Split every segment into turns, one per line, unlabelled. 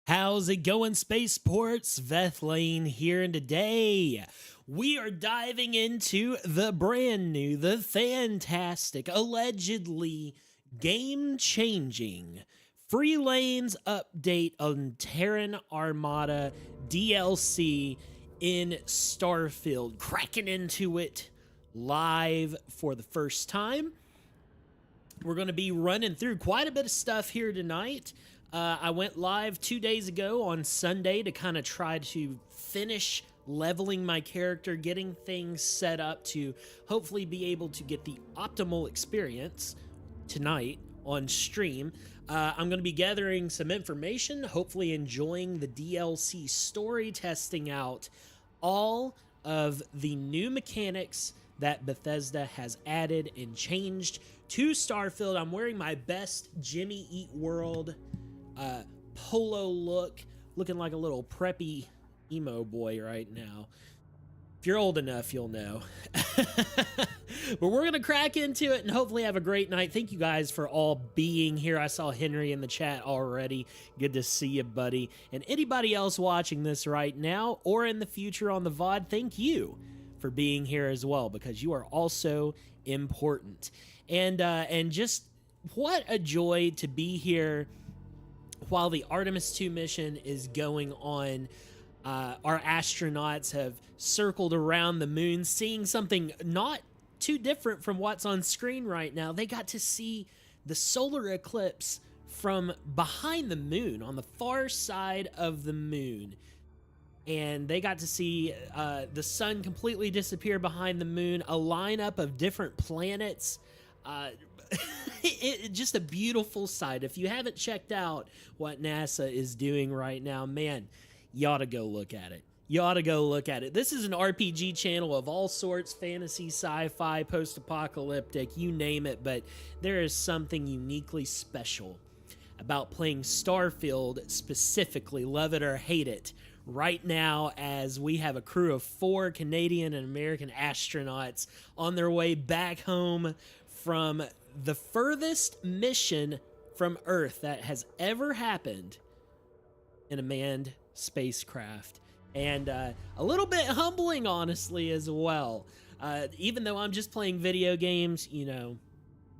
How's it going, Spaceports? Svethlane here, and today we are diving into the brand new, the fantastic, allegedly game-changing Freelanes update on Terran Armada DLC in Starfield. Cracking into it live for the first time. We're going to be running through quite a bit of stuff here tonight. I went live 2 days ago on Sunday to kind of try to finish leveling my character, getting things set up to hopefully be able to get the optimal experience tonight on stream. I'm going to be gathering some information, hopefully enjoying the DLC story, testing out all of the new mechanics that Bethesda has added and changed to Starfield. I'm wearing my best Jimmy Eat World polo look, looking like a little preppy emo boy right now. If you're old enough, you'll know. But we're going to crack into it and hopefully have a great night. Thank you guys for all being here. I saw Henry in the chat already. Good to see you, buddy. And anybody else watching this right now or in the future on the VOD, thank you for being here as well, because you are also important. And just what a joy to be here while the Artemis 2 mission is going on. Our astronauts have circled around the moon, seeing something not too different from what's on screen right now. They got to see the solar eclipse from behind the moon, on the far side of the moon. And they got to see the sun completely disappear behind the moon, a lineup of different planets. Just a beautiful sight. If you haven't checked out what NASA is doing right now, man, you ought to go look at it. You ought to go look at it. This is an RPG channel of all sorts, fantasy, sci-fi, post-apocalyptic, you name it, but there is something uniquely special about playing Starfield specifically, love it or hate it, right now, as we have a crew of 4 Canadian and American astronauts on their way back home from the furthest mission from Earth that has ever happened in a manned spacecraft. And a little bit humbling, honestly, as well. Even though I'm just playing video games, you know,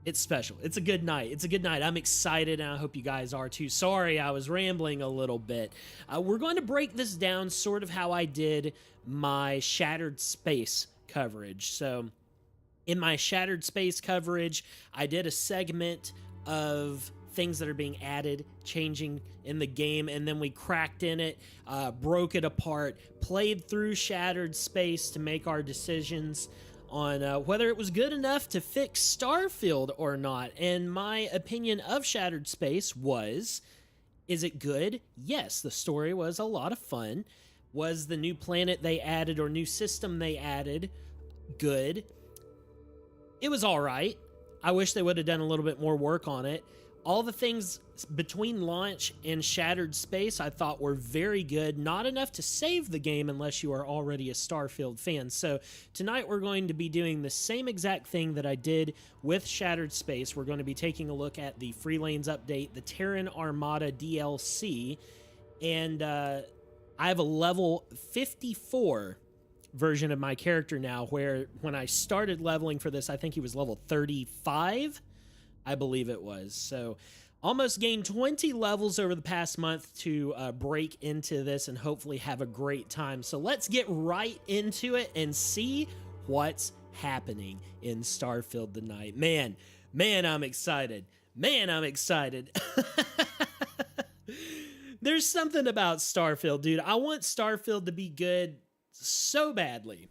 it's special. It's a good night. It's a good night. I'm excited, and I hope you guys are too. Sorry, I was rambling a little bit. We're going to break this down sort of how I did my Shattered Space coverage. So in my Shattered Space coverage, I did a segment of things that are being added, changing in the game, and then we cracked in it, broke it apart, played through Shattered Space to make our decisions on whether it was good enough to fix Starfield or not. And my opinion of Shattered Space was, is it good? Yes, the story was a lot of fun. Was the new planet they added or new system they added good? It was all right. I wish they would have done a little bit more work on it. All the things between launch and Shattered Space I thought were very good. Not enough to save the game unless you are already a Starfield fan. So tonight we're going to be doing the same exact thing that I did with Shattered Space. We're going to be taking a look at the Freelanes update, the Terran Armada DLC, and I have a level 54 version of my character now, where when I started leveling for this, I think he was level 35. I believe it was. So almost gained 20 levels over the past month to break into this and hopefully have a great time. So let's get right into it and see what's happening in Starfield tonight. Man, I'm excited. Man, I'm excited. There's something about Starfield, dude. I want Starfield to be good so badly.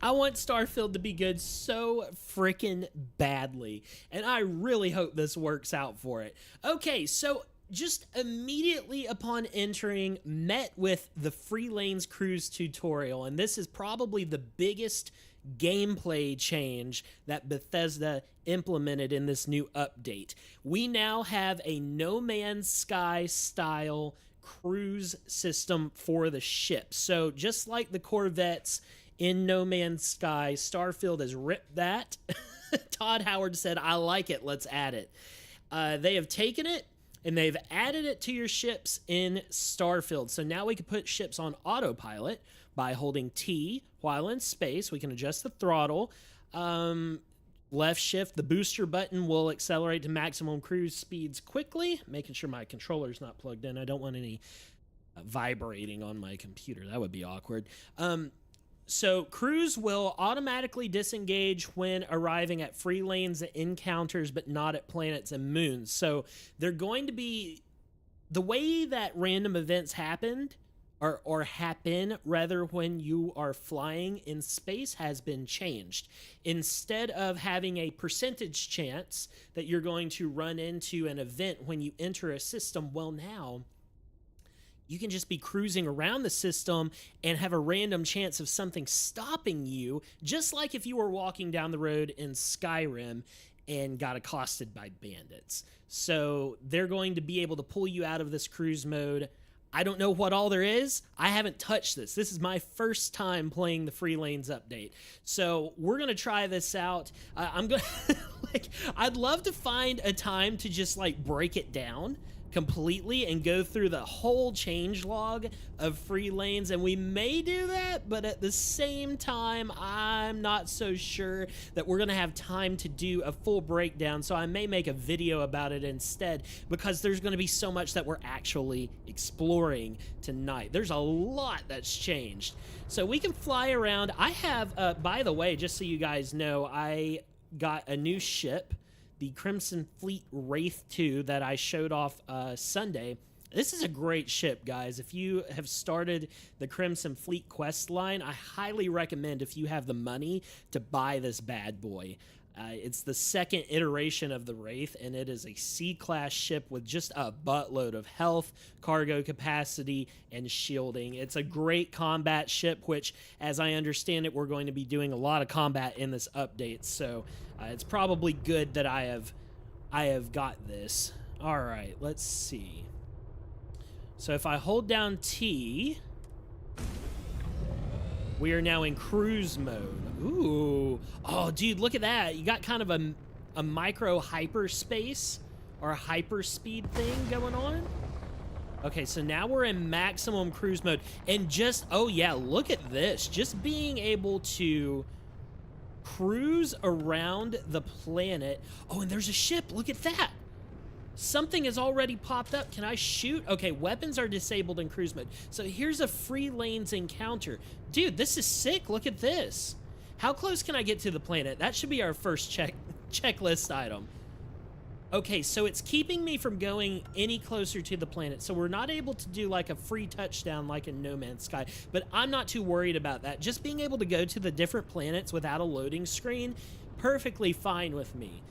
I want Starfield to be good so freaking badly, and I really hope this works out for it. Okay, so just immediately upon entering, met with the Freelanes Cruise tutorial, and this is probably the biggest gameplay change that Bethesda implemented in this new update. We now have a No Man's Sky style cruise system for the ship. So just like the Corvettes in No Man's Sky, Starfield has ripped that. Todd Howard said, I like it, let's add it. They have taken it, And they've added it to your ships in Starfield. So now we can put ships on autopilot by holding T while in space. We can adjust the throttle. Left shift, the booster button will accelerate to maximum cruise speeds quickly, making sure my controller's not plugged in. I don't want any vibrating on my computer. That would be awkward. So cruise will automatically disengage when arriving at free lanes at encounters, but not at planets and moons. So they're going to be, the way that random events happened, or happen rather, when you are flying in space has been changed. Instead of having a percentage chance that you're going to run into an event when you enter a system, well, now you can just be cruising around the system and have a random chance of something stopping you, just like if you were walking down the road in Skyrim and got accosted by bandits. So they're going to be able to pull you out of this cruise mode. I don't know what all there is. I haven't touched this. This is my first time playing the Free Lanes update. So we're going to try this out. I'm going to, I'd love to find a time to just break it down completely and go through the whole change log of Free Lanes, and we may do that, but at the same time, I'm not so sure that we're gonna have time to do a full breakdown, so I may make a video about it instead, because there's gonna be so much that we're actually exploring tonight. There's a lot that's changed. So we can fly around. I have, by the way, just so you guys know, I got a new ship, the Crimson Fleet Wraith 2 that I showed off Sunday. This is a great ship, guys. If you have started the Crimson Fleet quest line, I highly recommend, if you have the money, to buy this bad boy. It's the second iteration of the Wraith, and it is a C-class ship with just a buttload of health, cargo capacity, and shielding. It's a great combat ship, which, as I understand it, we're going to be doing a lot of combat in this update, so it's probably good that I have got this. All right, let's see. So if I hold down T, we are now in cruise mode. Ooh. Oh, dude, look at that. You got kind of a micro hyperspace or hyperspeed thing going on. Okay, so now we're in maximum cruise mode. And just, oh yeah, look at this. Just being able to cruise around the planet. Oh, and there's a ship. Look at that. Something has already popped up. Can I shoot? Okay, weapons are disabled in cruise mode. So here's a Free Lanes encounter. Dude, this is sick. Look at this. How close can I get to the planet? That should be our first checklist item. Okay, so it's keeping me from going any closer to the planet. So we're not able to do like a free touchdown like in No Man's Sky. But I'm not too worried about that. Just being able to go to the different planets without a loading screen, perfectly fine with me.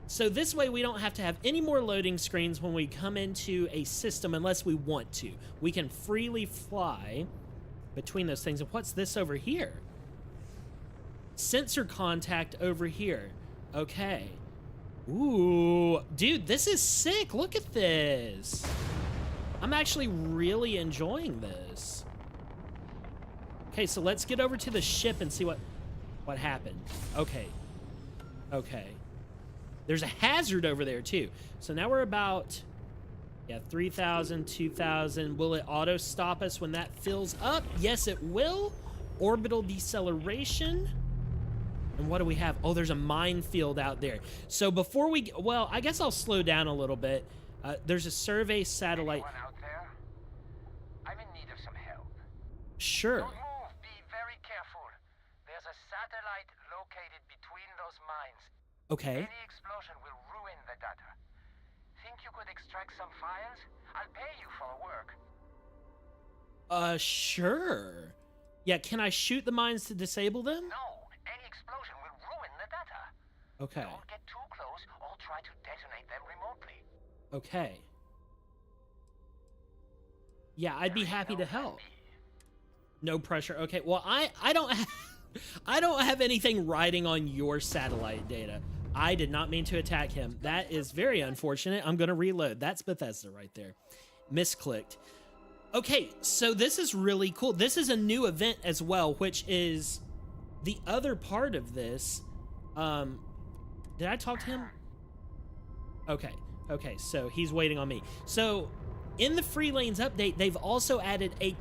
So this way we don't have to have any more loading screens when we come into a system unless we want to. We can freely fly between those things. And what's this over here? Sensor contact over here. Okay. Ooh, dude, this is sick. Look at this. I'm actually really enjoying this. Okay, so let's get over to the ship and see what happened. Okay. Okay. There's a hazard over there, too. So now we're about, 3,000, 2,000. Will it auto-stop us when that fills up? Yes, it will. Orbital deceleration. And what do we have? Oh, there's a minefield out there. So before we... Well, I guess I'll slow down a little bit. There's a survey satellite...
Anyone out there? I'm in need of some help.
Sure.
Don't move. Be very careful. There's a satellite located between those mines.
Okay.
Any explosion will ruin the data. Think you could extract some files? I'll pay you for work.
Sure. Yeah, can I shoot the mines to disable them?
No, any explosion will ruin the data.
Okay.
Don't get too close or try to detonate them remotely.
Okay. Yeah, I'd be happy to help. No pressure. Okay, well, I don't have... I don't have anything riding on your satellite data. I did not mean to attack him. That is very unfortunate. I'm going to reload. That's Bethesda right there. Misclicked. Okay, so this is really cool. This is a new event as well, which is the other part of this. Did I talk to him? Okay. Okay, so he's waiting on me. So in the Free Lanes update, they've also added a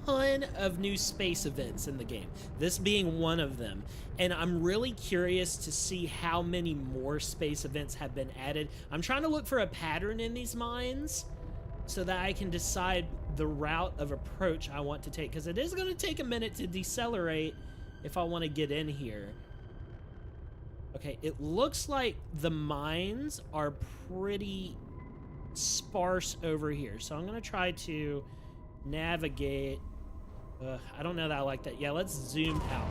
ton of new space events in the game, this being one of them. And I'm really curious to see how many more space events have been added. I'm trying to look for a pattern in these mines so that I can decide the route of approach I want to take, because it is going to take a minute to decelerate if I want to get in here. Okay, it looks like the mines are pretty sparse over here, so I'm going to try to navigate. I don't know that I like that. Yeah, let's zoom out.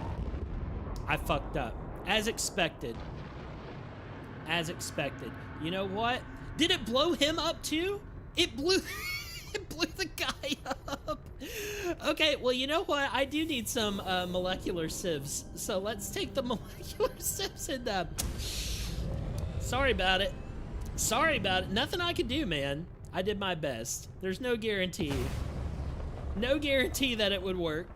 I fucked up. As expected. As expected. You know what? Did it blow him up too? It blew... it blew the guy up. Okay, well, you know what? I do need some molecular sieves. So let's take the molecular sieves and... sorry about it. Sorry about it. Nothing I could do, man. I did my best. There's no guarantee. No guarantee that it would work,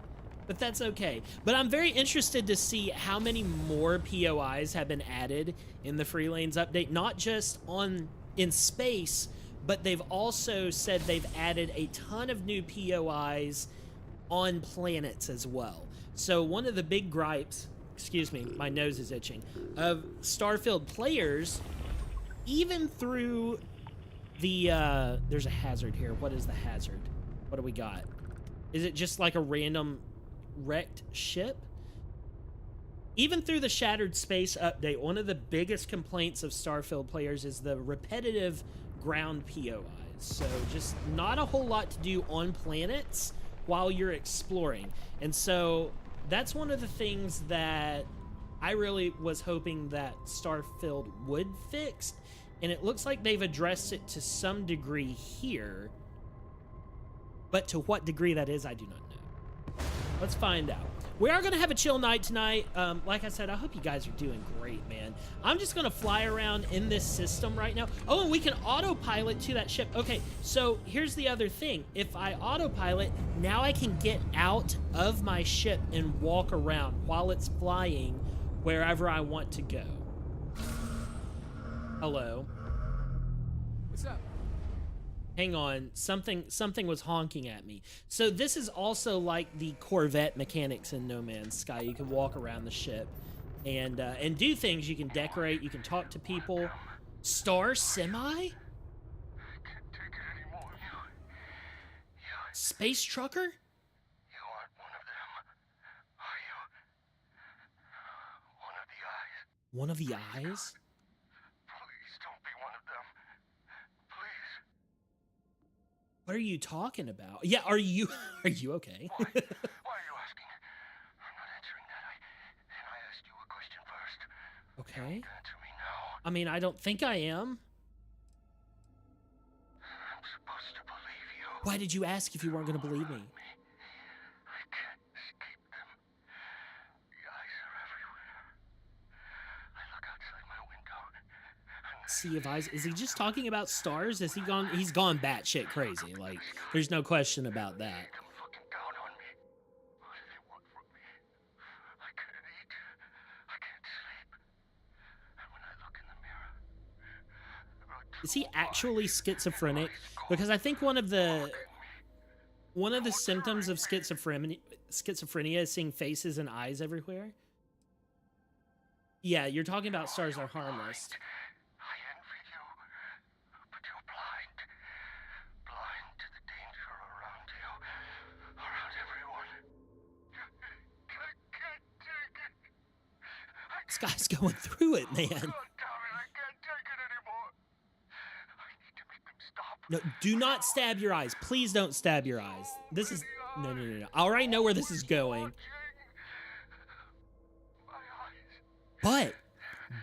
but that's okay. But I'm very interested to see how many more POIs have been added in the Free Lanes update, not just in space, but they've also said they've added a ton of new POIs on planets as well. So one of the big gripes, excuse me, my nose is itching, of Starfield players, even through the, there's a hazard here. What is the hazard? What do we got? Is it just like a random wrecked ship? Even through the Shattered Space update, one of the biggest complaints of Starfield players is the repetitive ground POIs. So just not a whole lot to do on planets while you're exploring. And so that's one of the things that I really was hoping that Starfield would fix. And it looks like they've addressed it to some degree here. But to what degree that is, I do not know. Let's find out. We are going to have a chill night tonight. Like I said, I hope you guys are doing great, man. I'm just going to fly around in this system right now. Oh, and we can autopilot to that ship. Okay, so here's the other thing. If I autopilot, now I can get out of my ship and walk around while it's flying wherever I want to go. Hello.
What's up?
Hang on, something was honking at me. So this is also like the Corvette mechanics in No Man's Sky. You can walk around the ship and do things. You can decorate, you can talk to people. Star Semi?
I can't take it anymore.
Space Trucker?
You aren't one of them, are you? One of the eyes.
One of the eyes?
Please don't be one of them. Please.
What are you talking about? Yeah, are you okay?
Why are you asking? I'm not answering that. I asked you a question first.
Okay.
Answer me now.
I mean, I don't think I am.
I'm supposed to believe you.
Why did you ask if you weren't going to believe me?
I can't escape them. The eyes are everywhere. I look outside my window.
Sea of Eyes. Is he just talking about stars? Is he gone? He's gone batshit crazy. Like, there's no question about that.
Come looking down on me. What do they want from me? I can't eat. I can't sleep. And when I look in the mirror,
Is he actually schizophrenic? Because I think one of the symptoms of schizophrenia is seeing faces and eyes everywhere. Yeah, you're talking about stars are harmless.
I envy you, but you're blind. Blind to the danger around you, around everyone. I can't take it.
This guy's going through it, man.
God damn it, I can't take it anymore. I need to make them stop.
No, do not stab your eyes. Please don't stab your eyes. This is... No. I already know where this is going.
My eyes.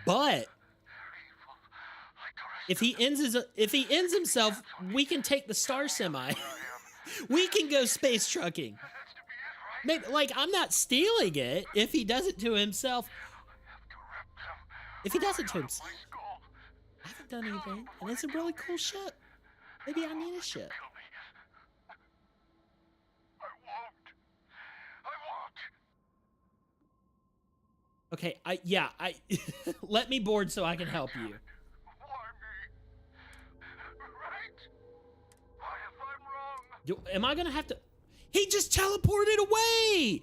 But if he ends himself, we can take the Star Semi. We can go space trucking. Maybe, like, I'm not stealing it if he does it to himself. If he does it to himself. I haven't done anything, and it's a really cool ship. Maybe I need a ship.
I won't.
Okay, I let me board so I can help you.
Why me?
Am I gonna have to? He just teleported away,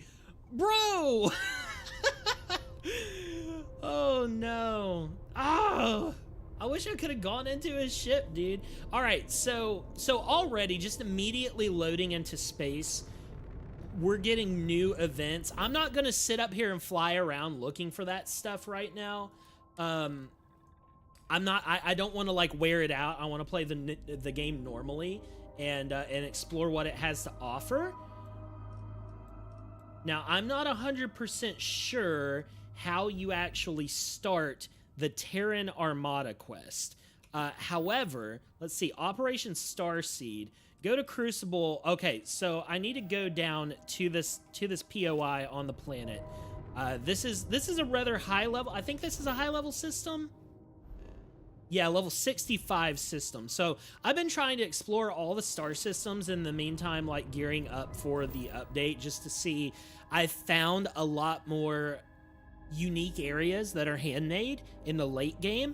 bro. Oh no. Oh, I wish I could have gone into his ship, dude. All right, so already just immediately loading into space, we're getting new events. I'm not gonna sit up here and fly around looking for that stuff right now. I don't want to like wear it out. I want to play the game normally and explore what it has to offer. Now, I'm not 100% sure how you actually start the Terran Armada quest. However, let's see, Operation Starseed. Go to Crucible. Okay, so I need to go down to this POI on the planet. This is a rather high level. I think this is a high level system. Yeah, level 65 system. So I've been trying to explore all the star systems in the meantime, like gearing up for the update just to see. I found a lot more unique areas that are handmade in the late game.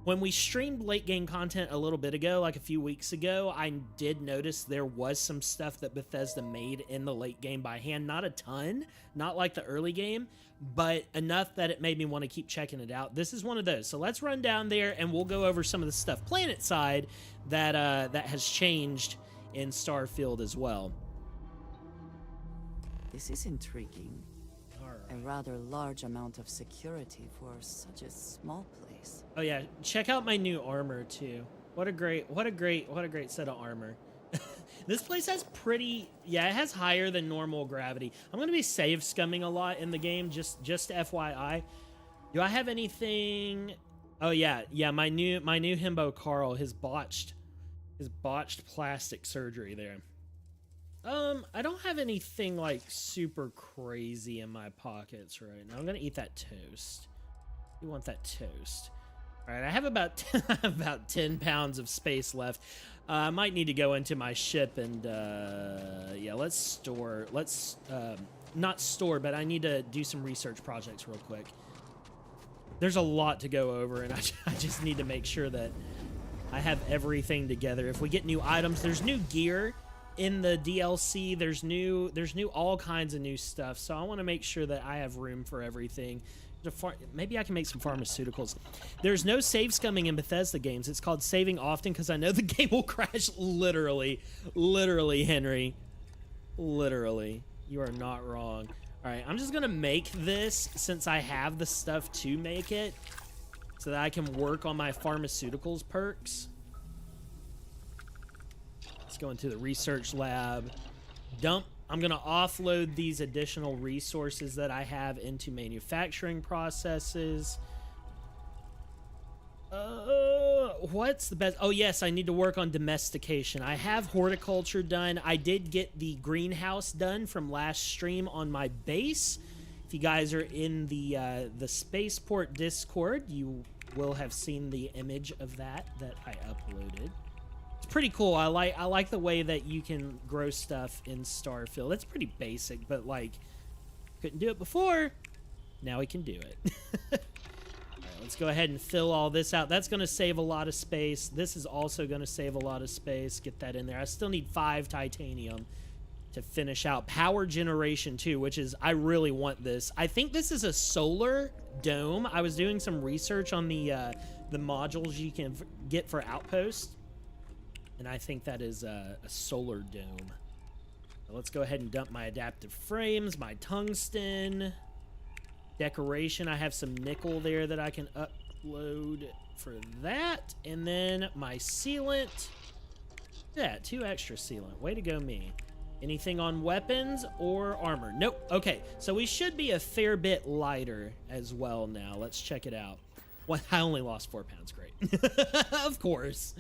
When we streamed late game content a little bit ago, like a few weeks ago, I did notice there was some stuff that Bethesda made in the late game by hand. Not a ton, not like the early game, but enough that it made me want to keep checking it out. This is one of those. So let's run down there and we'll go over some of the stuff planet side that that has changed in Starfield as well.
This is intriguing.
All right.
A rather large amount of security for such a small place.
Oh yeah, check out my new armor too. What a great set of armor. This place has pretty, yeah, it has higher than normal gravity. I'm gonna be save scumming a lot in the game, just FYI. Do I have anything? Oh yeah, my new himbo Carl, his botched plastic surgery there. I don't have anything like super crazy in my pockets right now. I'm gonna eat that toast. You want that toast? All right, I have about 10 pounds of space left. I might need to go into my ship and yeah, let's not store, but I need to do some research projects real quick. There's a lot to go over, and I just need to make sure that I have everything together. If we get new items, there's new gear in the DLC. There's new all kinds of new stuff. So I want to make sure that I have room for everything. Maybe I can make some pharmaceuticals. There's no save scumming in Bethesda games. It's called saving often because I know the game will crash literally, Henry. Literally. You are not wrong. All right, I'm just going to make this since I have the stuff to make it so that I can work on my pharmaceuticals perks. Let's go into the research lab. Dump. I'm going to offload these additional resources that I have into manufacturing processes. What's the best? Oh, yes, I need to work on domestication. I have horticulture done. I did get the greenhouse done from last stream on my base. If you guys are in the Spaceport Discord, you will have seen the image of that I uploaded. Pretty cool. I like the way that you can grow stuff in Starfield. It's pretty basic, but like couldn't do it before. Now we can do it. All right, let's go ahead and fill all this out. That's going to save a lot of space. This is also going to save a lot of space. Get that in there. I still need 5 titanium to finish out power generation too, which is, I really want this. I think this is a solar dome. I was doing some research on the modules you can get for outposts. And I think that is a solar dome. So let's go ahead and dump my adaptive frames, my tungsten, decoration. I have some nickel there that I can upload for that. And then my sealant. Yeah, 2 extra sealant. Way to go, me. Anything on weapons or armor? Nope. Okay, so we should be a fair bit lighter as well now. Let's check it out. Well, I only lost 4 pounds. Great. Of course.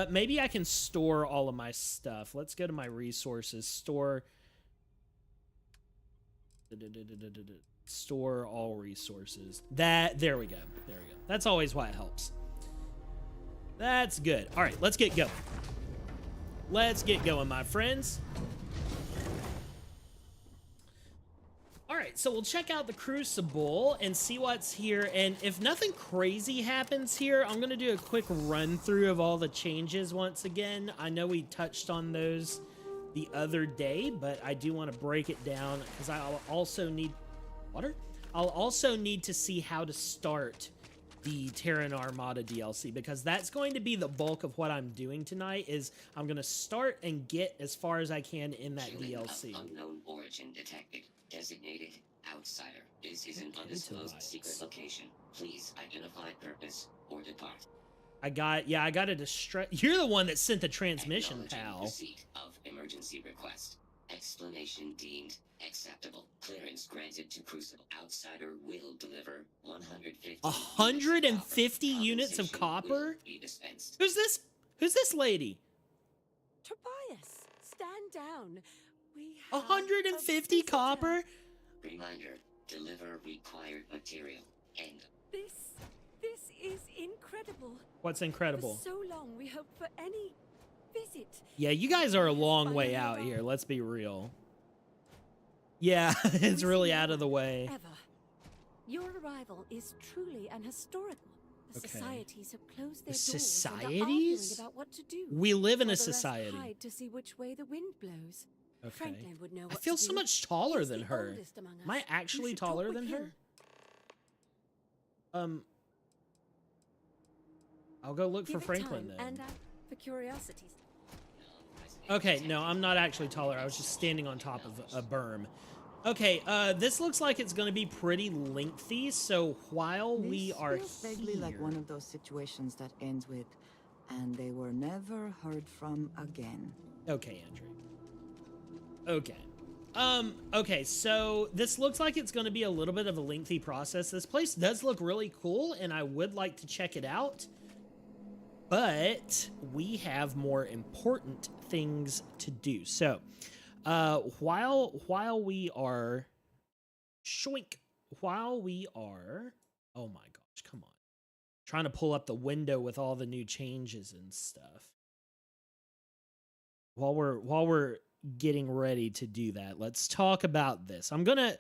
Maybe I can store all of my stuff. Let's go to my resources. Store all resources. There we go. That's always why it helps. That's good. All right, let's get going. My friends. All right, right, so we'll check out the Crucible and see what's here. And if nothing crazy happens here, I'm going to do a quick run through of all the changes once again. I know we touched on those the other day, but I do want to break it down because I'll also need water. I'll also need to see how to start the Terran Armada DLC, because that's going to be the bulk of what I'm doing tonight. Is I'm going to start and get as far as I can in that DLC.
Unknown origin detected. Designated outsider. This is an undisclosed secret location. Please identify purpose or depart.
I got a You're the one that sent the transmission, pal.
Receipt of emergency request. Explanation deemed acceptable. Clearance granted to Crucible. Outsider will deliver 150
150 units of copper? Who's this? Who's this lady?
Tobias, stand down. We have
150 copper?
Reminder, deliver required material. End.
This is incredible.
What's incredible?
For so long we hoped for any visit.
Yeah, you guys are a long way out here, let's be real. Yeah, it's really out of the way.
Ever. Your arrival is truly an historical. The
Okay.
societies have closed their
The
doors and are
societies?
arguing about what to do.
We live in a
While the rest
society.
hide to see which way the wind blows.
Okay.
Franklin would know
I
what
feel
to
so
do.
much taller
He's
than
the
her.
oldest among us.
Am I
You
actually
should talk
taller
with
than
him.
her? I'll go look
Give
for
it
Franklin
time,
then.
and for curiosity's.
Okay, no, I'm not actually taller. I was just standing on top of a berm. Okay, this looks like it's going to be pretty lengthy, so while we
This
are
feels vaguely
here...
like one of those situations that ends with, and they were never heard from again.
Okay, Andrew. Okay. Okay, so this looks like it's going to be a little bit of a lengthy process. This place does look really cool, and I would like to check it out. But we have more important things to do. So, while we are... Oh my gosh, come on. Trying to pull up the window with all the new changes and stuff. While we're getting ready to do that, let's talk about this. I'm gonna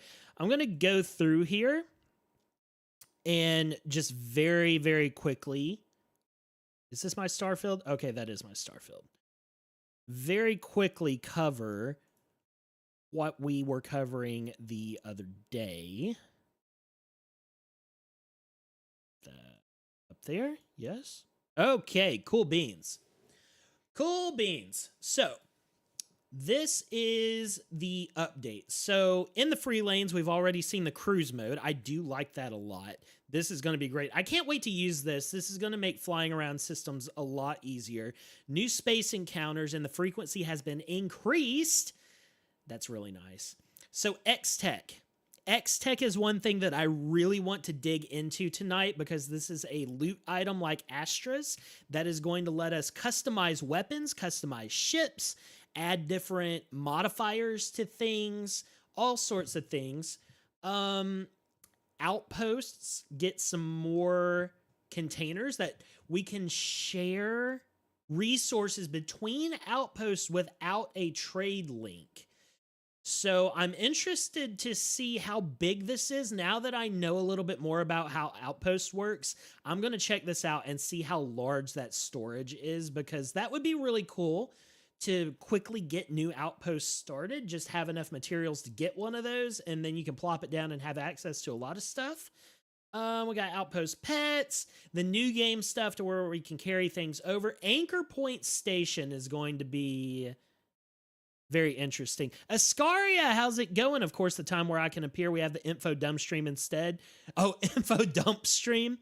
go through here and just very, very quickly. Is this my Starfield? Okay, that is my Starfield. Very quickly cover what we were covering the other day. Up there, yes. Okay, cool beans. Cool beans. So, this is the update. So, in the free lanes, we've already seen the cruise mode. I do like that a lot. This is going to be great. I can't wait to use this. This is going to make flying around systems a lot easier. New space encounters, and the frequency has been increased. That's really nice. So, X-Tech. X-Tech is one thing that I really want to dig into tonight, because this is a loot item like Astra's that is going to let us customize weapons, customize ships, add different modifiers to things, all sorts of things. Outposts get some more containers that we can share resources between outposts without a trade link. So I'm interested to see how big this is. Now that I know a little bit more about how Outpost works, I'm going to check this out and see how large that storage is, because that would be really cool to quickly get new outposts started. Just have enough materials to get one of those, and then you can plop it down and have access to a lot of stuff. We got Outpost Pets, the new game stuff to where we can carry things over. Anchor Point Station is going to be... very interesting. Ascaria, how's it going? Of course, the time where I can appear, we have the info dump stream instead. Oh, info dump stream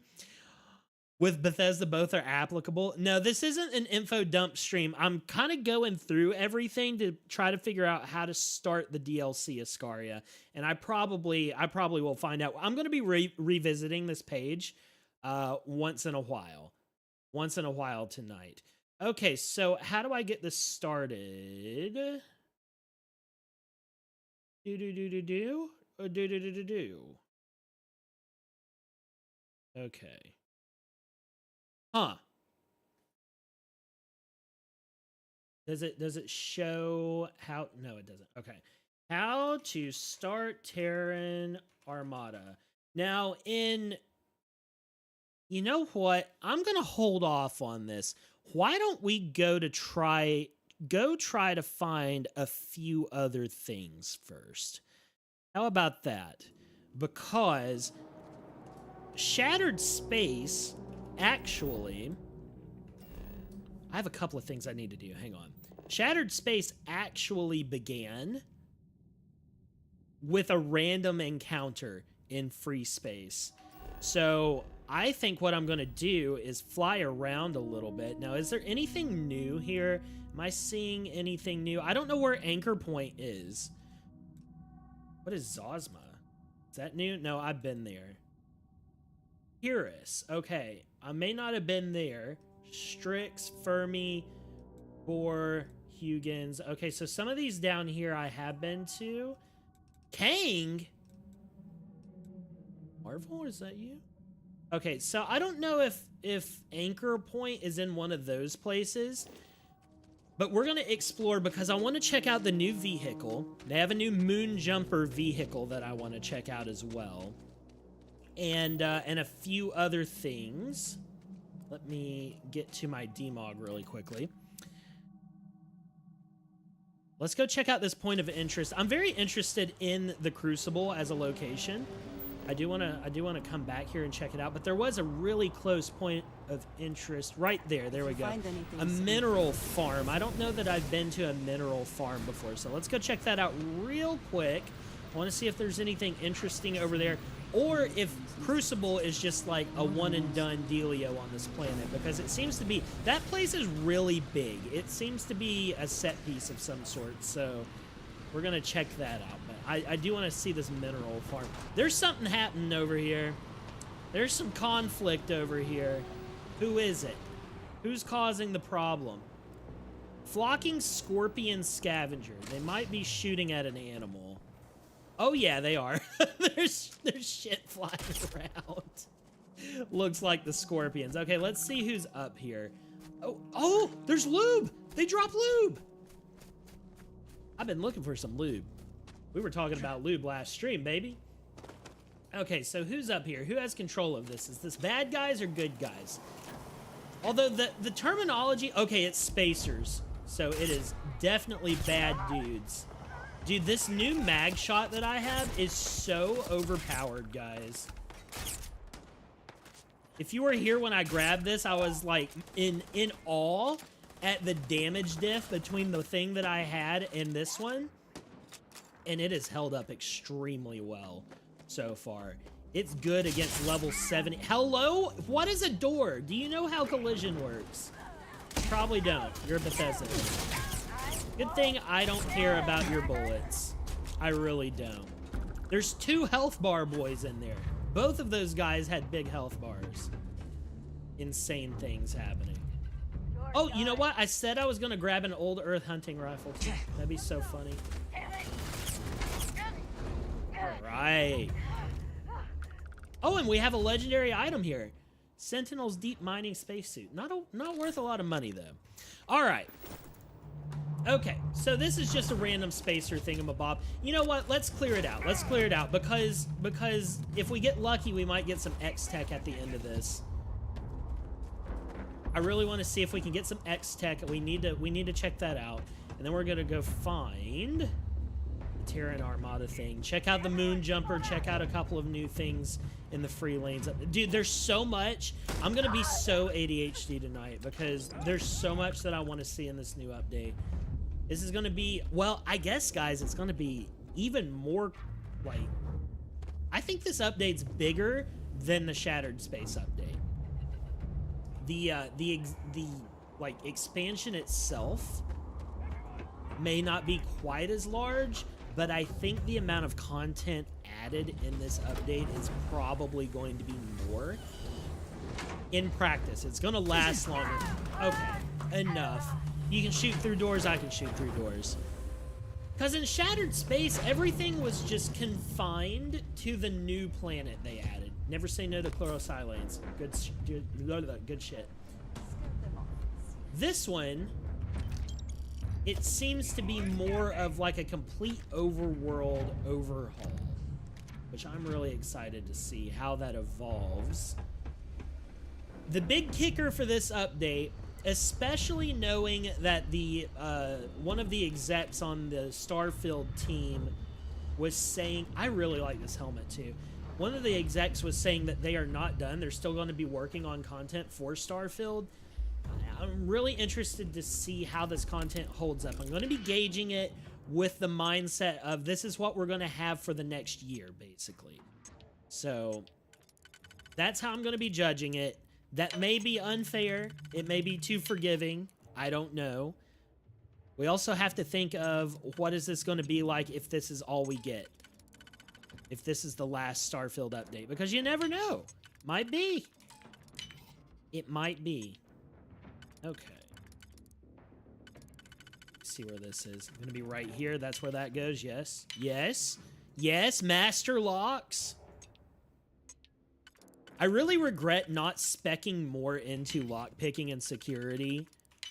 with Bethesda, both are applicable. No, this isn't an info dump stream. I'm kind of going through everything to try to figure out how to start the DLC Ascaria, and I probably will find out. I'm going to be revisiting this page once in a while tonight. Okay, so how do I get this started? Do. Okay. Huh. Does it show how? No, it doesn't. Okay. How to start Terran Armada. Now, you know what? I'm gonna hold off on this. Why don't we go try to find a few other things first? How about that? Because Shattered Space, actually, I have a couple of things I need to do. Hang on. Shattered Space actually began with a random encounter in free space. So I think what I'm going to do is fly around a little bit. Now, is there anything new here? Am I seeing anything new? I don't know where Anchor Point is. What is Zosma? Is that new? No, I've been there. Pyrrhus. Okay, I may not have been there. Strix, Fermi, Bohr, Huygens. Okay, so some of these down here I have been to. Kang? Marvel, is that you? Okay, so I don't know if Anchor Point is in one of those places, but we're going to explore because I want to check out the new vehicle. They have a new Moon Jumper vehicle that I want to check out as well. And a few other things. Let me get to my demog really quickly. Let's go check out this point of interest. I'm very interested in the Crucible as a location. I do want to come back here and check it out, but there was a really close point of interest right there. There we go. A mineral farm. I don't know that I've been to a mineral farm before, so let's go check that out real quick. I want to see if there's anything interesting over there, or if Crucible is just like a one and done dealio on this planet, because it seems to be, that place is really big. It seems to be a set piece of some sort, so we're going to check that out. But I do want to see this mineral farm. There's something happening over here. There's some conflict over here. Who is it? Who's causing the problem? Flocking scorpion scavenger. They might be shooting at an animal. Oh yeah, they are. there's shit flying around. Looks like the scorpions. Okay, let's see who's up here. Oh, there's lube. They drop lube. I've been looking for some lube. We were talking about lube last stream, baby. Okay, so who's up here? Who has control of this? Is this bad guys or good guys? Although the terminology, okay, it's spacers. So it is definitely bad dudes. Dude, this new mag shot that I have is so overpowered, guys. If you were here when I grabbed this, I was like in awe at the damage diff between the thing that I had and this one. And it has held up extremely well so far. It's good against level 70. Hello? What is a door? Do you know how collision works? Probably don't. You're a Bethesda. Good thing I don't care about your bullets. I really don't. There's 2 health bar boys in there. Both of those guys had big health bars. Insane things happening. Oh, you know what? I said I was going to grab an old Earth hunting rifle. That'd be so funny. Alright. Oh, and we have a legendary item here. Sentinel's Deep Mining Spacesuit. Not worth a lot of money, though. Alright. Okay, so this is just a random spacer thingamabob. You know what? Let's clear it out. Let's clear it out because if we get lucky, we might get some X-Tech at the end of this. I really want to see if we can get some X-Tech. We need to check that out. And then we're going to go find the Terran Armada thing. Check out the Moon Jumper. Check out a couple of new things in the free lanes. Dude, there's so much. I'm going to be so ADHD tonight because there's so much that I want to see in this new update. This is going to be, well, I guess, guys, it's going to be even more, like, I think this update's bigger than the Shattered Space update. The like, expansion itself may not be quite as large, but I think the amount of content added in this update is probably going to be more. In practice, it's going to last longer. Okay, enough. You can shoot through doors, I can shoot through doors. Because in Shattered Space, everything was just confined to the new planet they added. Never say no to chlorosylanes. Good shit. This one, it seems to be more of like a complete overworld overhaul, which I'm really excited to see how that evolves. The big kicker for this update, especially knowing that the one of the execs on the Starfield team was saying, I really like this helmet too. One of the execs was saying that they are not done. They're still going to be working on content for Starfield. I'm really interested to see how this content holds up. I'm going to be gauging it with the mindset of this is what we're going to have for the next year, basically. So that's how I'm going to be judging it. That may be unfair. It may be too forgiving. I don't know. We also have to think of what is this going to be like if this is all we get. If this is the last Starfield update. Because you never know. Might be. It might be. Okay. Let's see where this is. I'm going to be right here. That's where that goes. Yes. Yes. Yes. Master locks. I really regret not speccing more into lockpicking and security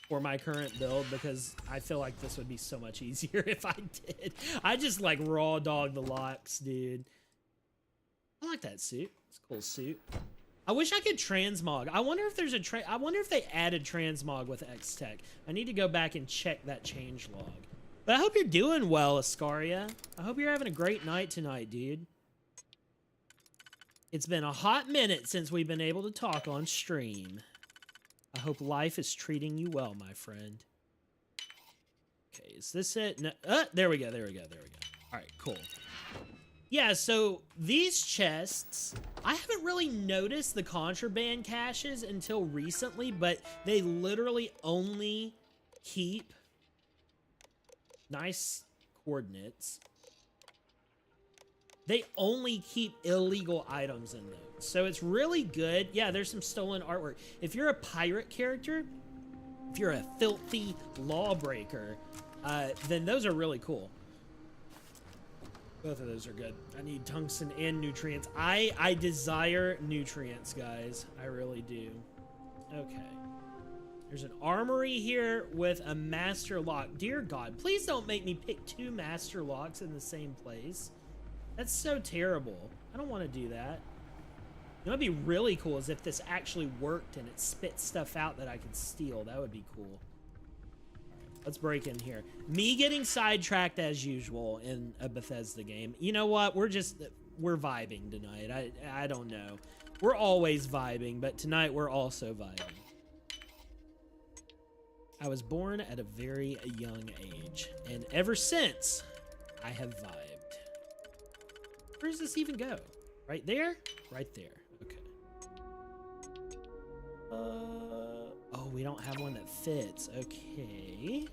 for my current build because I feel like this would be so much easier if I did. I just like raw dog the locks, dude. I like that suit. It's a cool suit. I wish I could transmog. I wonder if there's a I wonder if they added transmog with X-Tech. I need to go back and check that change log. But I hope you're doing well, Ascaria. I hope you're having a great night tonight, dude. It's been a hot minute since we've been able to talk on stream. I hope life is treating you well, my friend. Okay, is this it? No, there we go, there we go, there we go. All right, cool. Yeah, so these chests, I haven't really noticed the contraband caches until recently, but they literally only keep nice coordinates. They only keep illegal items in those. So it's really good. Yeah, there's some stolen artwork. If you're a pirate character, if you're a filthy lawbreaker, then those are really cool. Both of those are good. I need tungsten and nutrients. I desire nutrients, guys. I really do. Okay. There's an armory here with a master lock. Dear God, please don't make me pick 2 master locks in the same place. That's so terrible. I don't want to do that. You know what'd be really cool is if this actually worked and it spit stuff out that I could steal. That would be cool. Let's break in here. Me getting sidetracked as usual in a Bethesda game. You know what? We're vibing tonight. I don't know. We're always vibing, but tonight we're also vibing. I was born at a very young age, and ever since, I have vibed. Where does this even go? Right there? Right there. Okay. Oh, we don't have one that fits. Okay.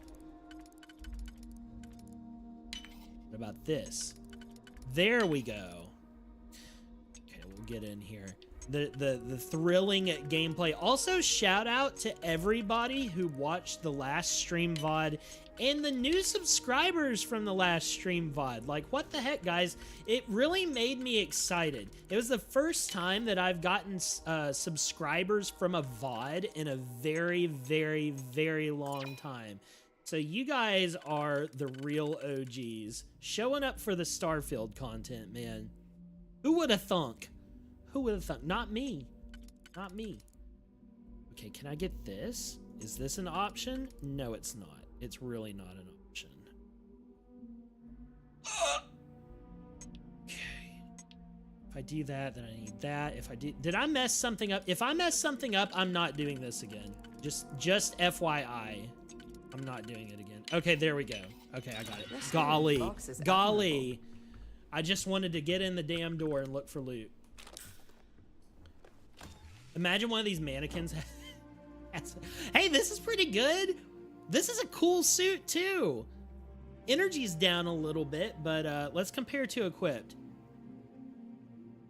What about this? There we go. Okay, we'll get in here. The thrilling gameplay. Also, shout out to everybody who watched the last stream VOD and the new subscribers from the last stream VOD. Like, what the heck, guys? It really made me excited. It was the first time that I've gotten subscribers from a VOD in a very, very, very long time. So you guys are the real OGs. Showing up for the Starfield content, man. Who would have thunk? Who would have thunk? Not me. Not me. Okay, can I get this? Is this an option? No, it's not. It's really not an option. Okay. If I do that, then I need that. If I did I mess something up? If I mess something up, I'm not doing this again. Just FYI. I'm not doing it again. Okay, there we go. Okay, I got it. Golly. Golly. I just wanted to get in the damn door and look for loot. Imagine one of these mannequins. Hey, this is pretty good. This is a cool suit too. Energy's down a little bit, but let's compare to equipped.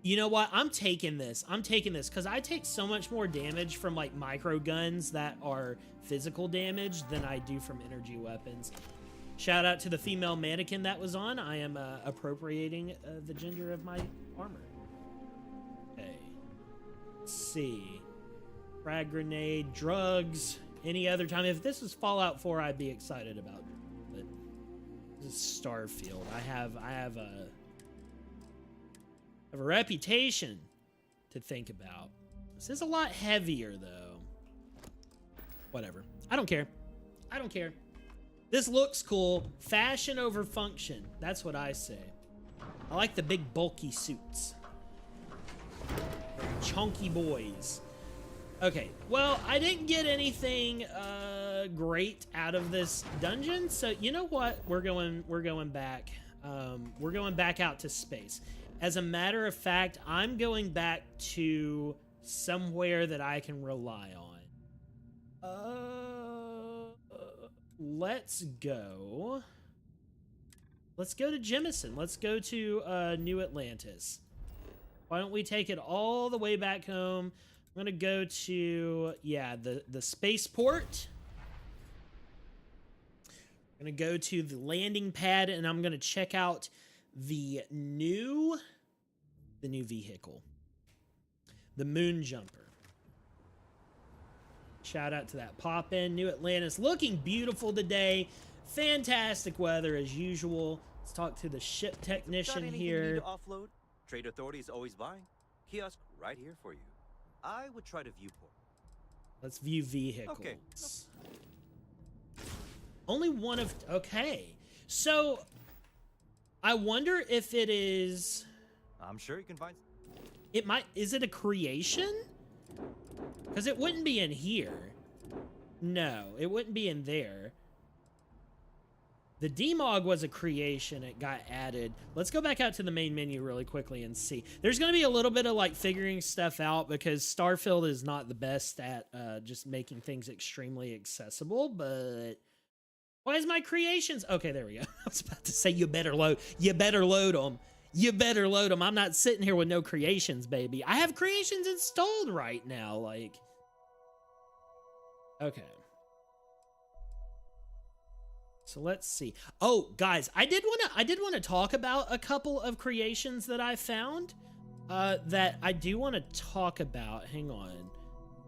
You know what? I'm taking this. I'm taking this because I take so much more damage from like micro guns that are physical damage than I do from energy weapons. Shout out to the female mannequin that was on. I am appropriating the gender of my armor. Okay. Let's see. Frag grenade, drugs, any other time. If this was Fallout 4, I'd be excited about This is Starfield. I have a reputation to think about. This is a lot heavier though. Whatever. I don't care. I don't care. This looks cool. Fashion over function. That's what I say. I like the big bulky suits. Chunky boys. Okay, well, I didn't get anything great out of this dungeon, so you know what? We're going back. We're going back out to space. As a matter of fact, I'm going back to somewhere that I can rely on. Let's go. Let's go to Jemison. Let's go to New Atlantis. Why don't we take it all the way back home? I'm gonna go to, yeah, the spaceport. I'm gonna go to the landing pad and I'm gonna check out the new vehicle. The Moon Jumper. Shout out to that pop-in. New Atlantis looking beautiful today. Fantastic weather as usual. Let's talk to the ship technician here.
You need to offload? Trade Authority is always buying. Kiosk right here for you. I would try to viewport.
Let's view vehicles.
Okay.
Only one of... Okay. So, I wonder if it is...
I'm sure you can find...
It might... Is it a creation? Because it wouldn't be in here. No, it wouldn't be in there. The Demog was a creation. It got added. Let's go back out to the main menu really quickly and see. There's going to be a little bit of like figuring stuff out because Starfield is not the best at just making things extremely accessible, but why is my creations? Okay, there we go. I was about to say you better load. You better load them. You better load them. I'm not sitting here with no creations, baby. I have creations installed right now. Like, okay. So let's see. Oh, guys, I did want to talk about a couple of creations that I found that I do want to talk about. Hang on.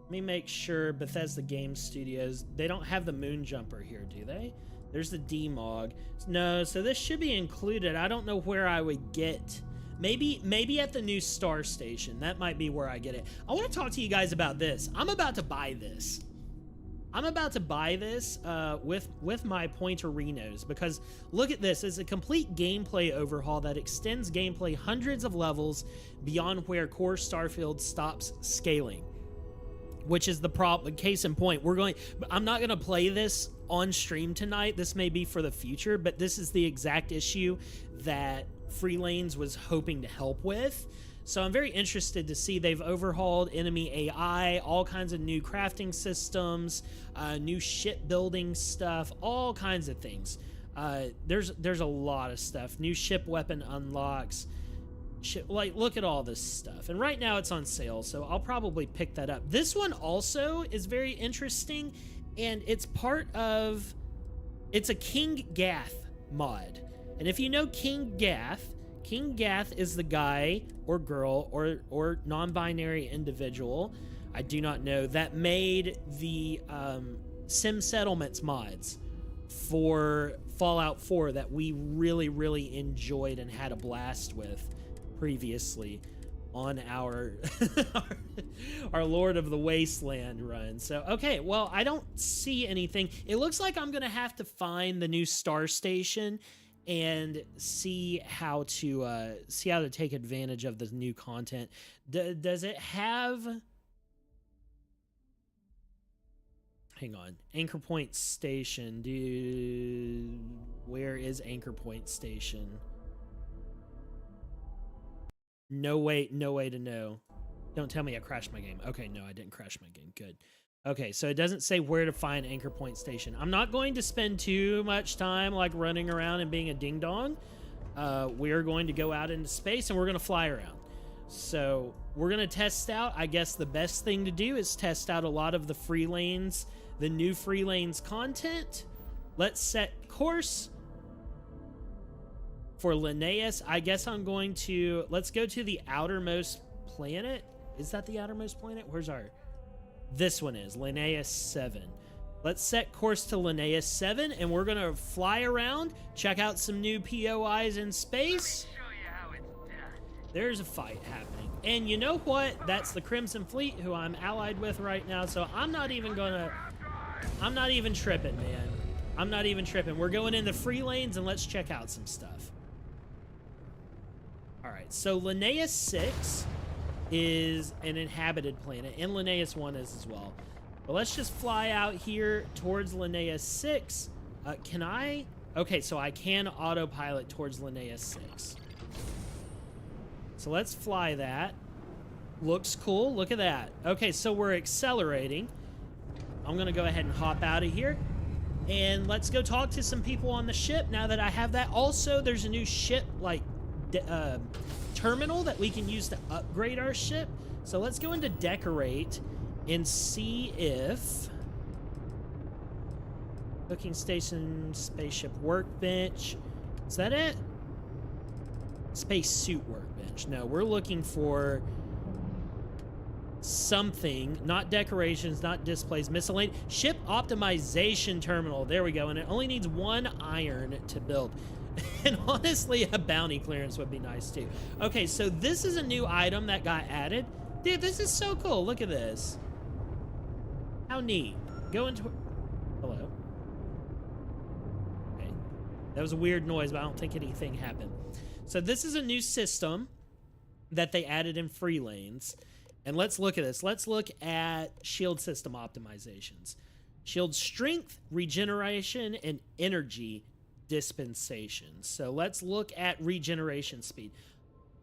Let me make sure Bethesda Game Studios, they don't have the Moon Jumper here, do they? There's the Demog. No, so this should be included. I don't know where I would get. Maybe at the new Star Station. That might be where I get it. I want to talk to you guys about this. I'm about to buy this. I'm about to buy this with my Pointerinos because look at this. It's a complete gameplay overhaul that extends gameplay hundreds of levels beyond where core Starfield stops scaling, which is the problem. Case in point, I'm not going to play this on stream tonight. This may be for the future, but this is the exact issue that Freelanes was hoping to help with. So I'm very interested to see they've overhauled enemy AI, all kinds of new crafting systems, new shipbuilding stuff, all kinds of things. There's a lot of stuff. New ship weapon unlocks. Like, look at all this stuff. And right now it's on sale, so I'll probably pick that up. This one also is very interesting, and it's a King Gath mod. And if you know King Gath is the guy or girl or non-binary individual, I do not know, that made the Sim Settlements mods for Fallout 4 that we really, really enjoyed and had a blast with previously on our our Lord of the Wasteland run. So, okay, well, I don't see anything. It looks like I'm going to have to find the new Star Station and see how to take advantage of the new content. Does it have... Hang on. Anchor Point Station. Where is Anchor Point Station? No way to know. Don't tell me I crashed my game. Okay, no, I didn't crash my game. Good. Okay, so it doesn't say where to find Anchor Point Station. I'm not going to spend too much time like running around and being a ding-dong. We're going to go out into space and we're going to fly around. So we're going to test out. I guess the best thing to do is test out a lot of the Freelanes, the new Freelanes content. Let's set course for Linnaeus. I guess I'm going to... Let's go to the outermost planet. Is that the outermost planet? Where's our... This one is Linnaeus 7. Let's set course to Linnaeus 7, and we're gonna fly around, check out some new POIs in space.
Show you how it's done.
There's a fight happening. And you know what? That's the Crimson Fleet, who I'm allied with right now, so I'm not even tripping, man. I'm not even tripping. We're going into free lanes, and let's check out some stuff. All right, so Linnaeus 6 is an inhabited planet, and Linnaeus 1 is as well. But let's just fly out here towards Linnaeus 6. Can I? Okay, so I can autopilot towards Linnaeus 6. So let's fly that. Looks cool. Look at that. Okay, so we're accelerating. I'm going to go ahead and hop out of here. And let's go talk to some people on the ship now that I have that. Also, there's a new ship, like, terminal that we can use to upgrade our ship. So let's go into decorate and see if cooking station, spaceship workbench. Is that it? Space suit workbench. No, we're looking for something, not decorations, not displays, miscellaneous ship optimization terminal. There we go. And it only needs 1 iron to build. And honestly, a bounty clearance would be nice too. Okay, so this is a new item that got added. Dude, this is so cool. Look at this. How neat. Go into... Hello. Okay. That was a weird noise, but I don't think anything happened. So this is a new system that they added in free lanes. And let's look at this. Let's look at shield system optimizations. Shield strength, regeneration, and energy dispensation. So let's look at regeneration speed.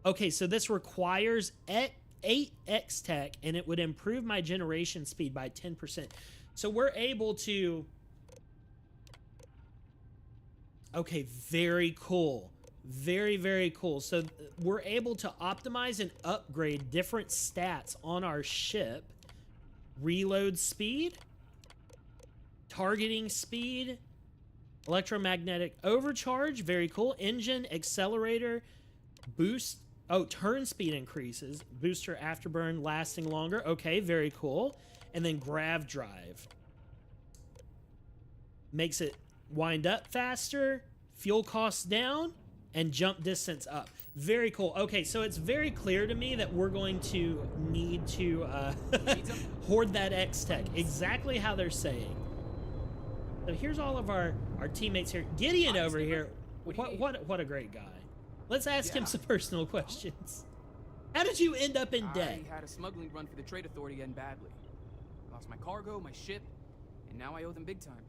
Okay, so this requires 8x tech, and it would improve my generation speed by 10%. So we're able to... Okay, very cool. Very, very cool. So we're able to optimize and upgrade different stats on our ship. Reload speed, targeting speed, electromagnetic overcharge, very cool. Engine, accelerator, boost. Oh, turn speed increases. Booster afterburn lasting longer. Okay, very cool. And then grav drive. Makes it wind up faster, fuel costs down, and jump distance up. Very cool. Okay, so it's very clear to me that we're going to need to hoard that X-Tech. Exactly how they're saying. So here's all of our teammates here. Gideon over here. What a great guy. Let's ask him some personal questions. How did you end up in debt?
I had a smuggling run for the Trade Authority end badly. Lost my cargo, my ship, and now I owe them big time.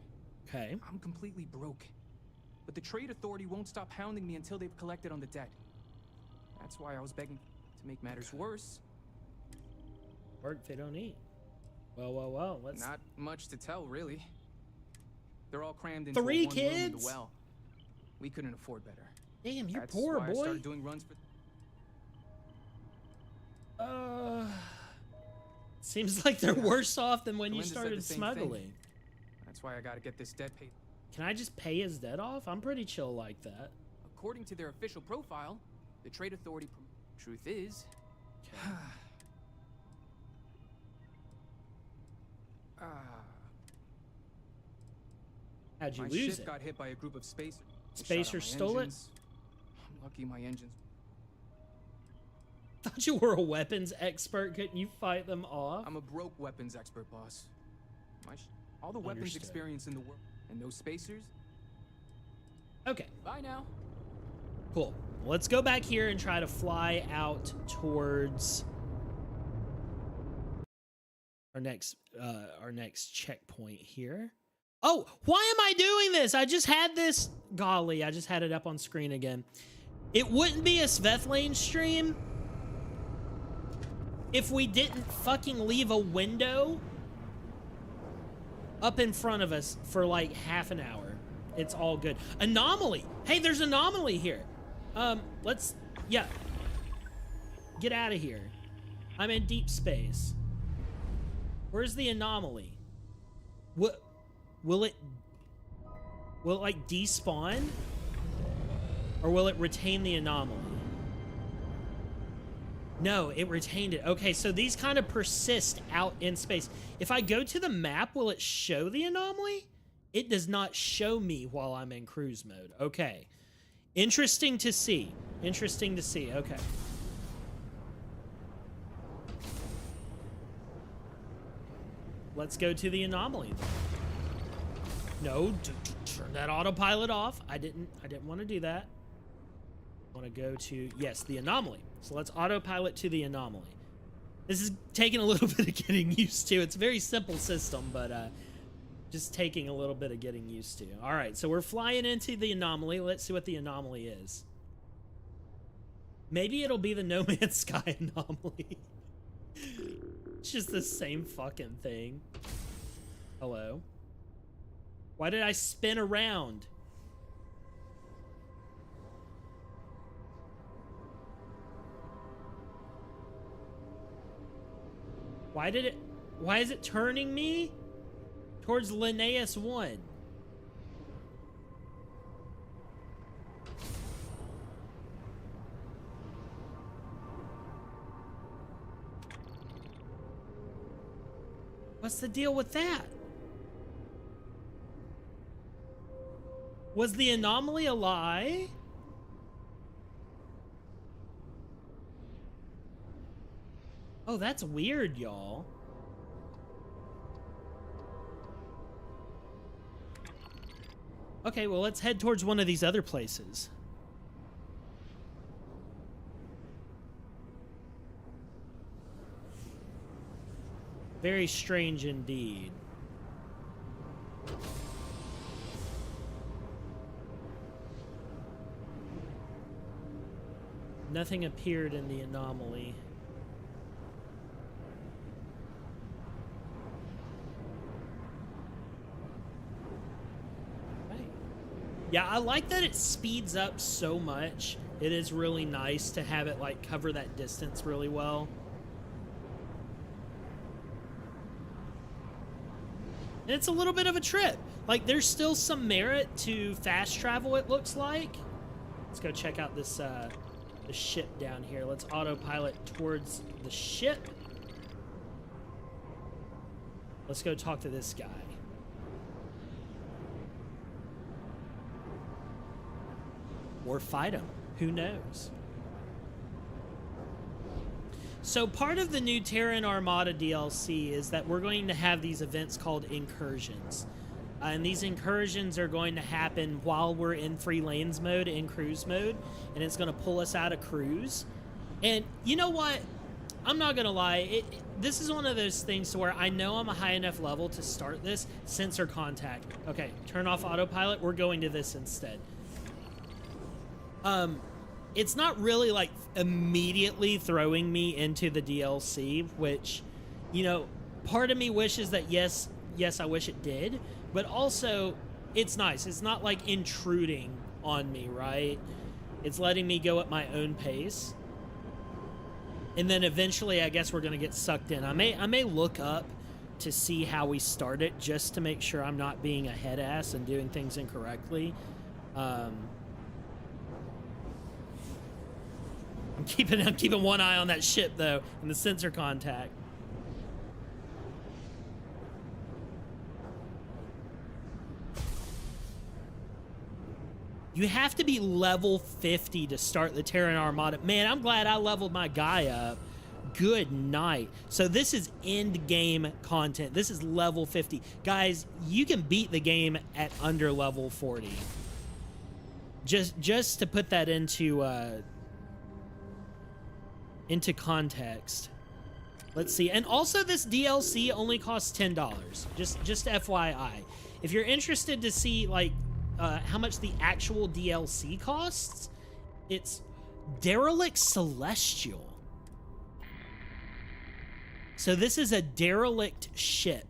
Okay.
I'm completely broke. But the Trade Authority won't stop hounding me until they've collected on the debt. That's why I was begging to make matters worse.
Work they don't eat. Well, let's...
Not much to tell, really. They're all crammed into
3
one room in
kids?
the well. We couldn't afford better.
Damn, you're
That's
poor,
why I
boy.
started doing runs for...
Seems like they're worse off than when you
Melinda said
started
the same
smuggling.
thing. That's why I gotta get this debt paid.
Can I just pay his debt off? I'm pretty chill like that.
According to their official profile, the Trade Authority... Truth is...
How'd you
my
lose
ship
it?
got hit by a group of spacers. They shot
Spacers
out my
stole it?
engines. I'm lucky my engines...
Thought you were a weapons expert. Couldn't you fight them off?
I'm a broke weapons expert, boss. All the weapons
Understood.
experience in the world. And those spacers...
Okay,
Bye now.
cool. Let's go back here and try to fly out towards our next checkpoint here. Oh, why am I doing this? I just had this. Golly, I just had it up on screen again. It wouldn't be a Svethlane stream if we didn't fucking leave a window up in front of us for like half an hour. It's all good. Anomaly. Hey, there's anomaly here. Yeah. Get out of here. I'm in deep space. Where's the anomaly? What? Will it like despawn? Or will it retain the anomaly? No, it retained it. Okay, so these kind of persist out in space. If I go to the map, will it show the anomaly? It does not show me while I'm in cruise mode. Okay. Interesting to see. Interesting to see. Okay. Let's go to the anomaly. No, turn that autopilot off. I didn't want to do that. I want to go to, yes, the anomaly. So let's autopilot to the anomaly. This is taking a little bit of getting used to. It's a very simple system, but just taking a little bit of getting used to. All right, so we're flying into the anomaly. Let's see what the anomaly is. Maybe it'll be the No Man's Sky anomaly. It's just the same fucking thing. Hello? Why did I spin around? Why is it turning me towards Linnaeus 1? What's the deal with that? Was the anomaly a lie? Oh, that's weird, y'all. Okay, well, let's head towards one of these other places. Very strange indeed. Nothing appeared in the anomaly. Yeah, I like that it speeds up so much. It is really nice to have it like cover that distance really well. And it's a little bit of a trip. Like, there's still some merit to fast travel, it looks like. Let's go check out this the ship down here. Let's autopilot towards the ship. Let's go talk to this guy. Or fight him. Who knows? So part of the new Terran Armada DLC is that we're going to have these events called incursions. And these incursions are going to happen while we're in free lanes mode, in cruise mode. And it's going to pull us out of cruise. And you know what? I'm not going to lie. This is one of those things to where I know I'm a high enough level to start this. Sensor contact. Okay, turn off autopilot. We're going to this instead. It's not really like immediately throwing me into the DLC, which, you know, part of me wishes that yes, I wish it did, but also it's nice. It's not like intruding on me, right? It's letting me go at my own pace. And then eventually I guess we're going to get sucked in. I may look up to see how we start it just to make sure I'm not being a head ass and doing things incorrectly. I'm keeping one eye on that ship though, and the sensor contact. You have to be level 50 to start the Terran Armada. Man, I'm glad I leveled my guy up. Good night. So this is end game content. This is level 50. Guys, you can beat the game at under level 40. Just to put that into context. Let's see. And also this DLC only costs $10. Just FYI. If you're interested to see like how much the actual DLC costs, it's Derelict Celestial. So this is a derelict ship.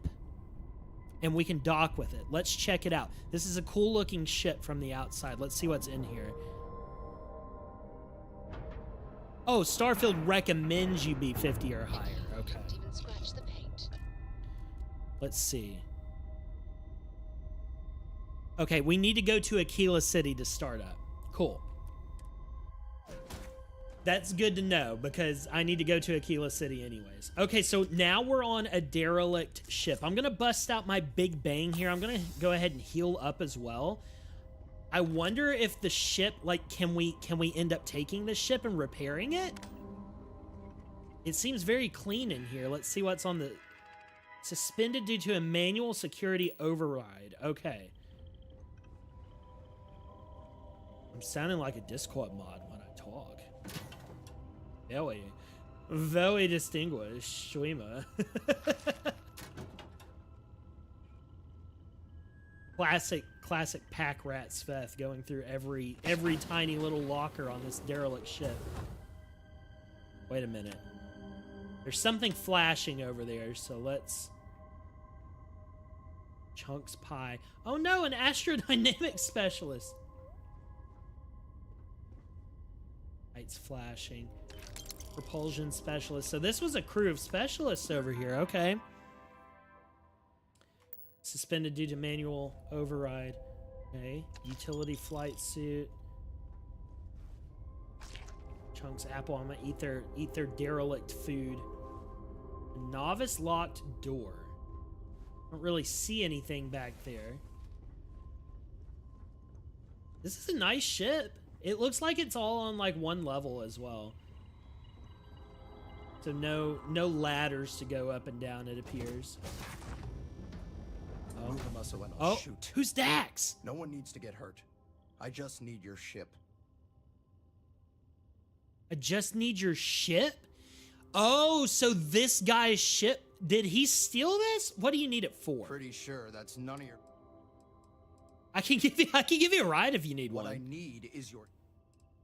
And we can dock with it. Let's check it out. This is a cool looking ship from the outside. Let's see what's in here. Oh, Starfield recommends you be 50 or higher. Okay. Let's see. Okay, we need to go to Aquila City to start up. Cool. That's good to know because I need to go to Aquila City anyways. Okay, so now we're on a derelict ship. I'm gonna bust out my big bang here. I'm gonna go ahead and heal up as well. I wonder if the ship, like, can we end up taking the ship and repairing it? It seems very clean in here. Let's see what's on the... Suspended due to a manual security override. Okay. I'm sounding like a Discord mod when I talk. Very distinguished, Schwima. Classic pack rat Sveth going through every tiny little locker on this derelict ship. Wait a minute. There's something flashing over there, so let's... Chunks pie. Oh no, an astrodynamic specialist. Lights flashing. Propulsion specialist. So this was a crew of specialists over here. Okay. Suspended due to manual override. Okay. Utility flight suit. Chunks apple. I'm gonna eat their derelict food. A novice locked door. Don't really see anything back there. This is a nice ship. It looks like it's all on like one level as well. So no ladders to go up and down, it appears.
Oh, shoot.
Who's Dax?
No one needs to get hurt. I just need your ship.
I just need your ship? Oh, so this guy's ship, did he steal this? What do you need it for?
Pretty sure that's none of your...
I can give you a ride if you need
what
one.
I need is your...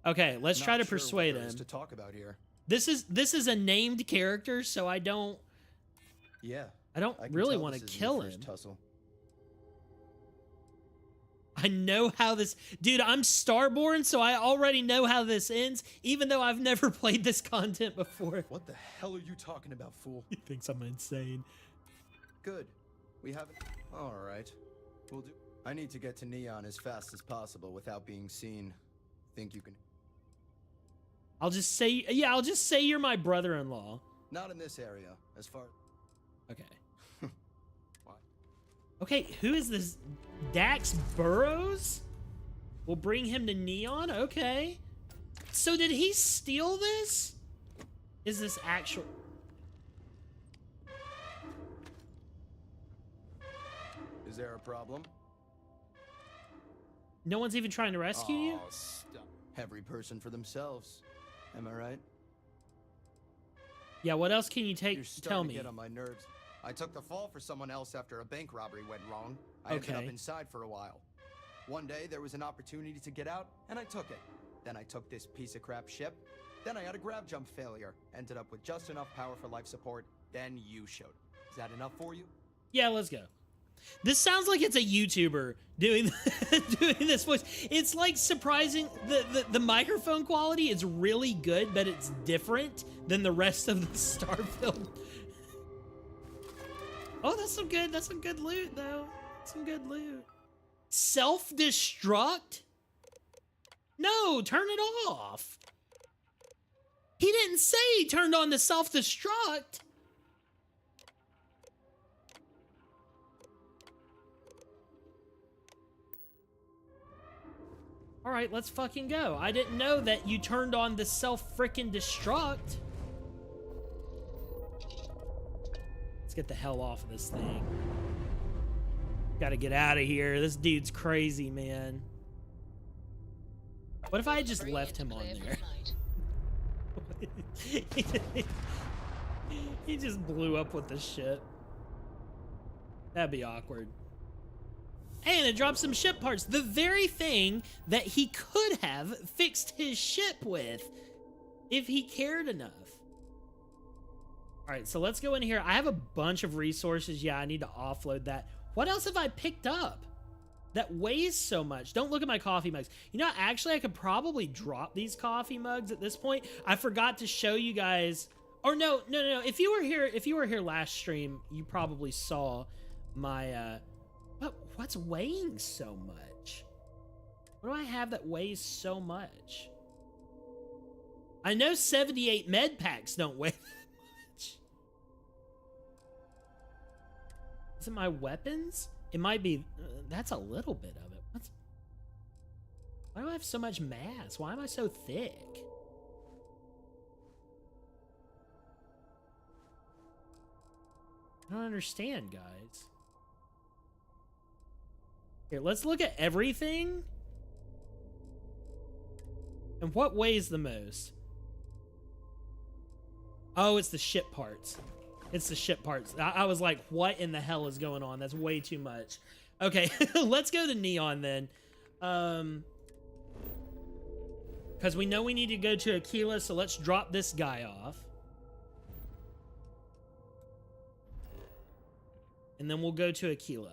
Okay, let's try to
Not sure
persuade
what there is
him.
to talk about here.
This is a named character, so I don't
Yeah.
don't
I can
really
tell
want to
this isn't
kill
your
him.
first tussle.
I know how this... Dude, I'm Starborn, so I already know how this ends, even though I've never played this content before.
What the hell are you talking about, fool?
He thinks I'm insane.
Good. We haven't... Alright. We'll do... I need to get to Neon as fast as possible without being seen. Think you can...
I'll just say... Yeah, I'll just say you're my brother-in-law.
Not in this area, as far...
Okay.
Why?
Okay, who is this? Dax Burrows? We'll bring him to Neon? Okay. So did he steal this? Is this actual...
Is there a problem?
No one's even trying to rescue you?
Oh, stop. Every person for themselves. Am I right?
Yeah, what else can you
You're
tell
starting
me?
to get on my nerves. I took the fall for someone else after a bank robbery went wrong. I ended up
Okay.
inside for a while. One day there was an opportunity to get out, and I took it. Then I took this piece of crap ship. Then I had a grab jump failure. Ended up with just enough power for life support. Then you showed up. Is that enough for you?
Yeah, let's go. This sounds like it's a YouTuber doing doing this voice. It's like surprising. The microphone quality is really good, but it's different than the rest of the Starfield. Oh, that's some good loot though. Some good loot. Self-destruct? No, turn it off. He didn't say he turned on the self-destruct. All right, let's fucking go. I didn't know that you turned on the self-frickin-destruct. Let's get the hell off of this thing. Gotta get out of here. This dude's crazy, man. What if I had just left him on there? He just blew up with the ship. That'd be awkward. And it dropped some ship parts. The very thing that he could have fixed his ship with if he cared enough. All right, so let's go in here. I have a bunch of resources. Yeah, I need to offload that. What else have I picked up that weighs so much? Don't look at my coffee mugs. You know, actually, I could probably drop these coffee mugs at this point. I forgot to show you guys. Or no. If you were here last stream, you probably saw my what's weighing so much? What do I have that weighs so much? I know 78 med packs don't weigh that much. Is it my weapons? It might be. That's a little bit of it. Why do I have so much mass? Why am I so thick? I don't understand, guys. Here, let's look at everything. And what weighs the most? Oh, it's the ship parts. It's the ship parts. I was like, what in the hell is going on? That's way too much. Okay, let's go to Neon then. Because we know we need to go to Aquila, so let's drop this guy off. And then we'll go to Aquila.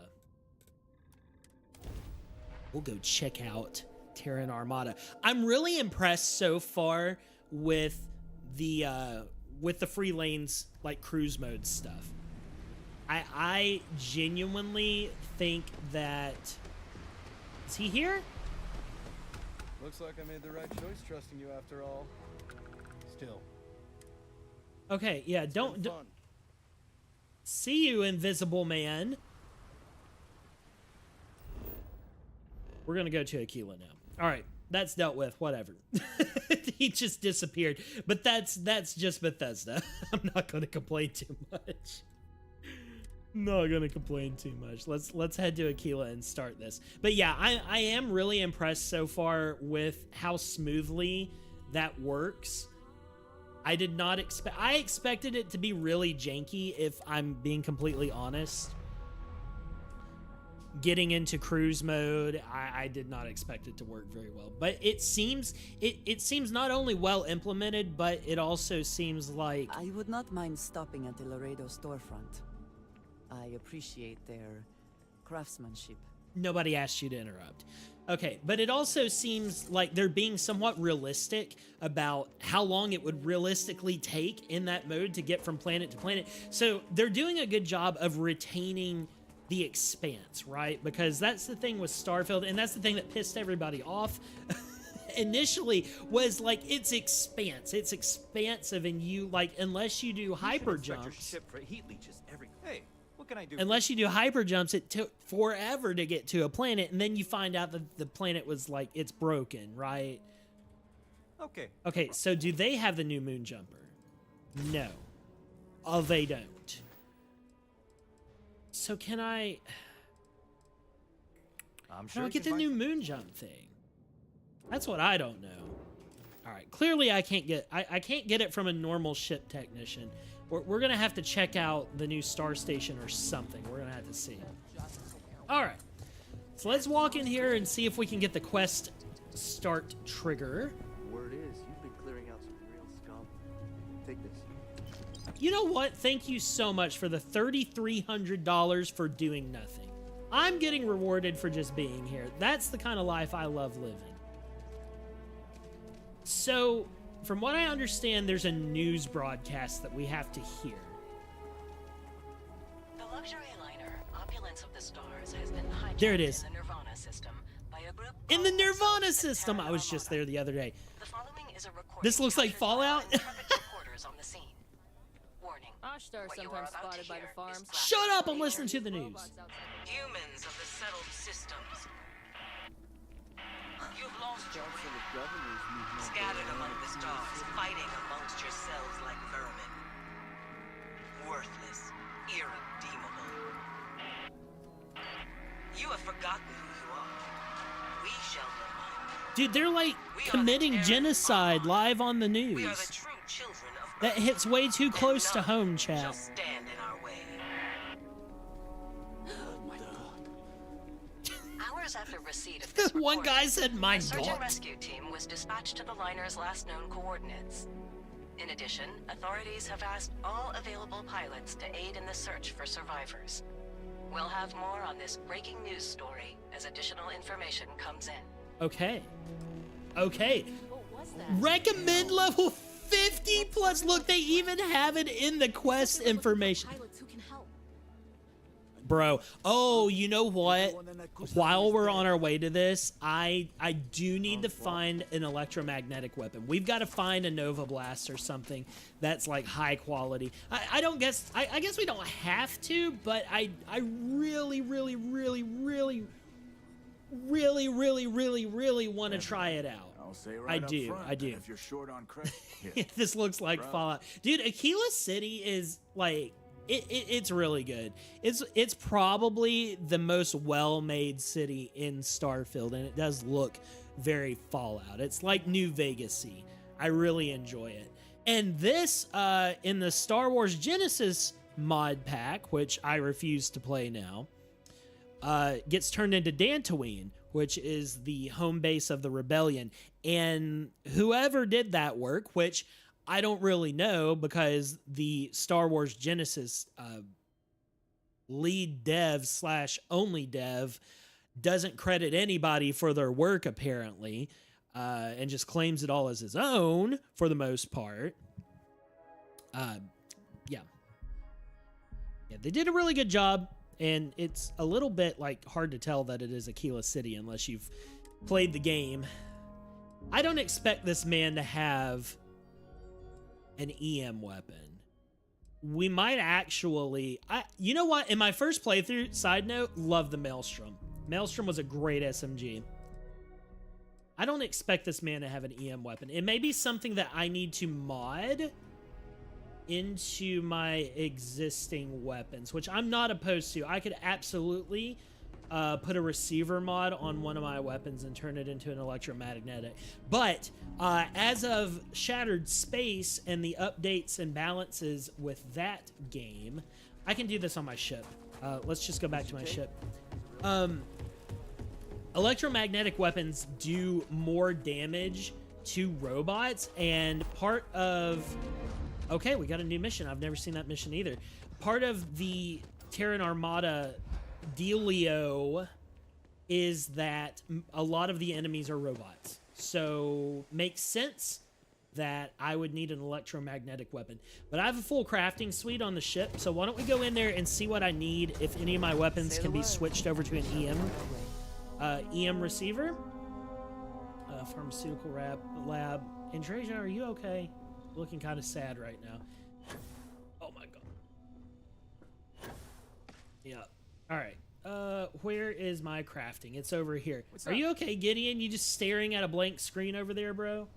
We'll go check out Terran Armada. I'm really impressed so far with the free lanes, like cruise mode stuff. I genuinely think that... Is he here?
Looks like I made the right choice trusting you after all. Still.
Okay, yeah, don't see you, Invisible Man. We're gonna go to Aquila now. All right, that's dealt with. Whatever. He just disappeared. But that's just Bethesda. I'm not gonna complain too much. Not gonna complain too much. Let's head to Aquila and start this. But yeah, I am really impressed so far with how smoothly that works. I did not expect... I expected it to be really janky, if I'm being completely honest. Getting into cruise mode, I did not expect it to work very well. But it seems not only well implemented, but it also seems like...
I would not mind stopping at the Laredo storefront. I appreciate their craftsmanship.
Nobody asked you to interrupt. Okay, but it also seems like they're being somewhat realistic about how long it would realistically take in that mode to get from planet to planet. So they're doing a good job of retaining the expanse, right? Because that's the thing with Starfield, and that's the thing that pissed everybody off initially, was like, it's expansive, and you, like, unless you do hyper jumps,
Heat leeches every... Hey, what can I do?
unless you do hyper jumps, it took forever to get to a planet, and then you find out that the planet was like, it's broken, right?
Okay.
Okay, so do they have the new moon jumper? No. Oh, they don't. So can I...
I'm
How
sure
do I
you
get
can
the
find
new moon jump thing? That's what I don't know. All right, clearly I can't get... I can't get it from a normal ship technician. We're going to have to check out the new star station or something. We're going to have to see. All right. So let's walk in here and see if we can get the quest start trigger.
Word is, you've been clearing out some real scum. Take this.
You know what? Thank you so much for the $3,300 for doing nothing. I'm getting rewarded for just being here. That's the kind of life I love living. So, from what I understand, there's a news broadcast that we have to hear.
The luxury liner, Opulence of the Stars, has been hijacked
There it is.
in the Nirvana system by a group
In the
called
Nirvana
the
system!
Terran
I was just
Armada.
there the other day.
The following is a recording
This looks like
captured
Fallout.
by private reporters on the scene. Warning.
Ashtar
What you
sometimes
are about to
spotted by
hear
the farms.
is
Shut up! I'm listening to the news.
Humans of the settled systems. You've lost your
Council
way.
of Governors movement.
Scattered among the stars, fighting amongst yourselves like vermin. Worthless, irredeemable. You have forgotten who you are. We shall remind you.
Dude, they're like
We are the
committing
Terran
genocide
Armada.
live on the
We are the
news.
true children of
That
Earth,
hits way too
and
close to
none
home,
shall
chat.
stand in our way. Hours after receipt of this
One
recording,
guy said, "My
a search
God."
and rescue team was dispatched to the liner's last known coordinates. In addition, authorities have asked all available pilots to aid in the search for survivors. We'll have more on this breaking news story as additional information comes in.
Okay. Okay.
What was that?
Recommend level 50 plus. Look, they even have it in the quest information.
Pilots who can help.
Bro, oh, you know what? While we're on our way to this, I do need to find an electromagnetic weapon. We've got to find a Nova Blast or something that's like high quality. I guess we don't have to, but I really want to try it out.
I'll say right up front,
I do.
If you're short on credit,
This looks like Fallout. Dude, Aquila City is like it's really good. It's probably the most well-made city in Starfield, and it does look very Fallout. It's like New Vegas-y. I really enjoy it. And this in the Star Wars Genesis mod pack, which I refuse to play now, gets turned into Dantooine, which is the home base of the rebellion. And whoever did that work, which I don't really know because the Star Wars Genesis lead dev / only dev doesn't credit anybody for their work apparently, and just claims it all as his own for the most part. Yeah, they did a really good job, and it's a little bit like hard to tell that it is Aquila City unless you've played the game. I don't expect this man to have an EM weapon. We might actually, you know what? In my first playthrough, side note, love the Maelstrom. Maelstrom was a great SMG. I don't expect this man to have an EM weapon. It may be something that I need to mod into my existing weapons, which I'm not opposed to. I could absolutely put a receiver mod on one of my weapons and turn it into an electromagnetic. But as of Shattered Space and the updates and balances with that game, I can do this on my ship. Let's just go back to my ship. Electromagnetic weapons do more damage to robots, and part of... Okay, we got a new mission. I've never seen that mission either. Part of the Terran Armada dealio is that a lot of the enemies are robots. So makes sense that I would need an electromagnetic weapon. But I have a full crafting suite on the ship, so why don't we go in there and see what I need, if any of my weapons can be switched over to an EM receiver. Pharmaceutical lab. Andreja, are you okay? Looking kind of sad right now. Oh my god. Yeah. All right. Where is my crafting? It's over here. Are you okay, Gideon? You just staring at a blank screen over there, bro?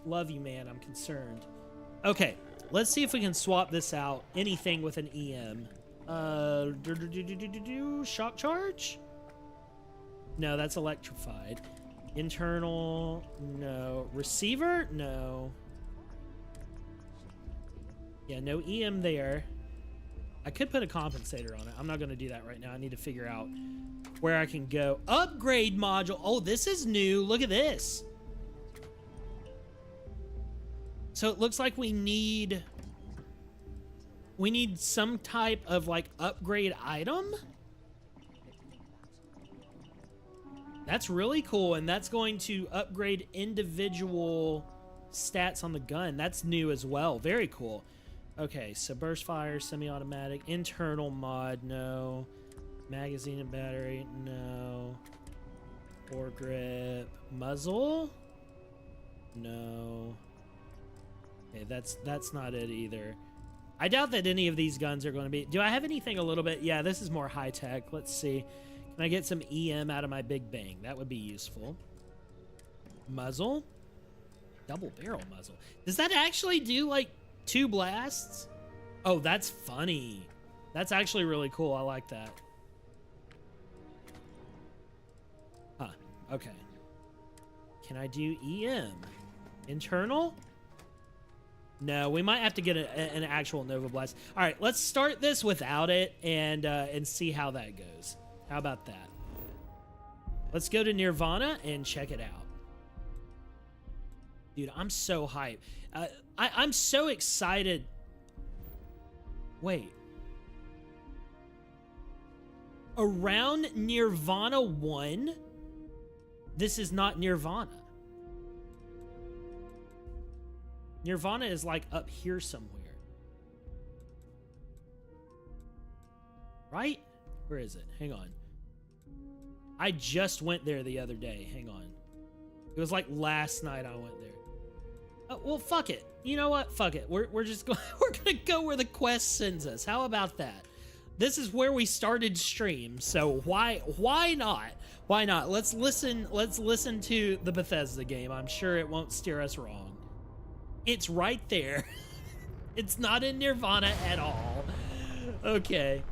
Love you, man. I'm concerned. Okay. Let's see if we can swap this out. Anything with an EM. Shock charge? No, that's electrified. Internal, no. Receiver? No. Yeah, no EM there. I could put a compensator on it. I'm not going to do that right now. I need to figure out where I can go. Upgrade module. Oh, this is new. Look at this. So it looks like we need some type of like upgrade item. That's really cool, and that's going to upgrade individual stats on the gun. That's new as well. Very cool. Okay, so burst fire, semi-automatic, internal mod, no. Magazine and battery, no. Foregrip, muzzle, no. Okay, that's not it either. I doubt that any of these guns are going to be... Do I have anything a little bit... Yeah, this is more high-tech. Let's see. Can I get some EM out of my big bang? That would be useful. Muzzle? Double barrel muzzle. Does that actually do, like, 2 blasts? Oh, that's funny. That's actually really cool. I like that. Huh. Okay. Can I do EM? Internal? No, we might have to get an actual Nova Blast. All right, let's start this without it and see how that goes. How about that? Let's go to Nirvana and check it out. Dude, I'm so hyped. I'm so excited. Wait. Around Nirvana 1, this is not Nirvana. Nirvana is like up here somewhere. right? Where is it? Hang on. I just went there the other day. Hang on. It was like last night I went there. Well, fuck it. You know what? Fuck it. We're just going. We're gonna go where the quest sends us. How about that? This is where we started stream. So why not? Why not? Let's listen to the Bethesda game. I'm sure it won't steer us wrong. It's right there. It's not in Nirvana at all. Okay.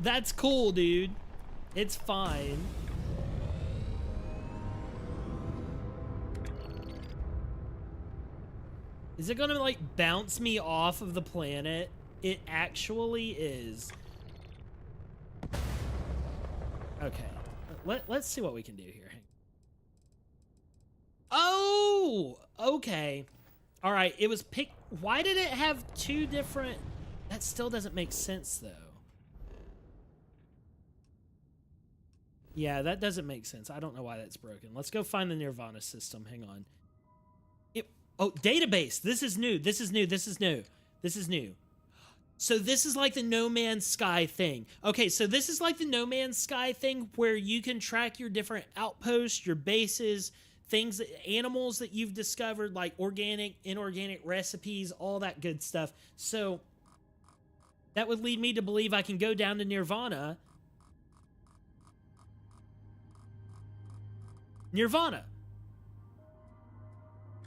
That's cool, dude. It's fine. Is it gonna like bounce me off of the planet? It actually is. Okay. Let's see what we can do here. Oh, okay. All right, it was picked. Why did it have two different? That still doesn't make sense though. Yeah, that doesn't make sense. I don't know why that's broken. Let's go find the Nirvana system. Hang on. Oh, database. This is new. This is new. This is new. This is new. So this is like the No Man's Sky thing. Okay, so this is like the No Man's Sky thing where you can track your different outposts, your bases, things, animals that you've discovered, like organic, inorganic recipes, all that good stuff. So that would lead me to believe I can go down to Nirvana. Nirvana.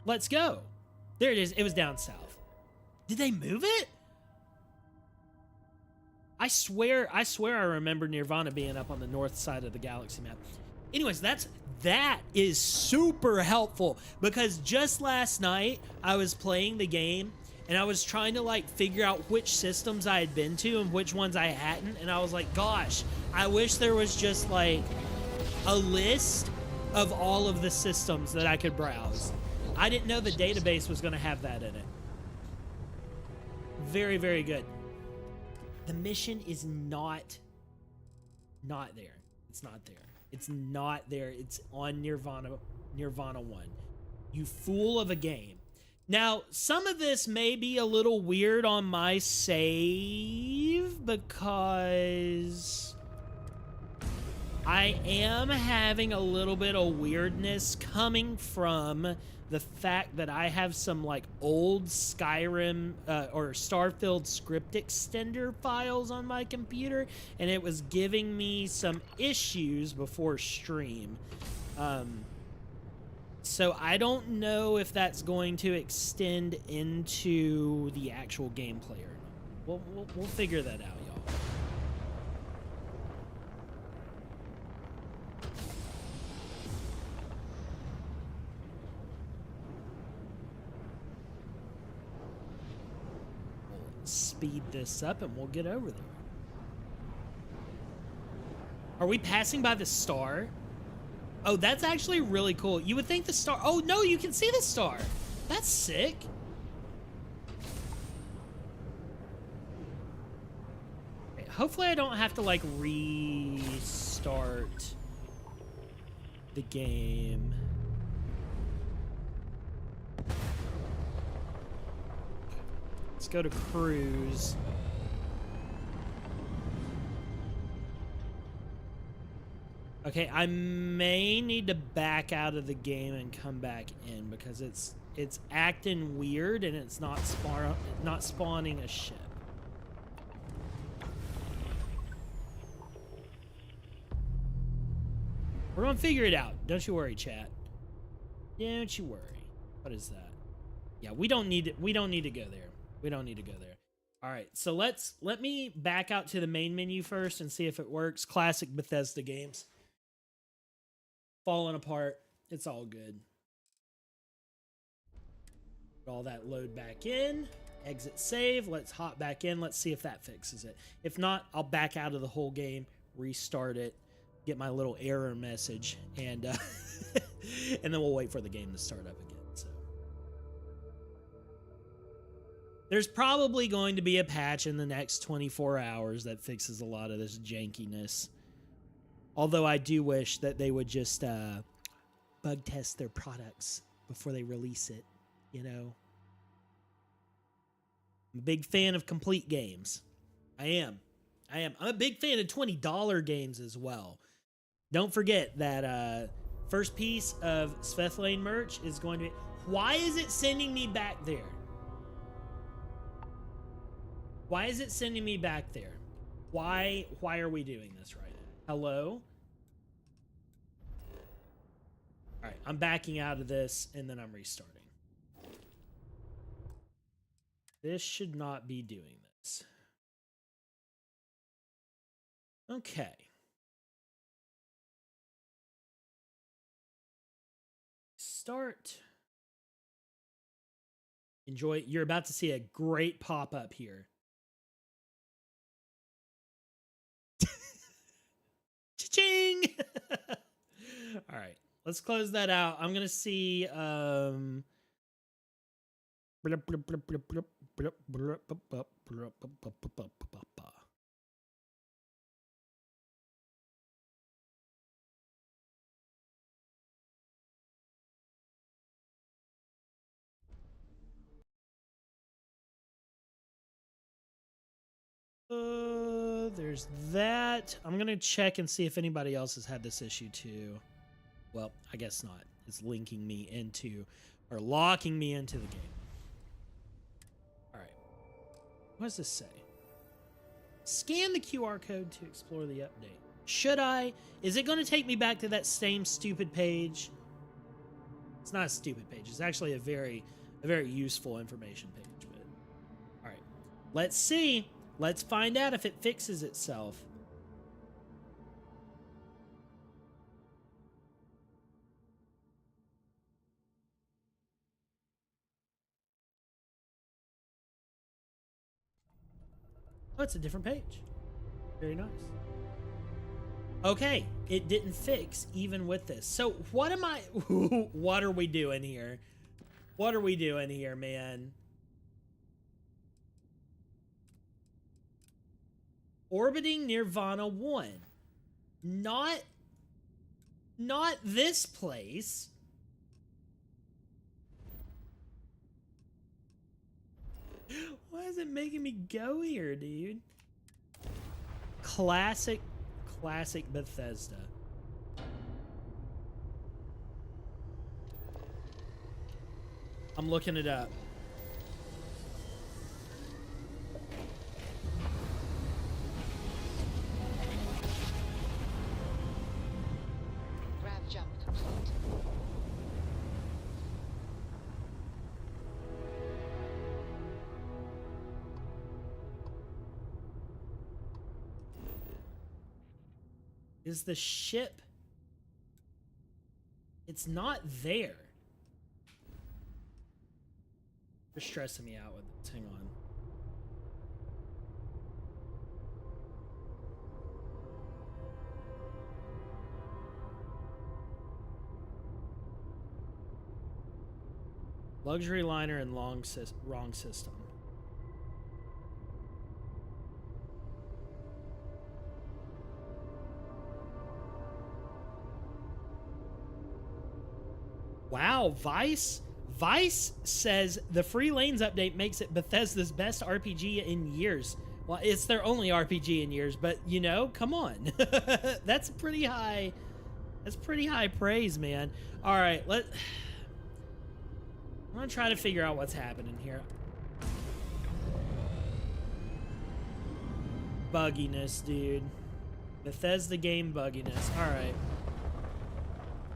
Let's go. There it is. It was down south. Did they move it? I swear I remember Nirvana being up on the north side of the galaxy map. Anyways, that is super helpful because just last night I was playing the game and I was trying to like figure out which systems I had been to and which ones I hadn't, and I was like, gosh, I wish there was just like a list of all of the systems that I could browse. I didn't know the database was going to have that in it. Very, very good. The mission is not there. It's not there. It's not there. It's on Nirvana 1. You fool of a game. Now, some of this may be a little weird on my save because I am having a little bit of weirdness coming from the fact that I have some like old Skyrim or Starfield script extender files on my computer, and it was giving me some issues before stream. So I don't know if that's going to extend into the actual gameplay or not. We'll figure that out, y'all. Speed this up and we'll get over there. Are we passing by the star? Oh, that's actually really cool. You would think the star... Oh, no, you can see the star. That's sick. Okay, hopefully I don't have to, like, restart the game. Let's go to cruise. Okay, I may need to back out of the game and come back in because it's acting weird and it's not spawning a ship. We're gonna figure it out. Don't you worry, chat. Don't you worry. What is that? Yeah, we don't need to go there. We don't need to go there. All right, so let me back out to the main menu first and see if it works. Classic Bethesda games. Falling apart. It's all good. All that load back in. Exit save. Let's hop back in. Let's see if that fixes it. If not, I'll back out of the whole game, restart it, get my little error message, and and then we'll wait for the game to start up again. So there's probably going to be a patch in the next 24 hours that fixes a lot of this jankiness. Although I do wish that they would just bug test their products before they release it, you know? I'm a big fan of complete games. I am. I am. I'm a big fan of $20 games as well. Don't forget that first piece of Svethlane merch is going to be... Why is it sending me back there? Why is it sending me back there? Why are we doing this right now? Hello? All right, I'm backing out of this, and then I'm restarting. This should not be doing this. Okay. Start. Enjoy. You're about to see a great pop-up here. Cha-ching! All right. Let's close that out. I'm going to see... there's that. I'm going to check and see if anybody else has had this issue too. Well, I guess not. It's linking me into, or locking me into the game. All right. What does this say? Scan the QR code to explore the update. Should I? Is it going to take me back to that same stupid page? It's not a stupid page. It's actually a very useful information page. But all right. Let's see. Let's find out if it fixes itself. Oh, it's a different page. Very nice. Okay, it didn't fix even with this. So what am I... What are we doing here? What are we doing here, man? Orbiting Nirvana 1. Not this place. Why is it making me go here, dude? Classic Bethesda. I'm looking it up.
Grav jump complete.
Is the ship... It's not there. They're stressing me out with this. Hang on. Luxury liner and wrong system. Wow, Vice says the Free Lanes update makes it Bethesda's best RPG in years. Well, it's their only RPG in years, but you know, come on. That's pretty high. That's pretty high praise, man. All right, I'm gonna try to figure out what's happening here. Bugginess, dude. Bethesda game bugginess. All right.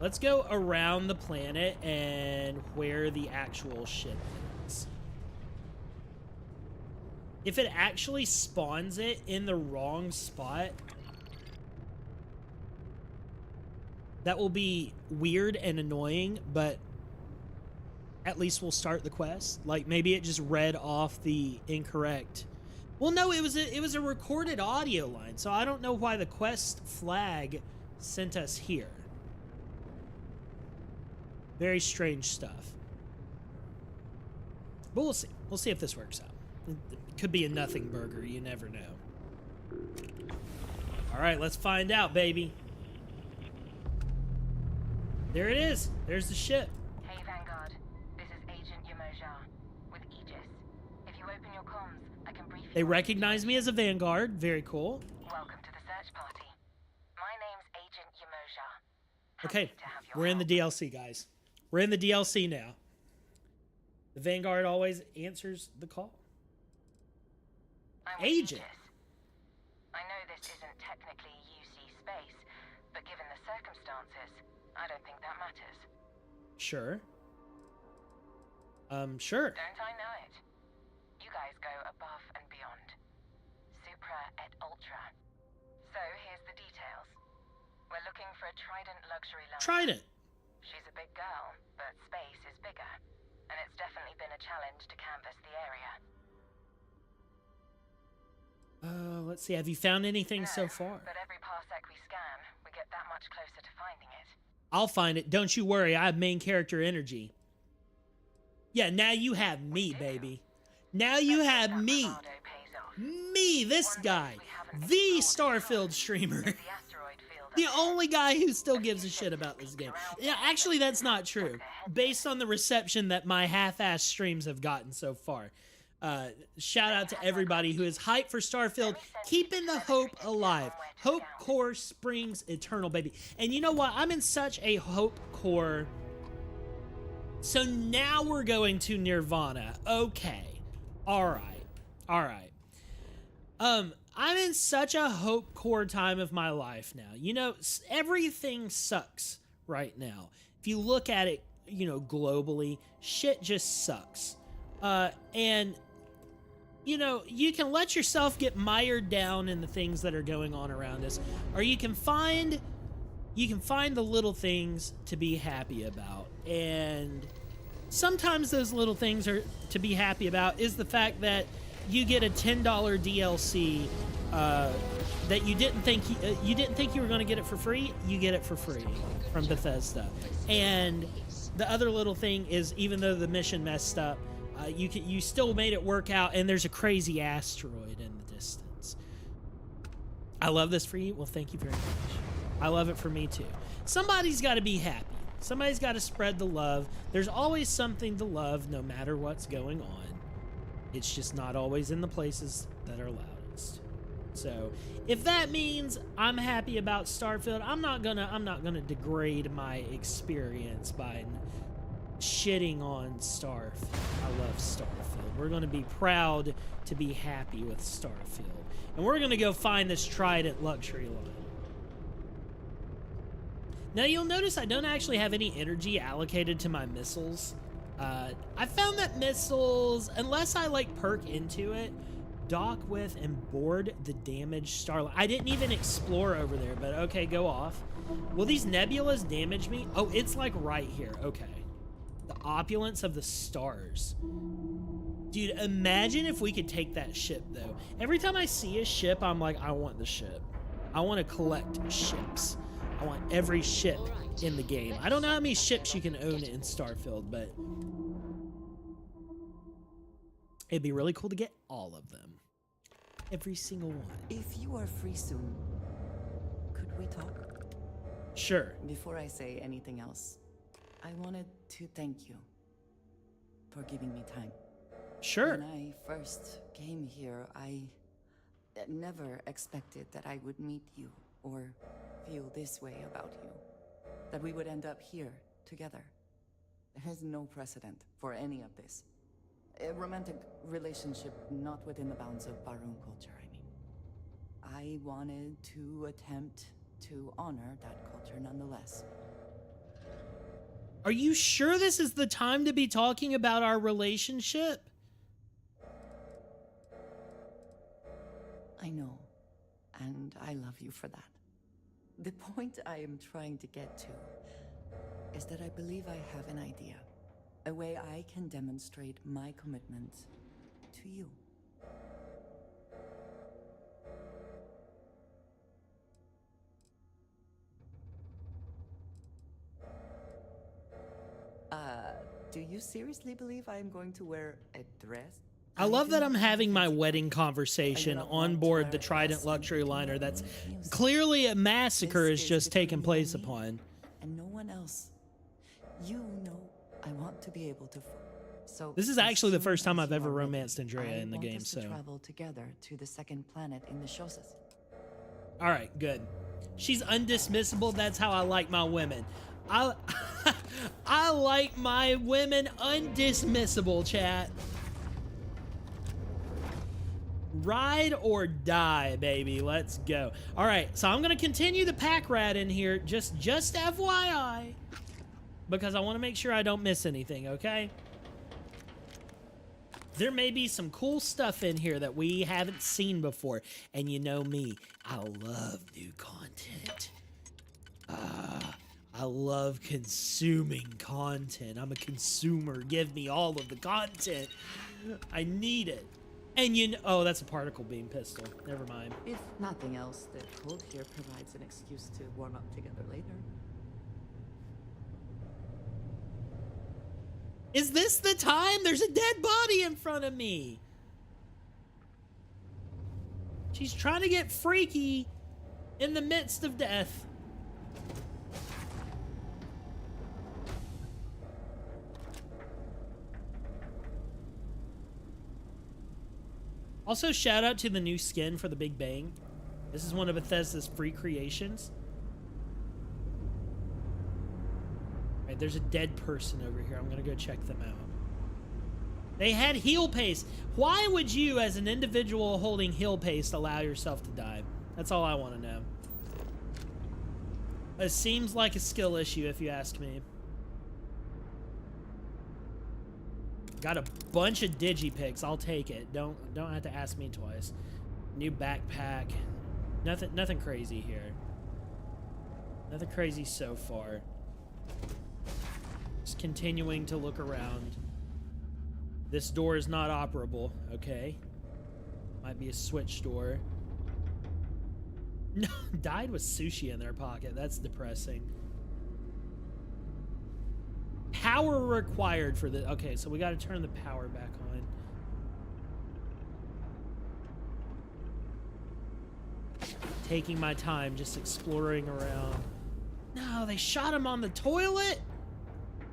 Let's go around the planet and where the actual ship is. If it actually spawns it in the wrong spot, that will be weird and annoying, but at least we'll start the quest. Like, maybe it just read off the incorrect... Well, no, it was a recorded audio line, so I don't know why the quest flag sent us here. Very strange stuff. But we'll see. We'll see if this works out. It could be a nothing burger. You never know. All right, let's find out, baby. There it is. There's the ship.
Hey, Vanguard. This is Agent Yamoja with Aegis. If you open your comms, I can brief
They recognize me as a Vanguard. Very cool.
Welcome to the search party. My name's Agent Yamoja.
Okay, we're in the DLC, guys. We're in the DLC now. The Vanguard always answers the call. Agent.
I know this isn't technically UC space, but given the circumstances, I don't think that matters.
Sure. Sure.
Don't I know it? You guys go above and beyond. Supra et ultra. So here's the details. We're looking for a Trident luxury liner.
Trident.
She's a big girl, but space is bigger. And it's definitely been a challenge to canvass the area.
Let's see. Have you found anything so far?
But every parsec we scan, we get that much closer to finding it.
I'll find it. Don't you worry. I have main character energy. Yeah, now you have me, baby. Now you have me. Me, this guy. The Starfield streamer. The only guy who still gives a shit about this game. Yeah, actually, that's not true. Based on the reception that my half-ass streams have gotten so far. Shout out to everybody who is hyped for Starfield, keeping the hope alive. Hope core springs eternal, baby. And you know what? I'm in such a hope core. So now we're going to Nirvana. Okay. All right. All right. I'm in such a hope core time of my life now. You know, everything sucks right now. If you look at it, you know, globally, shit just sucks. And you know, you can let yourself get mired down in the things that are going on around us, or you can find the little things to be happy about. And sometimes those little things are to be happy about is the fact that you get a $10 DLC that you didn't think you were going to get it for free. You get it for free from Bethesda. And the other little thing is, even though the mission messed up, you still made it work out, and there's a crazy asteroid in the distance. I love this for you. Well, thank you very much. I love it for me too. Somebody's got to be happy. Somebody's got to spread the love. There's always something to love, no matter what's going on. It's just not always in the places that are loudest. So, if that means I'm happy about Starfield, I'm not gonna degrade my experience by shitting on Starfield. I love Starfield. We're gonna be proud to be happy with Starfield, and we're gonna go find this Trident luxury line. Now you'll notice I don't actually have any energy allocated to my missiles. I found that missiles, unless I like perk into it, dock with and board the damaged starlight. I didn't even explore over there, but okay, go off. Will these nebulas damage me? Oh, it's like right here. Okay. The opulence of the stars. Dude, imagine if we could take that ship, though. Every time I see a ship, I'm like, I want the ship. I want to collect ships. I want every ship in the game. I don't know how many ships you can own in Starfield, but it'd be really cool to get all of them. Every single one.
If you are free soon, could we talk?
Sure.
Before I say anything else, I wanted to thank you for giving me time.
Sure.
When I first came here, I never expected that I would meet you or feel this way about you. That we would end up here together. There is no precedent for any of this. A romantic relationship not within the bounds of Barun culture, I mean. I wanted to attempt to honor that culture nonetheless.
Are you sure this is the time to be talking about our relationship?
I know, and I love you for that. The point I am trying to get to is that I believe I have an idea. A way I can demonstrate my commitment to you. Do you seriously believe I am going to wear a dress?
I love that I'm having my wedding conversation on board the Trident luxury liner that's clearly a massacre is just taking place upon.
And no one else. You know I want to be able to So
This is
as
actually the
soon
first time
as
I've
you
ever
are ready,
romanced Andrea
I
in the
want
game,
us
so.
to travel together to the second planet in the Shosas.
All right, good. She's undismissible. That's how I like my women. I I like my women undismissible, chat. Ride or die, baby. Let's go. All right, so I'm gonna continue the pack rat in here, just FYI, because I want to make sure I don't miss anything. Okay. There may be some cool stuff in here that we haven't seen before, and you know me, I love new content. I love consuming content. I'm a consumer. Give me all of the content. I need it. And you know, oh, that's a particle beam pistol. Never mind.
If nothing else, the cold here provides an excuse to warm up together later.
Is this the time? There's a dead body in front of me. She's trying to get freaky in the midst of death. Also, shout out to the new skin for the Big Bang. This is one of Bethesda's free creations. All right, there's a dead person over here. I'm gonna go check them out. They had heal paste. Why would you, as an individual holding heal paste, allow yourself to die? That's all I want to know. It seems like a skill issue, if you ask me. Got a bunch of digipics. I'll take it. Don't have to ask me twice. New backpack. Nothing crazy here. Nothing crazy so far. Just continuing to look around. This door is not operable. Okay. Might be a switch door. No, died with sushi in their pocket. That's depressing. Power required for the... Okay, so we got to turn the power back on. Taking my time, just exploring around. No, they shot him on the toilet?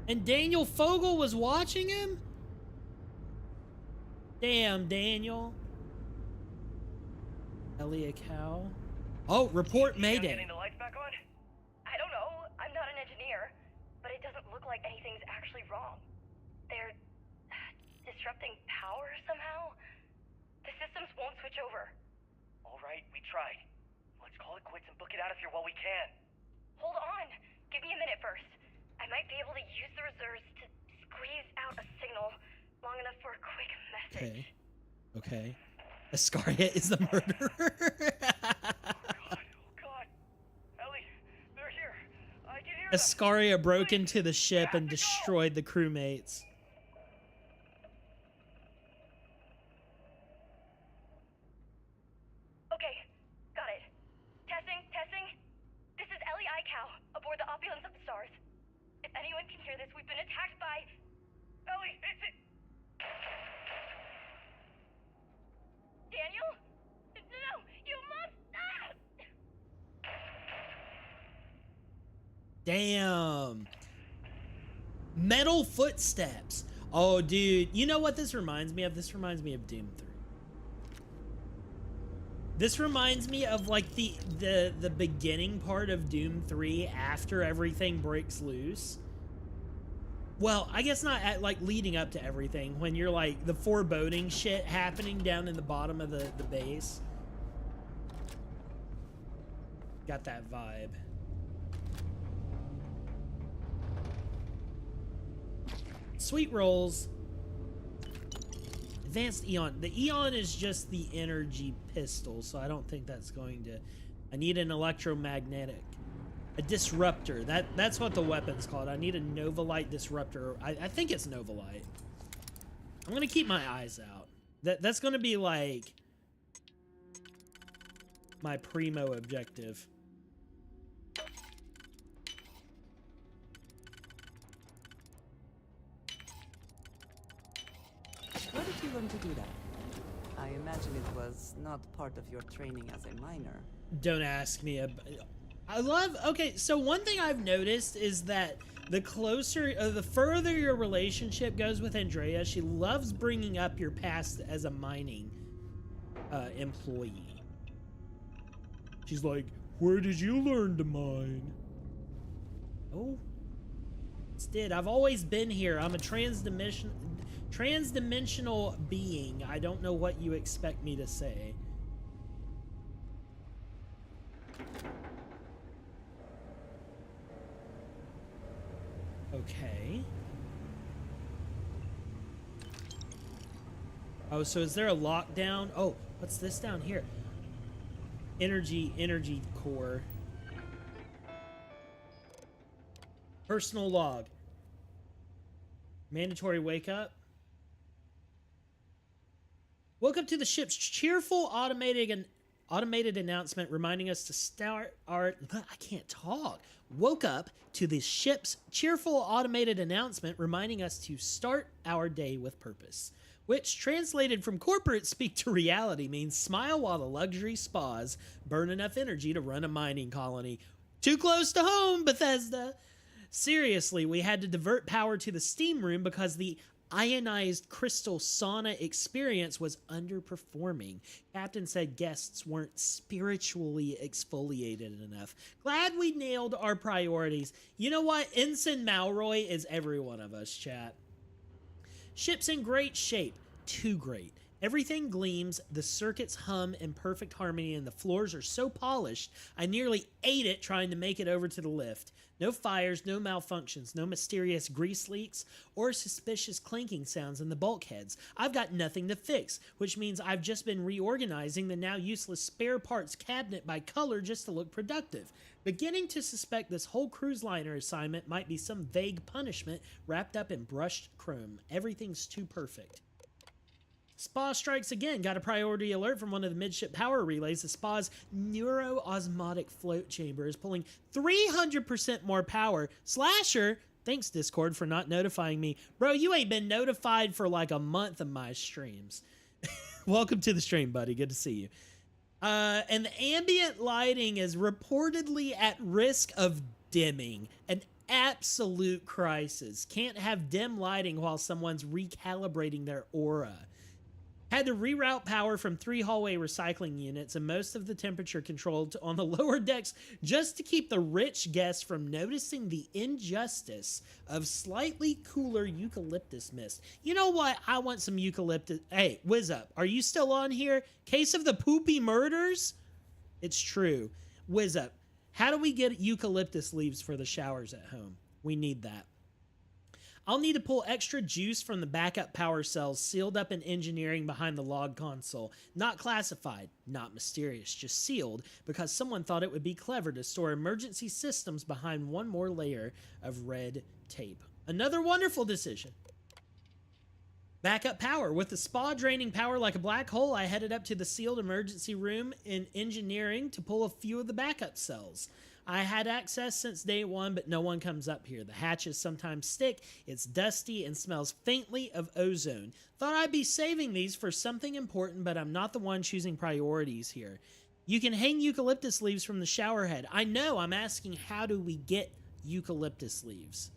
And Daniel Fogel was watching him? Damn, Daniel. Elia Cow. Oh, report Mayday.
Getting the lights back on? I don't know. I'm not an engineer, but it doesn't look like anything's actually wrong. They're disrupting power somehow. The systems won't switch over. All right, we tried. Let's call it quits and book it out of here while we can. Hold on. Give me a minute first. I might be able to use the reserves to squeeze out a signal long enough for a quick message.
Okay. Ascaria is the murderer.
Oh God. Ellie, they're here. I can hear them.
Ascaria broke into the ship and destroyed the crewmates.
Okay, got it. Testing. This is Ellie Icow aboard the Opulence of the Stars. If anyone can hear this, we've been attacked by... Ellie, it's it... Daniel? No, you must...
Damn. Metal footsteps. Oh, dude. You know what this reminds me of? This reminds me of Doom 3. This reminds me of like the beginning part of Doom 3 after everything breaks loose. Well, I guess not at, like leading up to everything, when you're like the foreboding shit happening down in the bottom of the base. Got that vibe. Sweet rolls. Advanced Eon. The Eon is just the energy pistol, so I don't think that's going to... I need an electromagnetic. A disruptor. That's what the weapon's called. I need a Novalite disruptor. I think it's Novalite. I'm going to keep my eyes out. That's going to be like... my primo objective.
Where did you learn to do that? I imagine it was not part of your training as a miner.
Don't ask me. I love... Okay, so one thing I've noticed is that the further your relationship goes with Andrea, she loves bringing up your past as a mining employee. She's like, where did you learn to mine? Oh, it's did. I've always been here. I'm a transdimensional being. I don't know what you expect me to say. Okay. Oh, so is there a lockdown? Oh, what's this down here? Energy core. Personal log. Mandatory wake up. Woke up to the ship's cheerful automated announcement reminding us to start our... I can't talk. Woke up to the ship's cheerful automated announcement reminding us to start our day with purpose, which translated from corporate speak to reality means smile while the luxury spas burn enough energy to run a mining colony. Too close to home, Bethesda. Seriously, we had to divert power to the steam room because the ionized crystal sauna experience was underperforming. Captain said guests weren't spiritually exfoliated enough. Glad we nailed our priorities. You know what? Ensign Malroy is every one of us, chat. Ship's in great shape. Too great. Everything gleams, the circuits hum in perfect harmony, and the floors are so polished, I nearly ate it trying to make it over to the lift. No fires, no malfunctions, no mysterious grease leaks, or suspicious clinking sounds in the bulkheads. I've got nothing to fix, which means I've just been reorganizing the now useless spare parts cabinet by color just to look productive. Beginning to suspect this whole cruise liner assignment might be some vague punishment wrapped up in brushed chrome. Everything's too perfect. Spa strikes again. Got a priority alert from one of the midship power relays. The spa's neuroosmotic float chamber is pulling 300% more power. Slasher, thanks Discord for not notifying me. Bro, you ain't been notified for like a month of my streams. Welcome to the stream, buddy. Good to see you. And the ambient lighting is reportedly at risk of dimming. An absolute crisis. Can't have dim lighting while someone's recalibrating their aura. Had to reroute power from 3 hallway recycling units and most of the temperature controlled on the lower decks just to keep the rich guests from noticing the injustice of slightly cooler eucalyptus mist. You know what? I want some eucalyptus. Hey, whiz up. Are you still on here? Case of the poopy murders? It's true. Whiz up. How do we get eucalyptus leaves for the showers at home? We need that. I'll need to pull extra juice from the backup power cells sealed up in engineering behind the log console. Not classified, not mysterious, just sealed because someone thought it would be clever to store emergency systems behind one more layer of red tape. Another wonderful decision. Backup power. With the spa draining power like a black hole, I headed up to the sealed emergency room in engineering to pull a few of the backup cells. I had access since day one, but no one comes up here. The hatches sometimes stick, it's dusty, and smells faintly of ozone. Thought I'd be saving these for something important, but I'm not the one choosing priorities here. You can hang eucalyptus leaves from the shower head. I know, I'm asking how do we get eucalyptus leaves?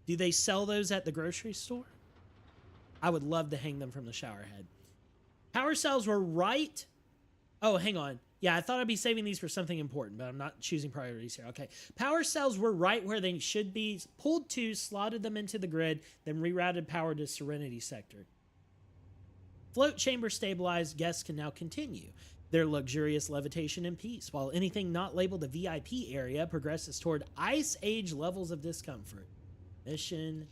Do they sell those at the grocery store? I would love to hang them from the shower head. Power cells were right... Oh, hang on. Yeah, I thought I'd be saving these for something important, but I'm not choosing priorities here. Okay. Power cells were right where they should be. Pulled 2, slotted them into the grid, then rerouted power to Serenity Sector. Float chamber stabilized. Guests can now continue their luxurious levitation in peace, while anything not labeled a VIP area progresses toward Ice Age levels of discomfort. Mission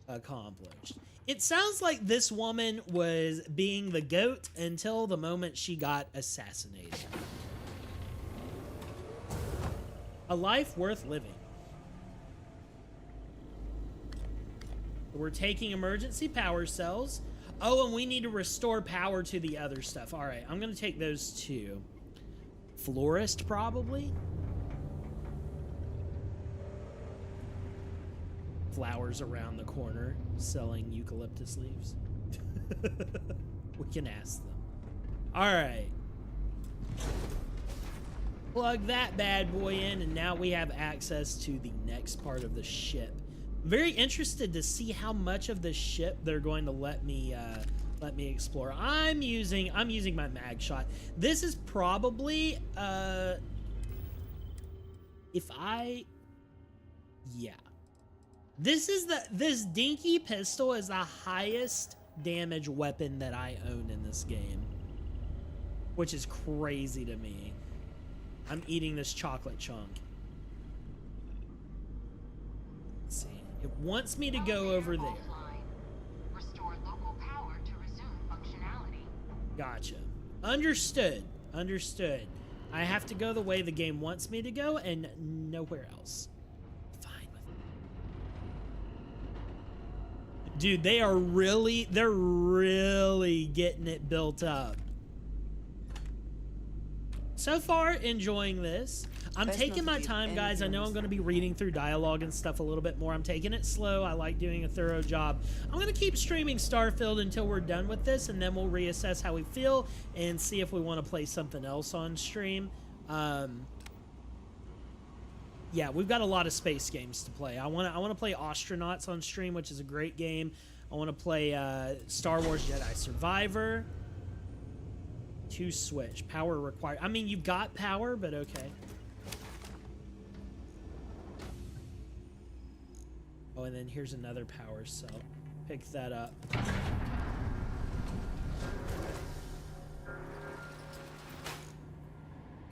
accomplished. It sounds like this woman was being the GOAT until the moment she got assassinated. A life worth living. We're taking emergency power cells. Oh, and we need to restore power to the other stuff. All right, I'm going to take those 2. Florist, probably. Flowers around the corner selling eucalyptus leaves. We can ask them. All right. Plug that bad boy in, and now we have access to the next part of the ship. Very interested to see how much of the ship they're going to let me explore. I'm using my mag shot. This is probably this dinky pistol is the highest damage weapon that I own in this game, which is crazy to me. I'm eating this chocolate chunk. Let's see. It wants me to go over there.
Restore local power to resume functionality.
Gotcha. Understood. Understood. I have to go the way the game wants me to go and nowhere else. Fine with it. Dude, they're really getting it built up. So far, enjoying this. I'm taking my time, guys. I know I'm going to be reading through dialogue and stuff a little bit more. I'm taking it slow. I like doing a thorough job. I'm going to keep streaming Starfield until we're done with this, and then we'll reassess how we feel and see if we want to play something else on stream. Yeah, we've got a lot of space games to play. I want to play Astronauts on stream, which is a great game. I want to play Star Wars Jedi Survivor. To switch. Power required. I mean, you've got power, but okay. Oh, and then here's another power cell. Pick that up.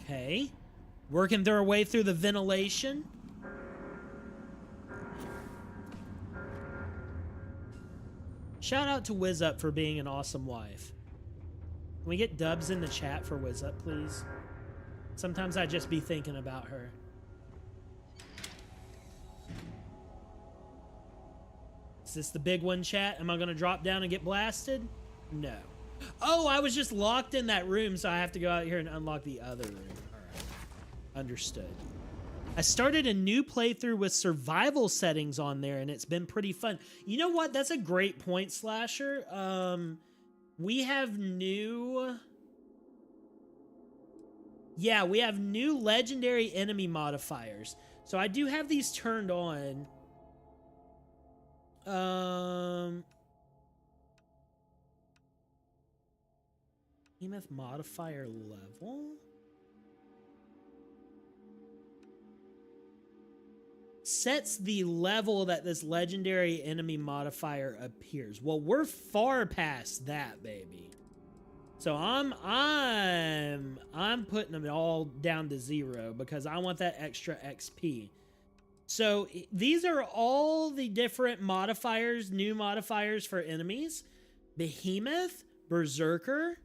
Okay. Working their way through the ventilation. Shout out to WizUp for being an awesome wife. Can we get dubs in the chat for WizUp, please? Sometimes I just be thinking about her. Is this the big one, chat? Am I going to drop down and get blasted? No. Oh, I was just locked in that room, so I have to go out here and unlock the other room. All right. Understood. I started a new playthrough with survival settings on there, and it's been pretty fun. You know what? That's a great point, Slasher. We have new... Yeah, we have new legendary enemy modifiers. So I do have these turned on. Behemoth modifier level? Sets the level that this legendary enemy modifier appears. Well, we're far past that, baby. So I'm putting them all down to 0 because I want that extra XP. So these are all the different modifiers, new modifiers for enemies. Behemoth, Berserker,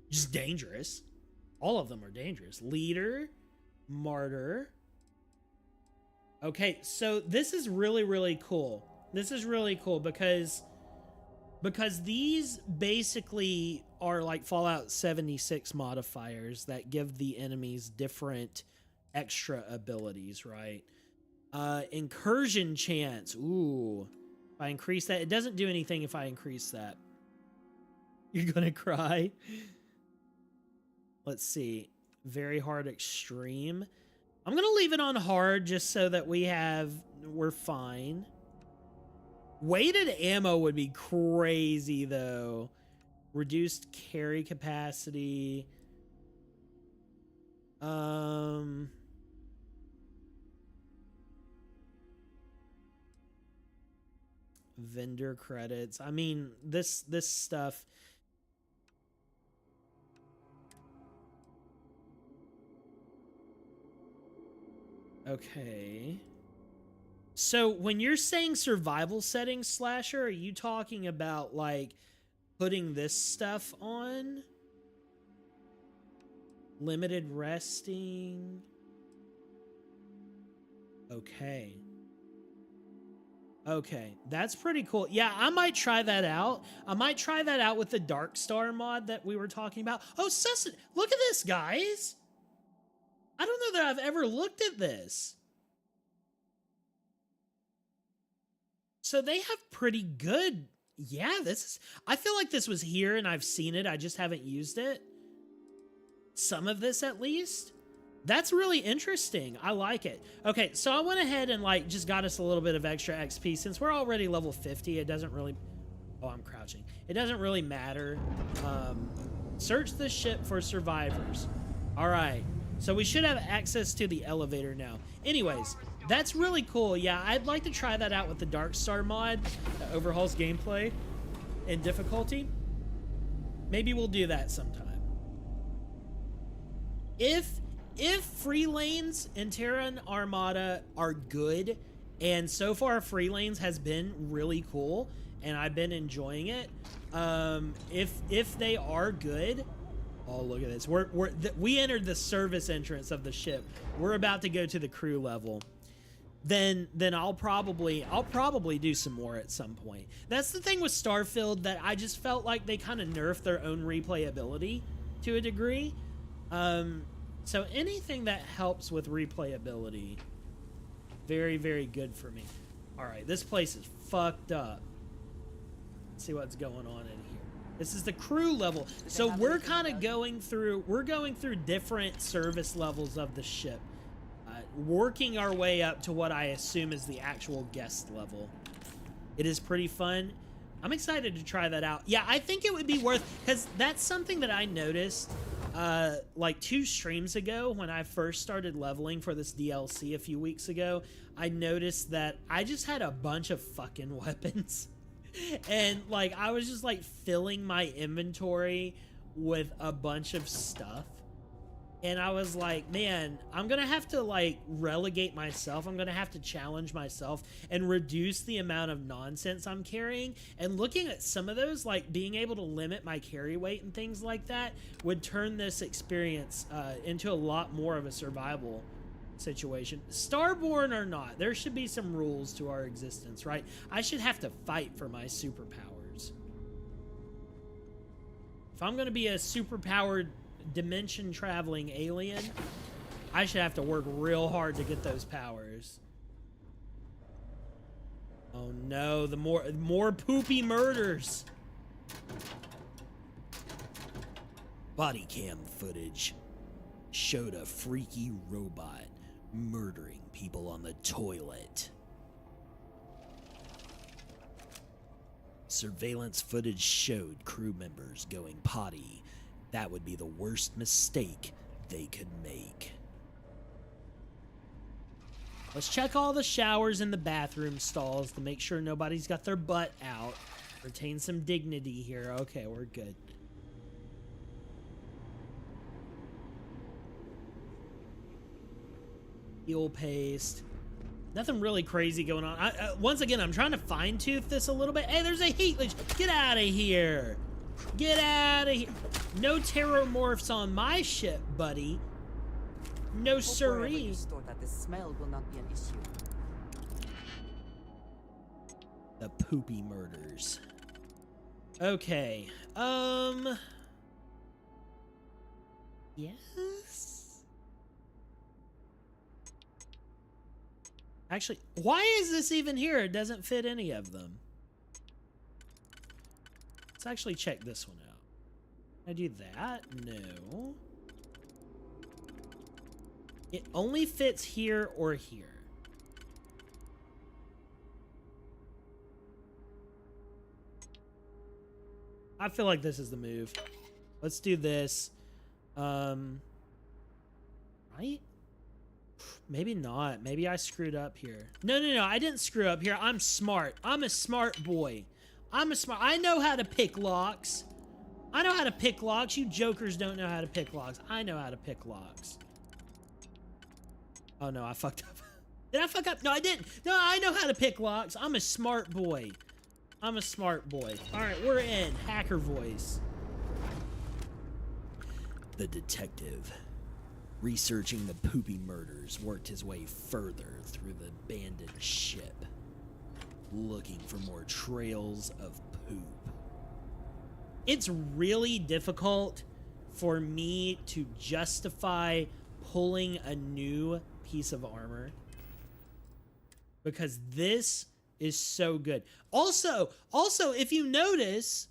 just dangerous. All of them are dangerous. Leader, Martyr. Okay, so this is really, really cool. This is really cool because these basically are like Fallout 76 modifiers that give the enemies different extra abilities, right? Incursion chance. Ooh. If I increase that, it doesn't do anything if I increase that. You're gonna cry. Let's see. Very hard extreme. I'm gonna leave it on hard just so that we're fine. Weighted ammo would be crazy though. Reduced carry capacity. Vendor credits. I mean, this stuff. Okay. So when you're saying survival settings, Slasher, are you talking about like putting this stuff on? Limited resting. Okay. Okay, that's pretty cool. Yeah, I might try that out. I might try that out with the Dark Star mod that we were talking about. Oh, look at this, guys. I don't know that I've ever looked at this. So they have pretty good... Yeah, I feel like this was here and I've seen it. I just haven't used it. Some of this, at least. That's really interesting. I like it. Okay, so I went ahead and like just got us a little bit of extra XP. Since we're already level 50, it doesn't really... Oh, I'm crouching. It doesn't really matter. Search the ship for survivors. All right. So we should have access to the elevator now. Anyways, that's really cool. Yeah, I'd like to try that out with the Dark Star mod that overhauls gameplay and difficulty. Maybe we'll do that sometime. If free lanes in Terran Armada are good, and so far free lanes has been really cool, and I've been enjoying it. If they are good, oh look at this, we entered the service entrance of the ship. We're about to go to the crew level. Then I'll probably do some more at some point. That's the thing with Starfield, that I just felt like they kind of nerfed their own replayability to a degree. So anything that helps with replayability, very, very good for me. All right, this place is fucked up. Let's see what's going on in here. This is the crew level. So we're kind of going through different service levels of the ship, working our way up to what I assume is the actual guest level. It is pretty fun. I'm excited to try that out. Yeah, I think it would be worth, because that's something that I noticed like 2 streams ago when I first started leveling for this DLC a few weeks ago. I noticed that I just had a bunch of fucking weapons. And like I was just like filling my inventory with a bunch of stuff. And I was like, man, I'm gonna have to like relegate myself. I'm gonna have to challenge myself and reduce the amount of nonsense I'm carrying. And looking at some of those, like being able to limit my carry weight and things like that would turn this experience into a lot more of a survival situation. Starborn or not, there should be some rules to our existence, right? I should have to fight for my superpowers. If I'm gonna be a superpowered dimension traveling alien, I should have to work real hard to get those powers. Oh no, the more poopy murders. Body cam footage showed a freaky robot murdering people on the toilet. Surveillance footage showed crew members going potty. That would be the worst mistake they could make. Let's check all the showers and the bathroom stalls to make sure nobody's got their butt out. Retain some dignity here. Okay, we're good. Heal paste. Nothing really crazy going on. Once again, I'm trying to fine-tooth this a little bit. Hey, there's a heat leech. Get out of here. Get out of here. No terrormorphs on my ship, buddy. No siree.
That the smell will not be an issue.
The poopy murders. Okay. Yes? Actually, why is this even here? It doesn't fit any of them. Let's actually check this one out. Can I do that? No. It only fits here or here. I feel like this is the move. Let's do this. Right? Maybe not. Maybe I screwed up here. No, I didn't screw up here. I'm smart. I'm a smart boy. I know how to pick locks. I know how to pick locks. You jokers don't know how to pick locks. I know how to pick locks. Oh no, I fucked up. Did I fuck up? No, I didn't. No, I know how to pick locks. I'm a smart boy. I'm a smart boy. All right, we're in. Hacker voice. The detective, researching the poopy murders, worked his way further through the abandoned ship, looking for more trails of poop. It's really difficult for me to justify pulling a new piece of armor because this is so good. Also, if you notice,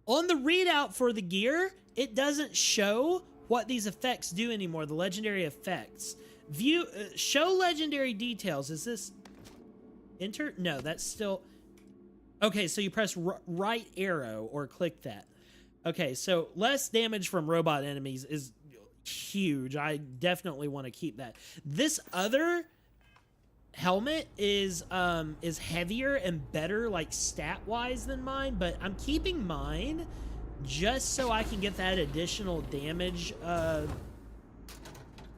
on the readout for the gear, it doesn't show what these effects do anymore. The legendary effects. View, show legendary details. Is this enter? No, that's still. Okay, so you press right arrow or click that. Okay, so less damage from robot enemies is huge. I definitely want to keep that. This other helmet is heavier and better, like stat wise, than mine, but I'm keeping mine just so I can get that additional damage,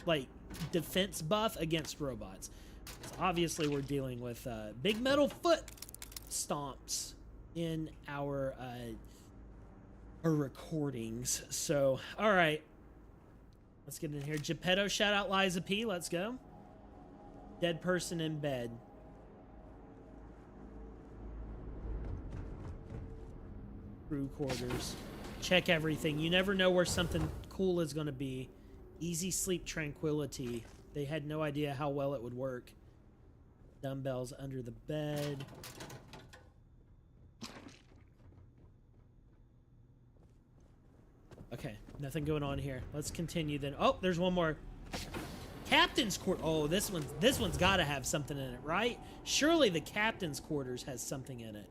like defense buff against robots. So obviously we're dealing with big metal foot stomps in our recordings. So all right, let's get in here. Geppetto, shout out Liza P. Let's go. Dead person in bed. Crew quarters. Check everything. You never know where something cool is going to be. Easy sleep tranquility. They had no idea how well it would work. Dumbbells under the bed. Okay, nothing going on here. Let's continue then. Oh, there's one more. Captain's quarters. Oh, this one's got to have something in it, right? Surely the captain's quarters has something in it.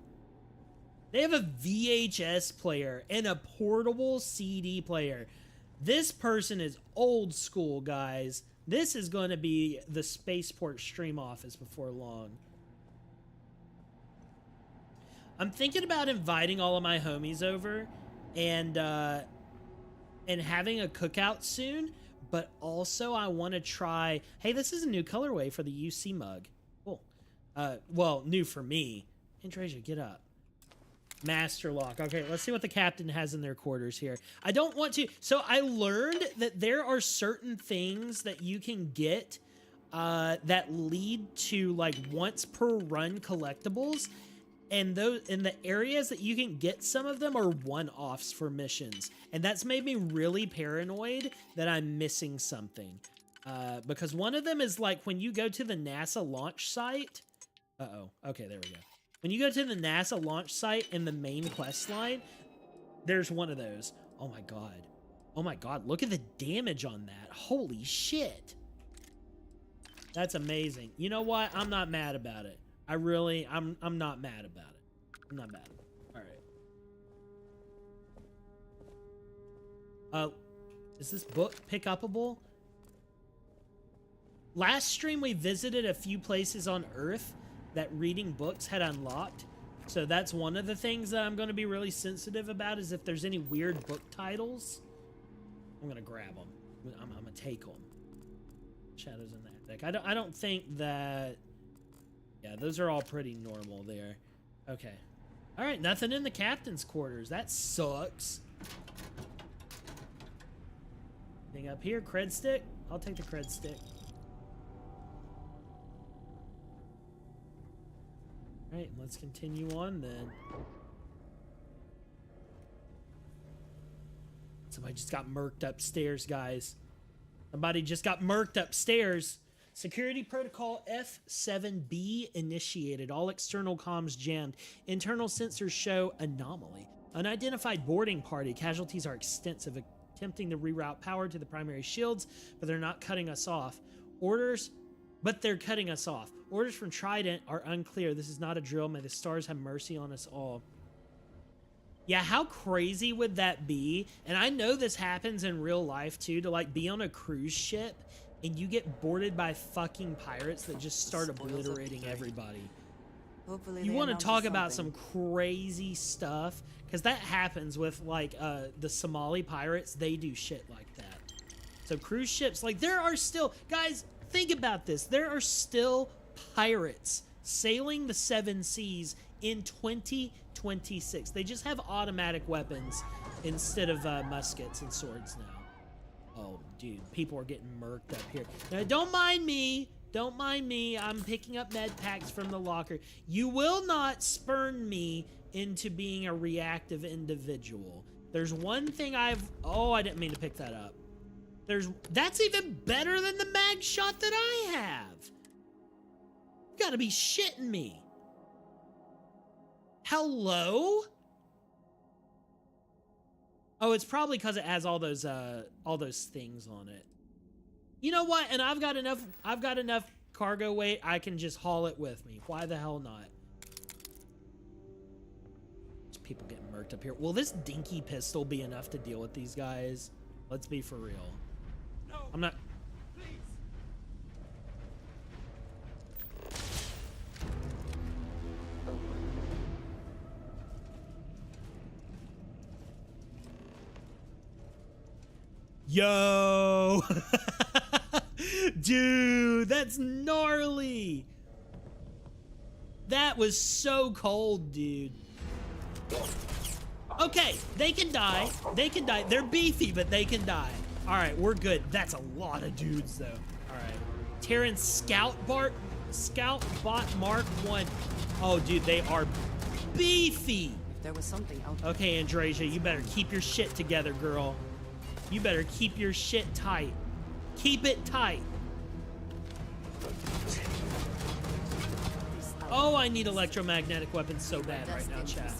They have a VHS player and a portable CD player. This person is old school, guys. This is going to be the spaceport stream office before long. I'm thinking about inviting all of my homies over and having a cookout soon. But also I want to try... Hey, this is a new colorway for the UC mug. Cool. Well, new for me. Andresia, get up. Master lock. Okay, let's see what the captain has in their quarters here. I don't want to... So I learned that there are certain things that you can get that lead to, like, once per run collectibles. And those in the areas that you can get some of them are one-offs for missions. And that's made me really paranoid that I'm missing something. Because one of them is like when you go to the NASA launch site. Uh-oh. Okay, there we go. When you go to the NASA launch site in the main quest line, there's one of those. Oh my god. Oh my god, look at the damage on that. Holy shit. That's amazing. You know what? I'm not mad about it. I'm not mad about it. I'm not mad. All right. Is this book pick-upable? Last stream we visited a few places on Earth that reading books had unlocked. So that's one of the things that I'm going to be really sensitive about, is if there's any weird book titles. I'm going to grab them. I'm going to take them. Shadows in that deck. I don't think that... Yeah, those are all pretty normal there. Okay. All right, nothing in the captain's quarters. That sucks. Anything up here? Cred stick? I'll take the cred stick. All right, let's continue on then. Somebody just got murked upstairs, guys. Somebody just got murked upstairs. Security protocol F7B initiated. All external comms jammed. Internal sensors show anomaly. Unidentified boarding party. Casualties are extensive. Attempting to reroute power to the primary shields, but they're not cutting us off. They're cutting us off. Orders from Trident are unclear. This is not a drill. May the stars have mercy on us all. Yeah, how crazy would that be? And I know this happens in real life too, to like be on a cruise ship and you get boarded by fucking pirates that just start obliterating everybody.
Hopefully
You want to talk about some crazy stuff? Because that happens with, like, the Somali pirates. They do shit like that. So cruise ships, like, there are still... Guys, think about this. There are still pirates sailing the seven seas in 2026. They just have automatic weapons instead of muskets and swords now. Oh, dude, people are getting murked up here. Now, don't mind me. Don't mind me. I'm picking up med packs from the locker. You will not spurn me into being a reactive individual. There's one thing Oh, I didn't mean to pick that up. That's even better than the mag shot that I have. You gotta be shitting me. Hello? Oh, it's probably because it has all those things on it. You know what? And I've got enough cargo weight. I can just haul it with me. Why the hell not? There's people getting murked up here. Will this dinky pistol be enough to deal with these guys? Let's be for real.
No,
I'm not.
please.
Yo! Dude, that's gnarly! That was so cold, dude. Okay, they can die. They can die. They're beefy, but they can die. All right, we're good. That's a lot of dudes, though. All right. Terran Scout Bot Mark 1. Oh, dude, they are beefy.
If there was something out there.
Okay, Andrasia, you better keep your shit together, girl. You better keep your shit tight. Keep it tight. Oh, I need electromagnetic weapons so bad right now, chat.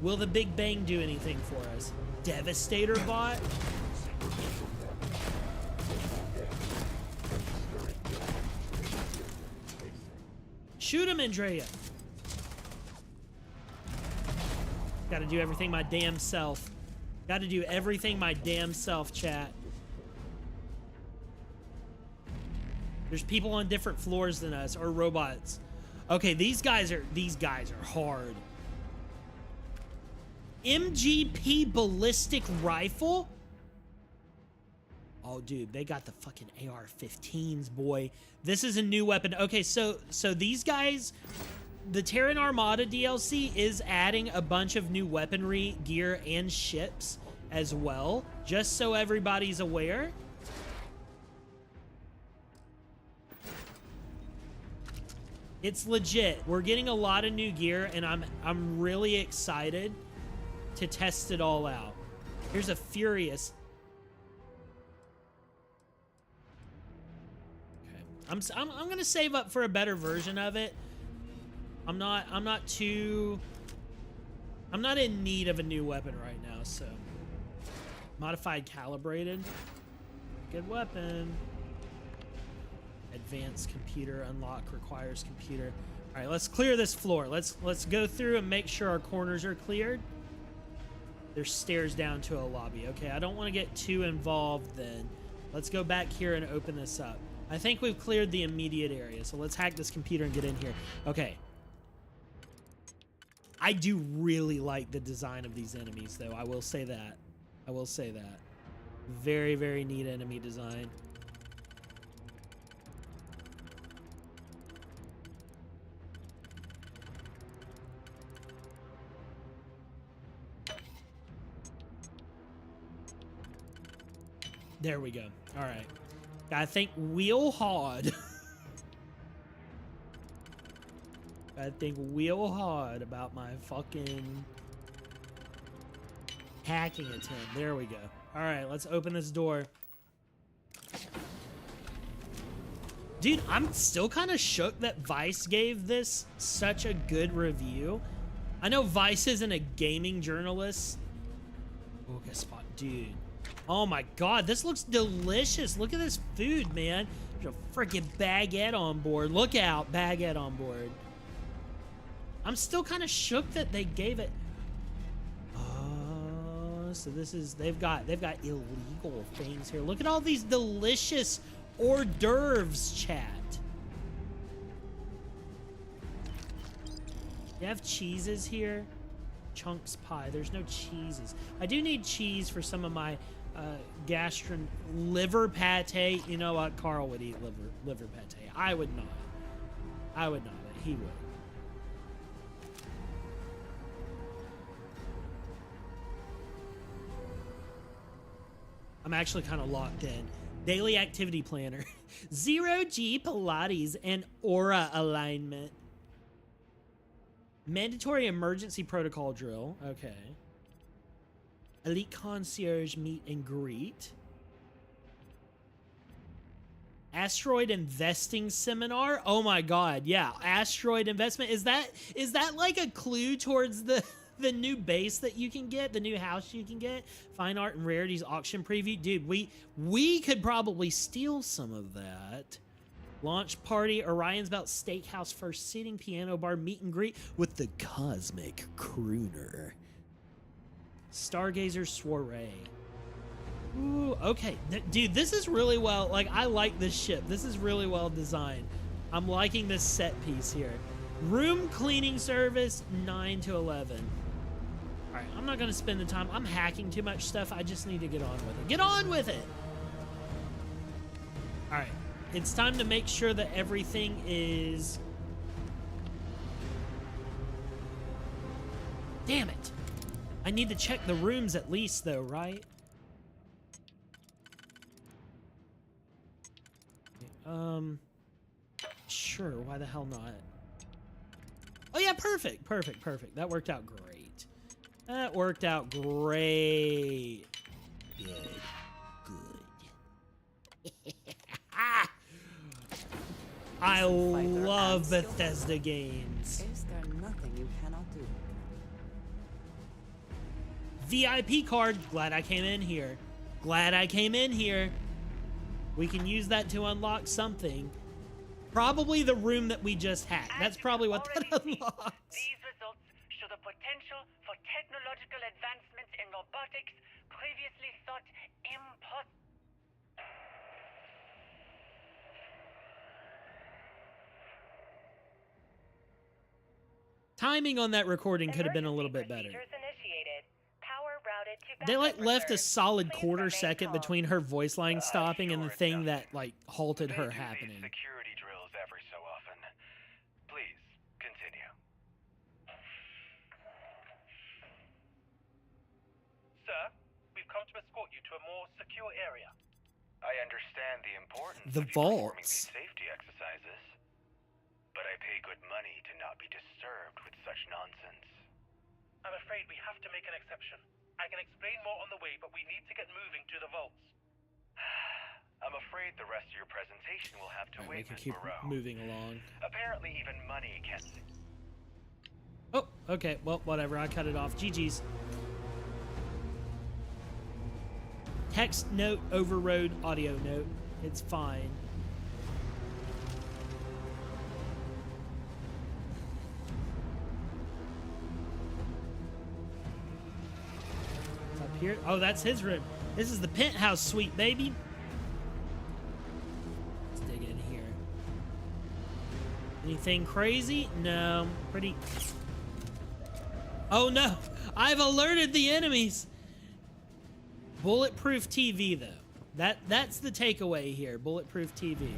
Will the Big Bang do anything for us? Devastator bot? Shoot him, Andrea. Gotta do everything my damn self. Gotta do everything my damn self, chat. There's people on different floors than us, or robots. Okay, these guys are hard. MGP ballistic rifle? Oh, dude, they got the fucking AR-15s, boy. This is a new weapon. Okay, so these guys, the Terran Armada DLC is adding a bunch of new weaponry, gear, and ships as well, just so everybody's aware. It's legit. We're getting a lot of new gear, and I'm really excited to test it all out. Here's a Furious. Okay. I'm gonna save up for a better version of it. I'm not in need of a new weapon right now, so. Modified calibrated. Good weapon. Advanced computer unlock requires computer. All right, let's clear this floor. Let's go through and make sure our corners are cleared. There's stairs down to a lobby. Okay, I don't want to get too involved then. Let's go back here and open this up. I think we've cleared the immediate area, so let's hack this computer and get in here. Okay. I do really like the design of these enemies, though. I will say that. I will say that. Very, very neat enemy design. There we go. All right. Gotta think real hard. Gotta think real hard about my fucking hacking attempt. There we go. All right, let's open this door. Dude, I'm still kind of shook that Vice gave this such a good review. I know Vice isn't a gaming journalist. Oh, guess spot, dude. Oh my god, this looks delicious. Look at this food, man. There's a freaking baguette on board. Look out, baguette on board. I'm still kind of shook that they gave it. Oh, so this is they've got illegal things here. Look at all these delicious hors d'oeuvres, chat. You have cheeses here? Chunks pie. There's no cheeses. I do need cheese for some of my liver pate. You know what? Carl would eat liver pate. I would not. I would not. He would. I'm actually kind of locked in. Daily activity planner. 0G Pilates and aura alignment. Mandatory emergency protocol drill. Okay. Elite concierge meet and greet. Asteroid investing seminar. Oh my god, yeah. Asteroid investment. Is that like a clue towards the the new base that you can get, the new house you can get, fine art and rarities auction preview. Dude, we could probably steal some of that. Launch party, Orion's Belt Steakhouse, first sitting, piano bar, meet and greet with the Cosmic Crooner. Stargazer Soiree. Ooh, okay. Dude, this is really well, like, I like this ship. This is really well designed. I'm liking this set piece here. Room cleaning service, 9 to 11. All right, I'm not going to spend the time. I'm hacking too much stuff. I just need to get on with it. Get on with it! All right. It's time to make sure that everything is... Damn it! I need to check the rooms at least, though, right? Sure, why the hell not? Oh yeah, perfect, perfect, perfect. That worked out great. That worked out great. Good, good. I love Bethesda games.
Is there nothing you cannot do?
VIP card. Glad I came in here. Glad I came in here. We can use that to unlock something. Probably the room that we just hacked. That's probably what that unlocks.
These results show the potential for technological advancements in robotics previously thought impossible.
Timing on that recording could have been a little bit better. They like left a solid quarter second between her voice line stopping and the thing that like halted her happening.
Security drills every so often. Please continue. Sir, we've come to escort you to a more secure area. I understand the importance
The
of you performing
vaults.
these safety exercises, but I pay good money to not be disturbed with such nonsense. I'm afraid we have to make an exception. I can explain more on the way, but we need to get moving to the vaults. I'm afraid the rest of your presentation will have to
We
wait,
can
Miss
keep
Moreau.
moving along.
Apparently even money can't...
Oh, okay. Well, whatever. I cut it off. GG's. Text note overrode audio note. It's fine. It's up here. Oh, that's his room. This is the penthouse suite, baby. Let's dig in here. Anything crazy? No. Pretty... Oh no! I've alerted the enemies! Bulletproof TV, though. That's the takeaway here. Bulletproof TV.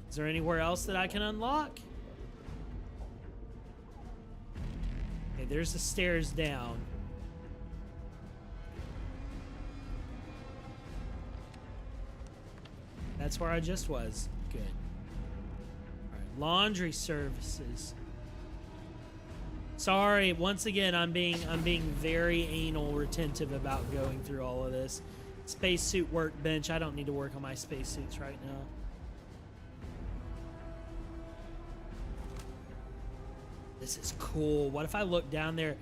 Is there anywhere else that I can unlock? Okay, there's the stairs down. That's where I just was. Good. Alright, laundry services. Sorry, once again, I'm being very anal retentive about going through all of this. Spacesuit workbench. I don't need to work on my spacesuits right now. This is cool. What if I look down there?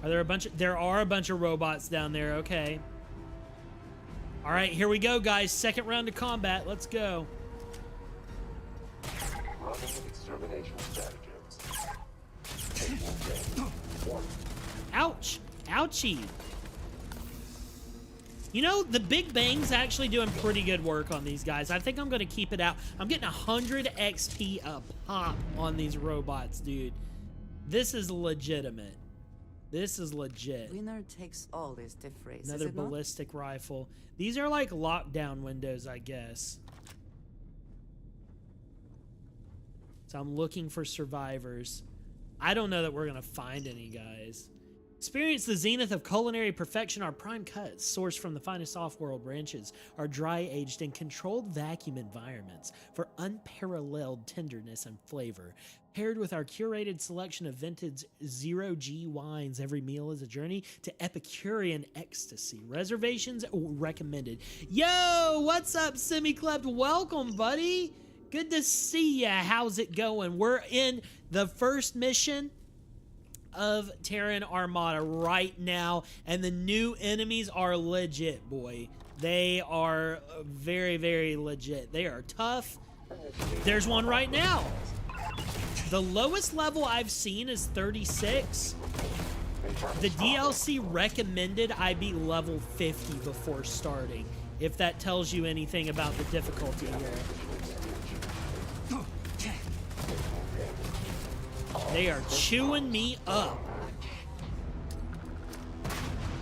Are there a bunch of... There are a bunch of robots down there. Okay. All right, here we go, guys. Second round of combat. Let's go. Ouch. Ouchie. You know, the Big Bang's actually doing pretty good work on these guys. I think I'm going to keep it out. I'm getting 100 XP a pop on these robots, dude. This is legitimate. This is legit.
Winner takes all is the phrase.
Another ballistic rifle. These are like lockdown windows, I guess. So I'm looking for survivors. I don't know that we're going to find any, guys. Experience the zenith of culinary perfection. Our prime cuts, sourced from the finest off-world branches, are dry-aged in controlled vacuum environments for unparalleled tenderness and flavor. Paired with our curated selection of vintage zero-G wines, every meal is a journey to Epicurean ecstasy. Reservations recommended. Yo, what's up, Semi-Clept? Welcome, buddy. Good to see ya. How's it going? We're in the first mission of Terran Armada right now, and the new enemies are legit, boy. They are very, very legit. They are tough. There's one right now. The lowest level I've seen is 36. The DLC recommended I be level 50 before starting, if that tells you anything about the difficulty here. They are chewing me up.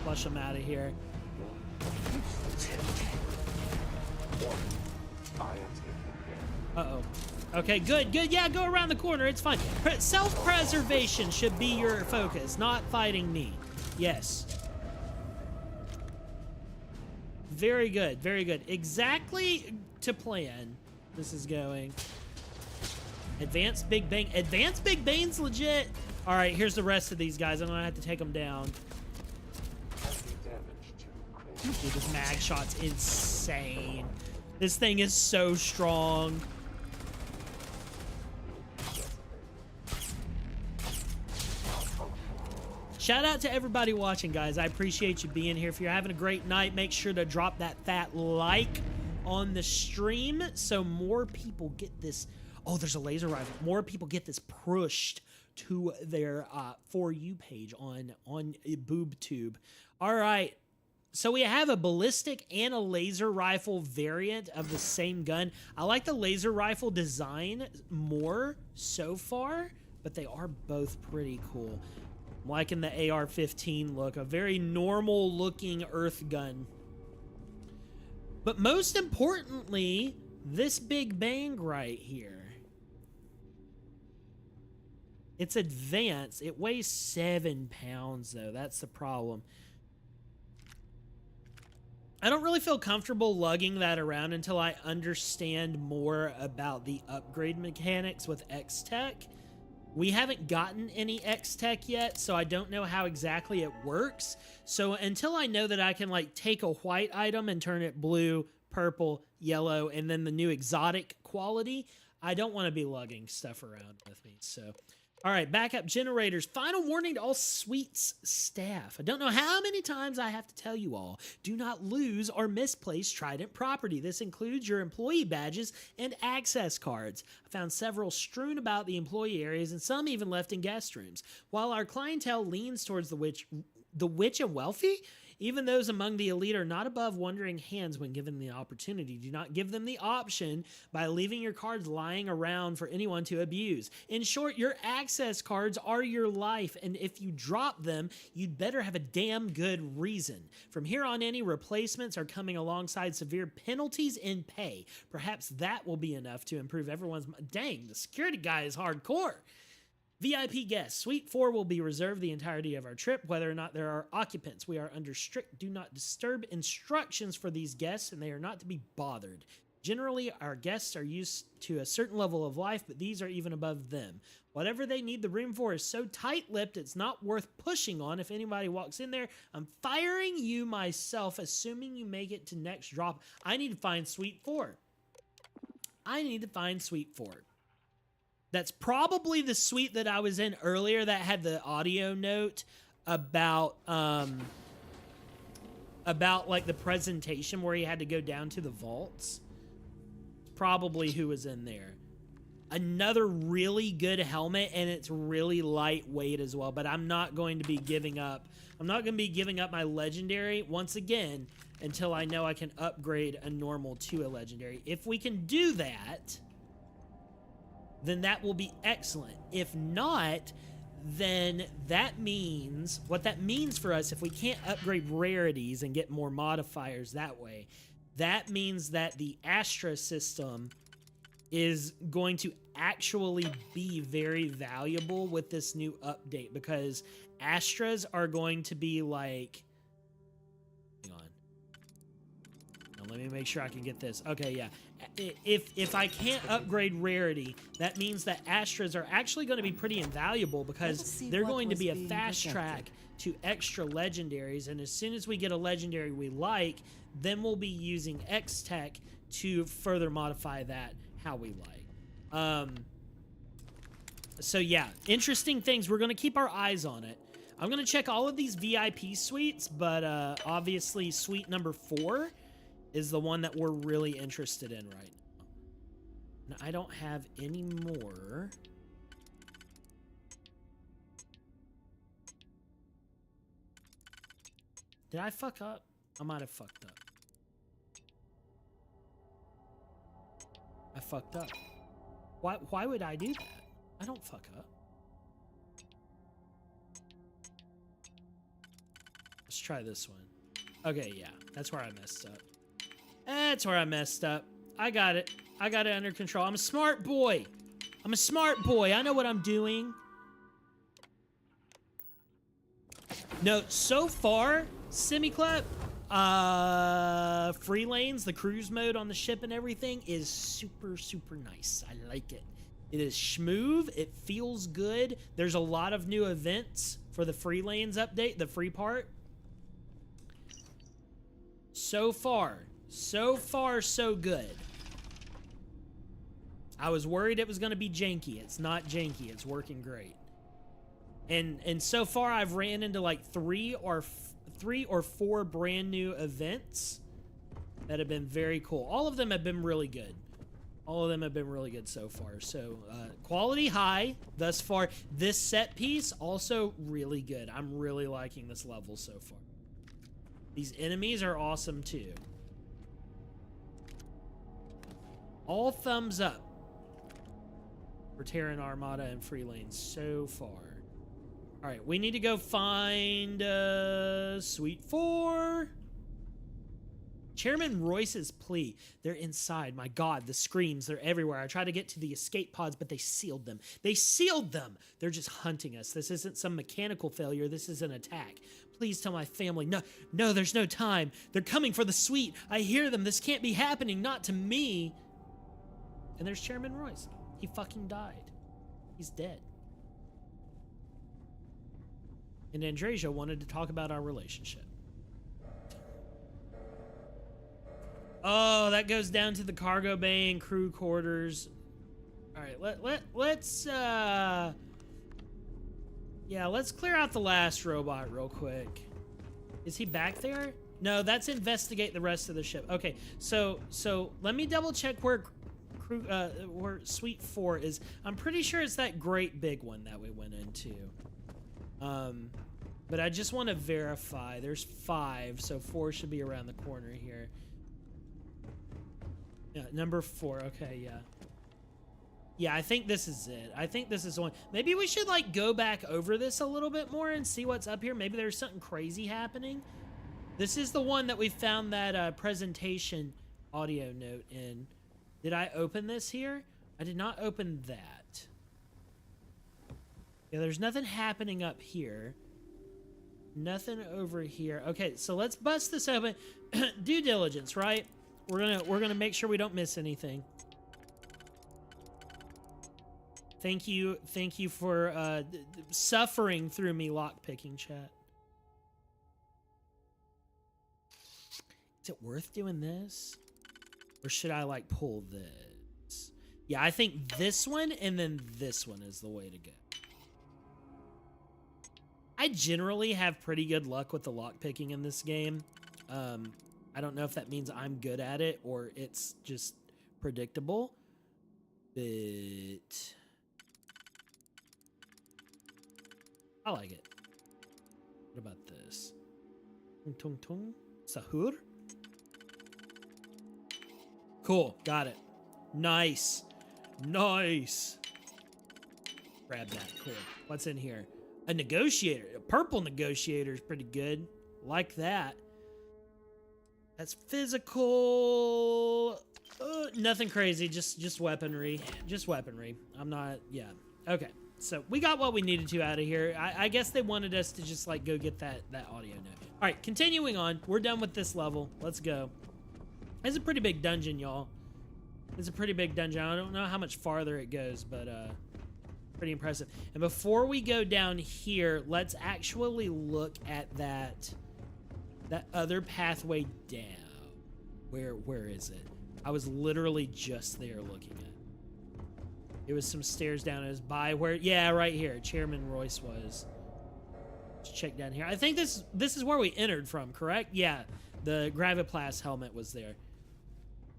Flush them out of here. Uh-oh. Okay, good, good. Yeah, go around the corner. It's fine. Self-preservation should be your focus, not fighting me. Yes. Very good, very good. Exactly to plan. This is going. Advanced Big Bang. Advanced Big Bang's legit. All right, here's the rest of these guys. I'm gonna have to take them down. Dude, this mag shot's insane. This thing is so strong. Shout out to everybody watching, guys. I appreciate you being here. If you're having a great night, make sure to drop that fat like on the stream so more people get this. Oh, there's a laser rifle. More people get this pushed to their For You page on BoobTube. All right. So we have a ballistic and a laser rifle variant of the same gun. I like the laser rifle design more so far, but they are both pretty cool. I'm liking the AR-15 look, a very normal looking Earth gun. But most importantly, this Big Bang right here. It's advanced. It weighs 7 pounds though. That's the problem. I don't really feel comfortable lugging that around until I understand more about the upgrade mechanics with X-Tech. We haven't gotten any X-Tech yet, so I don't know how exactly it works. So until I know that I can like take a white item and turn it blue, purple, yellow, and then the new exotic quality, I don't want to be lugging stuff around with me. So, all right, backup generators. Final warning to all Suites staff. I don't know how many times I have to tell you all, do not lose or misplace Trident property. This includes your employee badges and access cards. I found several strewn about the employee areas and some even left in guest rooms. While our clientele leans towards the rich and wealthy, even those among the elite are not above wandering hands when given the opportunity. Do not give them the option by leaving your cards lying around for anyone to abuse. In short, your access cards are your life, and if you drop them, you'd better have a damn good reason. From here on, any replacements are coming alongside severe penalties in pay. Perhaps that will be enough to improve everyone's... Dang, the security guy is hardcore. VIP guests. Suite 4 will be reserved the entirety of our trip, whether or not there are occupants. We are under strict do not disturb instructions for these guests, and they are not to be bothered. Generally, our guests are used to a certain level of life, but these are even above them. Whatever they need the room for is so tight-lipped, it's not worth pushing on. If anybody walks in there, I'm firing you myself, assuming you make it to next drop. I need to find Suite 4. I need to find Suite 4. That's probably the suite that I was in earlier that had the audio note about like the presentation where he had to go down to the vaults. Probably who was in there. Another really good helmet, and it's really lightweight as well, but I'm not going to be giving up. I'm not going to be giving up my legendary once again until I know I can upgrade a normal to a legendary. If we can do that, then that will be excellent. If not, then that means, what that means for us, if we can't upgrade rarities and get more modifiers that way, that means that the Astra system is going to actually be very valuable with this new update, because Astras are going to be like, hang Now, let me make sure I can get this. Okay, yeah. If I can't upgrade rarity, that means that Astras are actually going to be pretty invaluable because they're going to be a fast track to extra legendaries. And as soon as we get a legendary we like, then we'll be using X-Tech to further modify that how we like. So yeah, interesting things. We're going to keep our eyes on it. I'm going to check all of these VIP suites, but obviously suite number 4 is the one that we're really interested in right now. And I don't have any more. Did I fuck up? I might have fucked up. I fucked up. Why would I do that? I don't fuck up. Let's try this one. Okay, yeah. That's where I messed up. That's where I messed up. I got it. I got it under control. I'm a smart boy. I'm a smart boy. I know what I'm doing. No, so far, Semiclap, free lanes, the cruise mode on the ship and everything is super, super nice. I like it. It is smooth. It feels good. There's a lot of new events for the free lanes update, the free part. So far, so good. I was worried it was going to be janky. It's not janky. It's working great. And so far, I've ran into like 3 or 4 brand new events that have been very cool. All of them have been really good. All of them have been really good so far. So, quality high thus far. This set piece, also really good. I'm really liking this level so far. These enemies are awesome, too. All thumbs up for Terran Armada and free lanes so far. All right, we need to go find Suite 4. Chairman Royce's plea. They're inside. My God, the screams, they're everywhere. I tried to get to the escape pods, but they sealed them. They sealed them. They're just hunting us. This isn't some mechanical failure. This is an attack. Please tell my family. No, there's no time. They're coming for the suite. I hear them. This can't be happening. Not to me. And there's Chairman Royce. He fucking died. He's dead. And Andreja wanted to talk about our relationship. Oh, that goes down to the cargo bay and crew quarters. All right, let's clear out the last robot real quick. Is he back there? No, that's investigate the rest of the ship. Okay, so let me double check where Suite 4 is. I'm pretty sure it's that great big one that we went into. But I just want to verify. There's 5, so 4 should be around the corner here. Yeah, number 4. Okay, yeah. Yeah, I think this is it. I think this is the one. Maybe we should, like, go back over this a little bit more and see what's up here. Maybe there's something crazy happening. This is the one that we found that presentation audio note in. Did I open this here? I did not open that. Yeah, there's nothing happening up here. Nothing over here. Okay, so let's bust this open. Due diligence, right? We're gonna make sure we don't miss anything. Thank you for suffering through me lockpicking, chat. Is it worth doing this? Or should I like pull this? Yeah, I think this one and then this one is the way to go. I generally have pretty good luck with the lockpicking in this game. I don't know if that means I'm good at it or it's just predictable. But I like it. What about this? Tung tung sahur. Cool, got it. Nice. Nice. Grab that, cool. What's in here? A negotiator. A purple negotiator is pretty good. Like that. That's physical. Nothing crazy, just weaponry. Just weaponry. I'm not, yeah. Okay, so we got what we needed to out of here. I guess they wanted us to just like go get that audio note. All right, continuing on. We're done with this level. Let's go. It's a pretty big dungeon, y'all. It's a pretty big dungeon. I don't know how much farther it goes, but pretty impressive. And before we go down here, let's actually look at that other pathway down. Where is it? I was literally just there looking at it. It was some stairs down. It was by where, yeah, right here. Chairman Royce was. Let's check down here. I think this is where we entered from, correct? Yeah, the Graviplast helmet was there.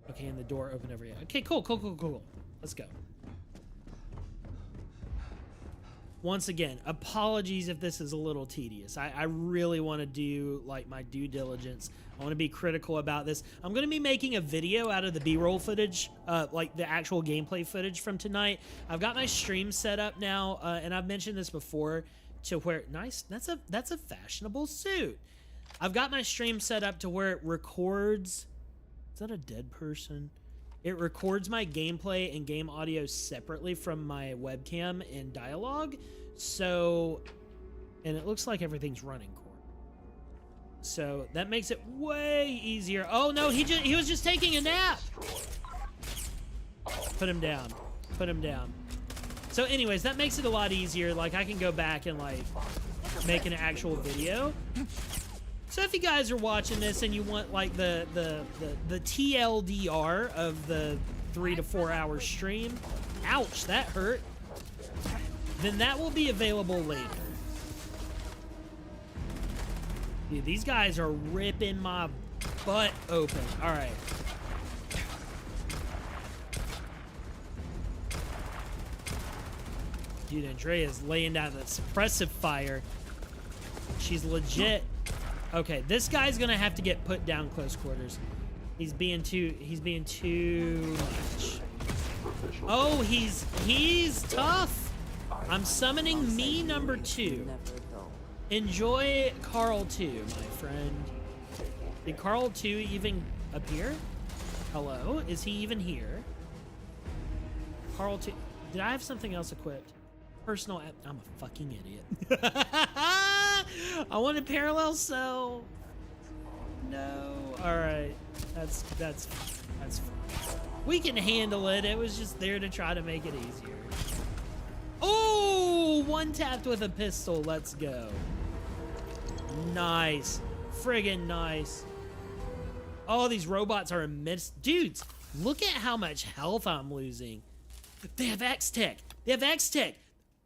Okay, and the door opened over here. Okay, cool. Let's go. Once again, apologies if this is a little tedious. I really want to do like my due diligence. I want to be critical about this. I'm going to be making a video out of the B-roll footage, like the actual gameplay footage from tonight. I've got my stream set up now, and I've mentioned this before, to where nice. That's a fashionable suit. I've got my stream set up to where it records. Is that a dead person? It records my gameplay and game audio separately from my webcam and dialogue. So, and it looks like everything's running core. So that makes it way easier. Oh no, he was just taking a nap. Put him down. Put him down. So anyways, that makes it a lot easier. Like I can go back and like make an actual video. So if you guys are watching this and you want like the TLDR of the 3 to 4 hour stream, ouch, that hurt, then that will be available later. Dude, these guys are ripping my butt open. All right. Dude, Andrea's laying down the suppressive fire. She's legit. Okay, this guy's gonna have to get put down close quarters. He's being too much. Oh, he's tough. I'm summoning me number 2. Enjoy Carl 2, my friend. Did Carl 2 even appear? Hello? Is he even here? Carl 2. Did I have something else equipped? Personal app. I'm a fucking idiot. I want a parallel cell. No. All right. That's fine. We can handle it. It was just there to try to make it easier. Oh, one tapped with a pistol. Let's go. Nice. Friggin' nice. Oh, these robots are immense. Dudes, look at how much health I'm losing. They have X-Tech. They have X-Tech.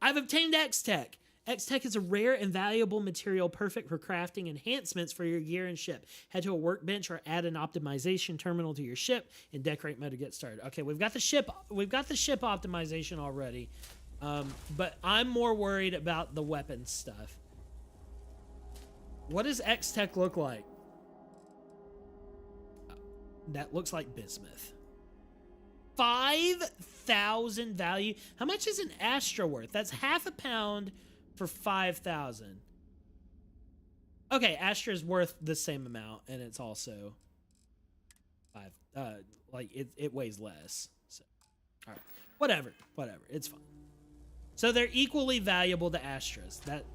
I've obtained X-Tech. X-Tech is a rare and valuable material perfect for crafting enhancements for your gear and ship. Head to a workbench or add an optimization terminal to your ship in decorate mode to get started. Okay, we've got the ship optimization already. But I'm more worried about the weapons stuff. What does X-Tech look like? That looks like bismuth. 5,000 value. How much is an Astra worth? That's half a pound for 5,000. Okay, Astra is worth the same amount, and it's also it weighs less. So, all right, whatever, it's fine. So they're equally valuable to Astras. That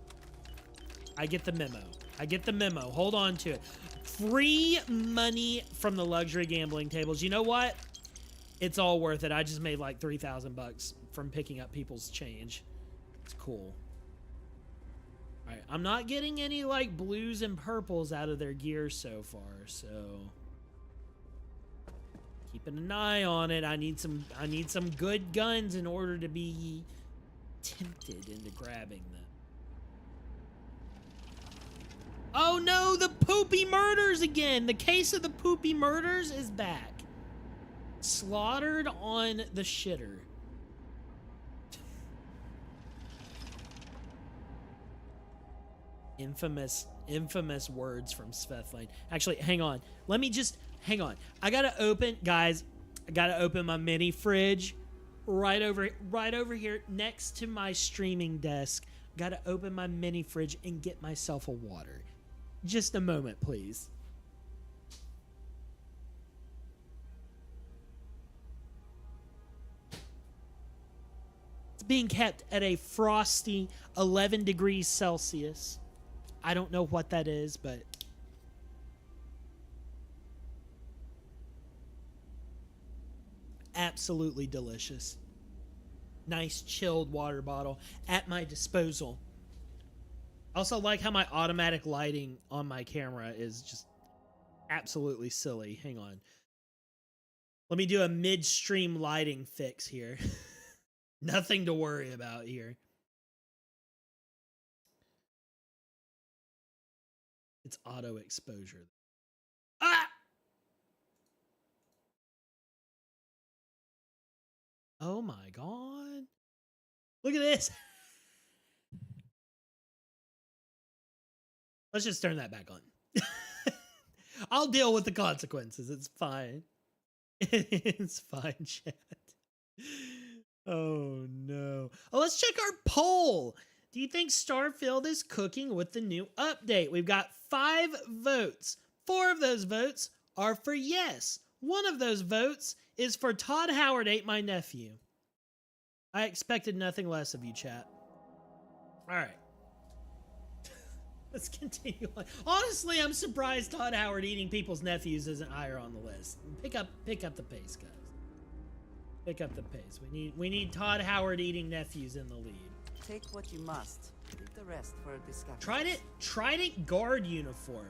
I get the memo. Hold on to it. Free money from the luxury gambling tables. You know what? It's all worth it. I just made like 3,000 bucks from picking up people's change. It's cool. All right, I'm not getting any like blues and purples out of their gear so far, so keeping an eye on it. I need some good guns in order to be tempted into grabbing them. Oh no, the poopy murders again. The case of the poopy murders is back. Slaughtered on the shitter. Infamous words from Svethlane. Actually, hang on. Hang on. I gotta open my mini fridge right over here next to my streaming desk. Gotta open my mini fridge and get myself a water. Just a moment, please. It's being kept at a frosty 11 degrees Celsius. I don't know what that is, but Absolutely delicious. Nice chilled water bottle at my disposal. Also like how my automatic lighting on my camera is just absolutely silly. Hang on. Let me do a midstream lighting fix here. Nothing to worry about here. It's auto exposure. Ah! Oh my god. Look at this. Let's just turn that back on. I'll deal with the consequences. It's fine. It's fine, chat. Oh no. Oh, let's check our poll. Do you think Starfield is cooking with the new update? We've got 5 votes. 4 of those votes are for yes. 1 of those votes is for Todd Howard ate my nephew. I expected nothing less of you, chat. All right. Let's continue on. Honestly, I'm surprised Todd Howard eating people's nephews isn't higher on the list. Pick up the pace, guys. Pick up the pace. We need Todd Howard eating nephews in the lead.
Take what you must. Leave the rest for a discussion.
Trident guard uniform.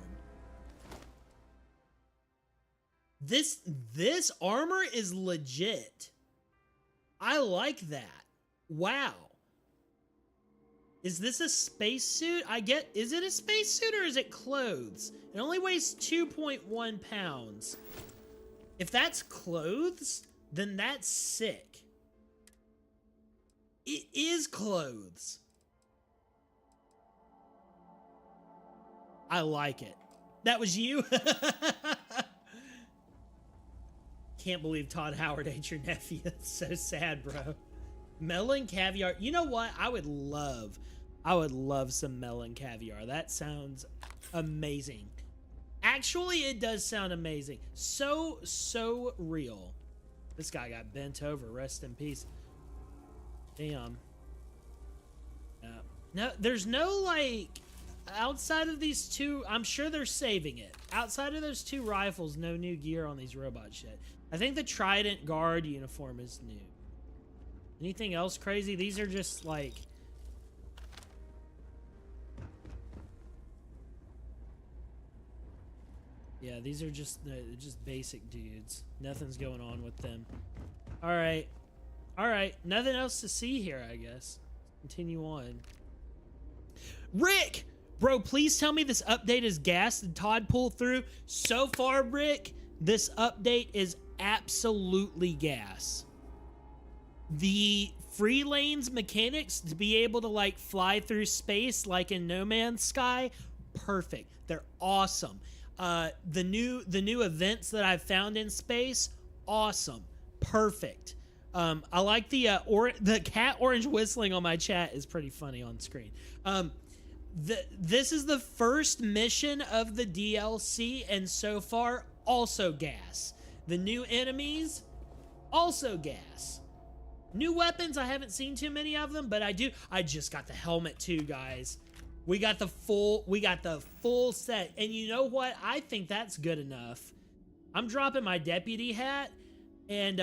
This armor is legit. I like that. Wow. Is this a spacesuit? Is it a spacesuit or is it clothes? It only weighs 2.1 pounds. If that's clothes, then that's sick. It is clothes. I like it. That was you? Can't believe Todd Howard ate your nephew. That's so sad, bro. Melon caviar. You know what? I would love some melon caviar. That sounds amazing. Actually, it does sound amazing. So real. This guy got bent over. Rest in peace. Damn. No, there's no, like, outside of these 2, I'm sure they're saving it. Outside of those 2 rifles, no new gear on these robots yet. I think the Trident guard uniform is new. Anything else crazy? These are just, like... Yeah, these are just basic dudes. Nothing's going on with them. All right. Nothing else to see here, I guess. Continue on. Rick! Bro, please tell me this update is gas. Did Todd pull through? So far, Rick, this update is absolutely gas. The free lanes mechanics to be able to, like, fly through space like in No Man's Sky, perfect. They're awesome. The new events that I've found in space, awesome, perfect. I like the cat orange whistling on my chat is pretty funny on screen. This is the first mission of the DLC, and so far also gas. The new enemies, also gas. New weapons, I haven't seen too many of them, but I just got the helmet too, guys. We got the full set. And you know what? I think that's good enough. I'm dropping my deputy hat, and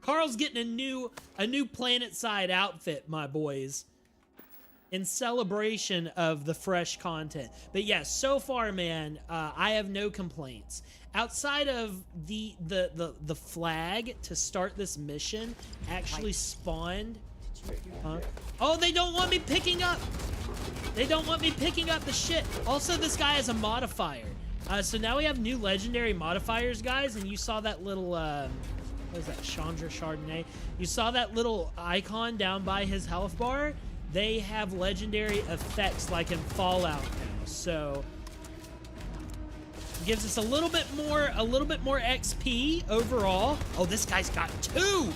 Carl's getting a new planet side outfit, my boys, in celebration of the fresh content. But yeah, so far, man, I have no complaints. Outside of the flag to start this mission actually spawned. Huh? Oh, they don't want me picking up. They don't want me picking up the shit. Also, this guy has a modifier. So now we have new legendary modifiers, guys. And you saw that little, what is that? Chandra Chardonnay. You saw that little icon down by his health bar. They have legendary effects like in Fallout now. So gives us a little bit more XP overall. Oh, this guy's got 2.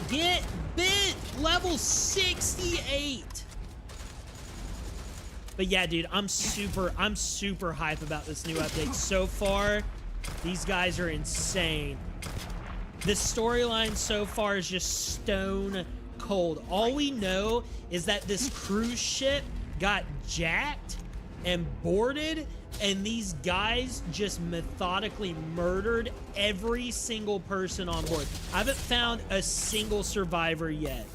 Get bit, level 68. But yeah, dude, I'm super hype about this new update. So far, these guys are insane. This storyline so far is just stone cold. All we know is that this cruise ship got jacked and boarded And these guys just methodically murdered every single person on board. I haven't found a single survivor yet.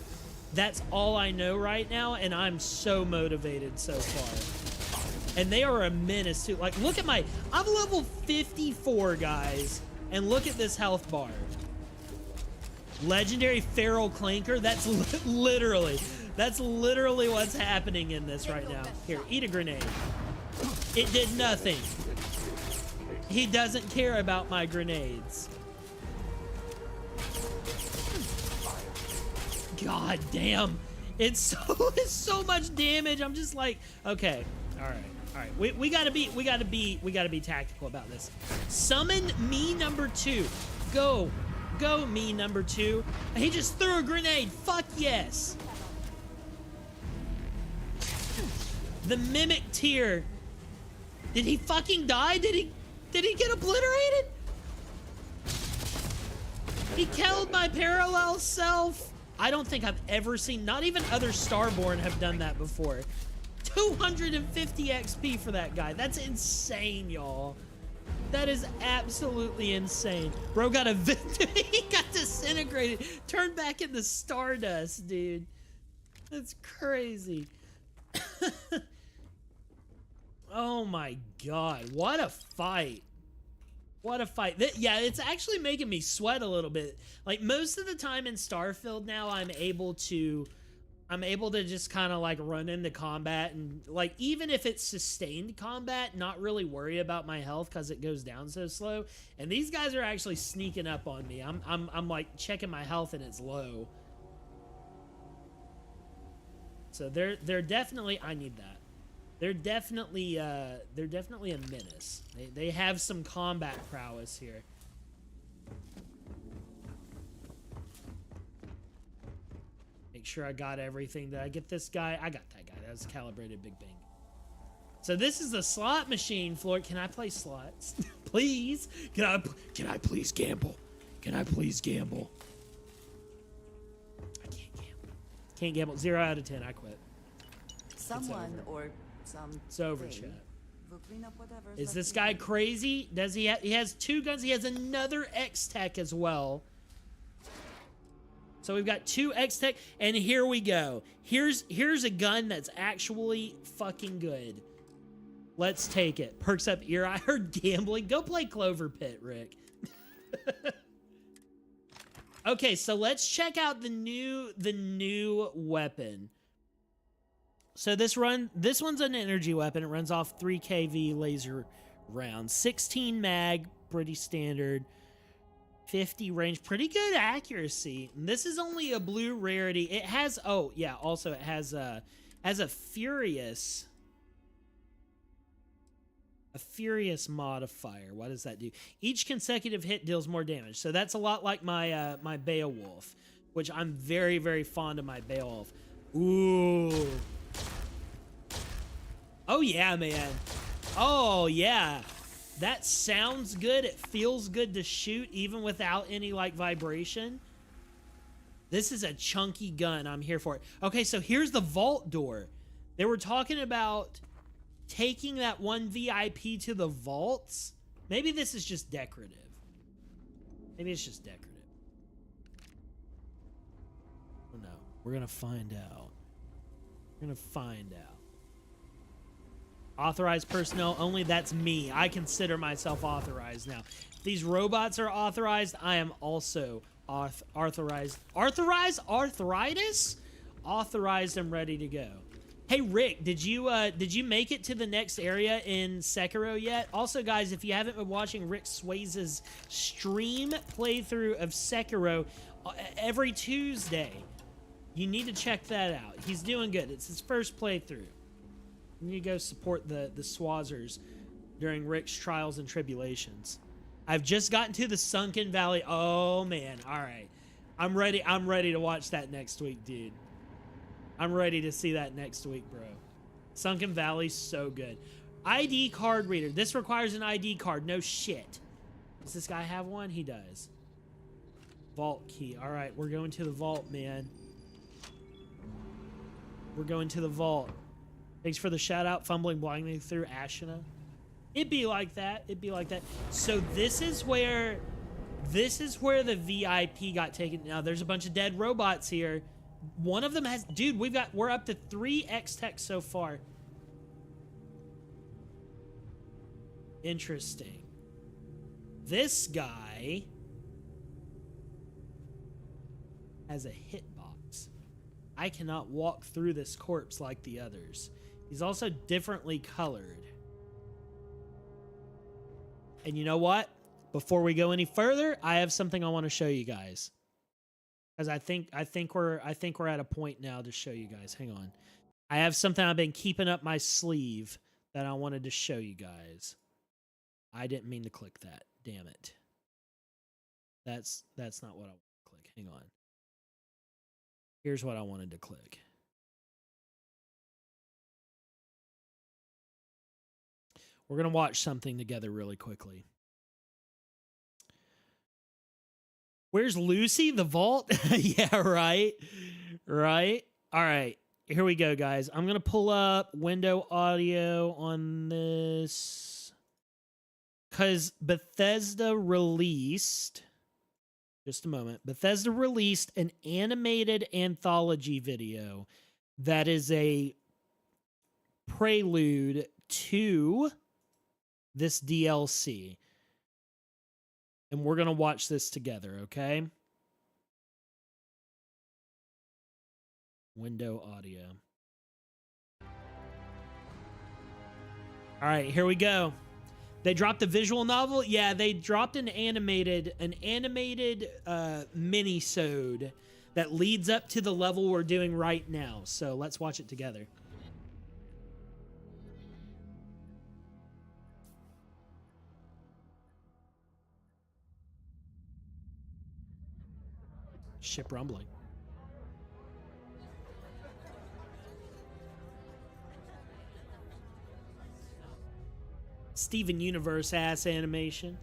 That's all I know right now, and I'm so motivated so far. And they are a menace too. Like, look at I'm level 54, guys. And look at this health bar. Legendary Feral Clanker, that's literally what's happening in this right now. Here, eat a grenade. It did nothing. He doesn't care about my grenades. God damn. It's so much damage. I'm just like, okay. All right. We gotta be tactical about this. Summon me number 2. Go me number 2. He just threw a grenade. Fuck yes. The mimic tier. Did he fucking die? Did he get obliterated? He killed my parallel self. I don't think I've ever seen, not even other Starborn have done that before. 250 XP for that guy. That's insane, y'all. That is absolutely insane. Bro got he got disintegrated. Turned back into stardust, dude. That's crazy. Oh my god, what a fight. What a fight. Yeah, it's actually making me sweat a little bit. Like, most of the time in Starfield now, I'm able to just kind of like run into combat and, like, even if it's sustained combat, not really worry about my health because it goes down so slow. And these guys are actually sneaking up on me. I'm like checking my health and it's low. So they're definitely, I need that. They're definitely a menace. They have some combat prowess here. Make sure I got everything. Did I get this guy? I got that guy. That was calibrated Big Bang. So this is the slot machine floor. Can I play slots? Please? Can I please gamble? Can I please gamble? I can't gamble. Can't gamble. 0 out of 10. I quit.
Someone or some.
It's over, chat.
We'll clean up whatever's
Is
left
this
in
guy
here.
crazy? Does he has 2 guns? He has another X-Tech as well. So we've got 2 X-Tech, and here we go. Here's a gun that's actually fucking good. Let's take it. Perks up ear. I heard gambling. Go play Clover Pit, Rick. Okay, so let's check out the new weapon. So this one's an energy weapon. It runs off 3 kV laser rounds. 16 mag, pretty standard. 50 range, pretty good accuracy. And this is only a blue rarity. It has, oh yeah, also it has a furious modifier. What does that do? Each consecutive hit deals more damage. So that's a lot like my my Beowulf, which I'm very, very fond of my Beowulf. Ooh. Oh yeah, man. Oh yeah. That sounds good. It feels good to shoot even without any like vibration. This is a chunky gun. I'm here for it. Okay, so here's the vault door. They were talking about taking that one VIP to the vaults. Maybe this is just decorative. Maybe it's just decorative. Oh no. We're gonna find out. We're gonna find out. Authorized personnel only, that's me. I consider myself authorized now. If these robots are authorized, I am also authorized. Arthritis? Authorized and ready to go. Hey Rick, did you make it to the next area in Sekiro yet? Also guys, if you haven't been watching Rick Swayze's stream playthrough of Sekiro every Tuesday, you need to check that out. He's doing good. It's his first playthrough. You need to go support the Swazzers during Rick's trials and tribulations. I've just gotten to the Sunken Valley. Oh man, all right. I'm ready to watch that next week, dude. I'm ready to see that next week, bro. Sunken Valley's so good. ID card reader. This requires an ID card. No shit. Does this guy have one? He does. Vault key. All right, we're going to the vault, man. We're going to the vault. Thanks for the shout out, fumbling blindly through Ashina. It'd be like that. It'd be like that. So this is where the VIP got taken. Now there's a bunch of dead robots here. One of them has, dude, we're up to 3 X-Tech so far. Interesting. This guy has a hitbox. I cannot walk through this corpse like the others. He's also differently colored. And you know what? Before we go any further, I have something I want to show you guys. Because I think we're at a point now to show you guys. Hang on. I have something I've been keeping up my sleeve that I wanted to show you guys. I didn't mean to click that. Damn it. That's not what I want to click. Hang on. Here's what I wanted to click. We're going to watch something together really quickly. Where's Lucy? The vault? Yeah, right. Right. All right. Here we go, guys. I'm going to pull up window audio on this. Because Bethesda released... Just a moment. Bethesda released an animated anthology video that is a prelude to this DLC. And we're going to watch this together, okay? Window audio. All right, here we go. They dropped a visual novel? Yeah, they dropped an animated mini-sode that leads up to the level we're doing right now. So let's watch it together. Ship rumbling. Steven Universe ass animation.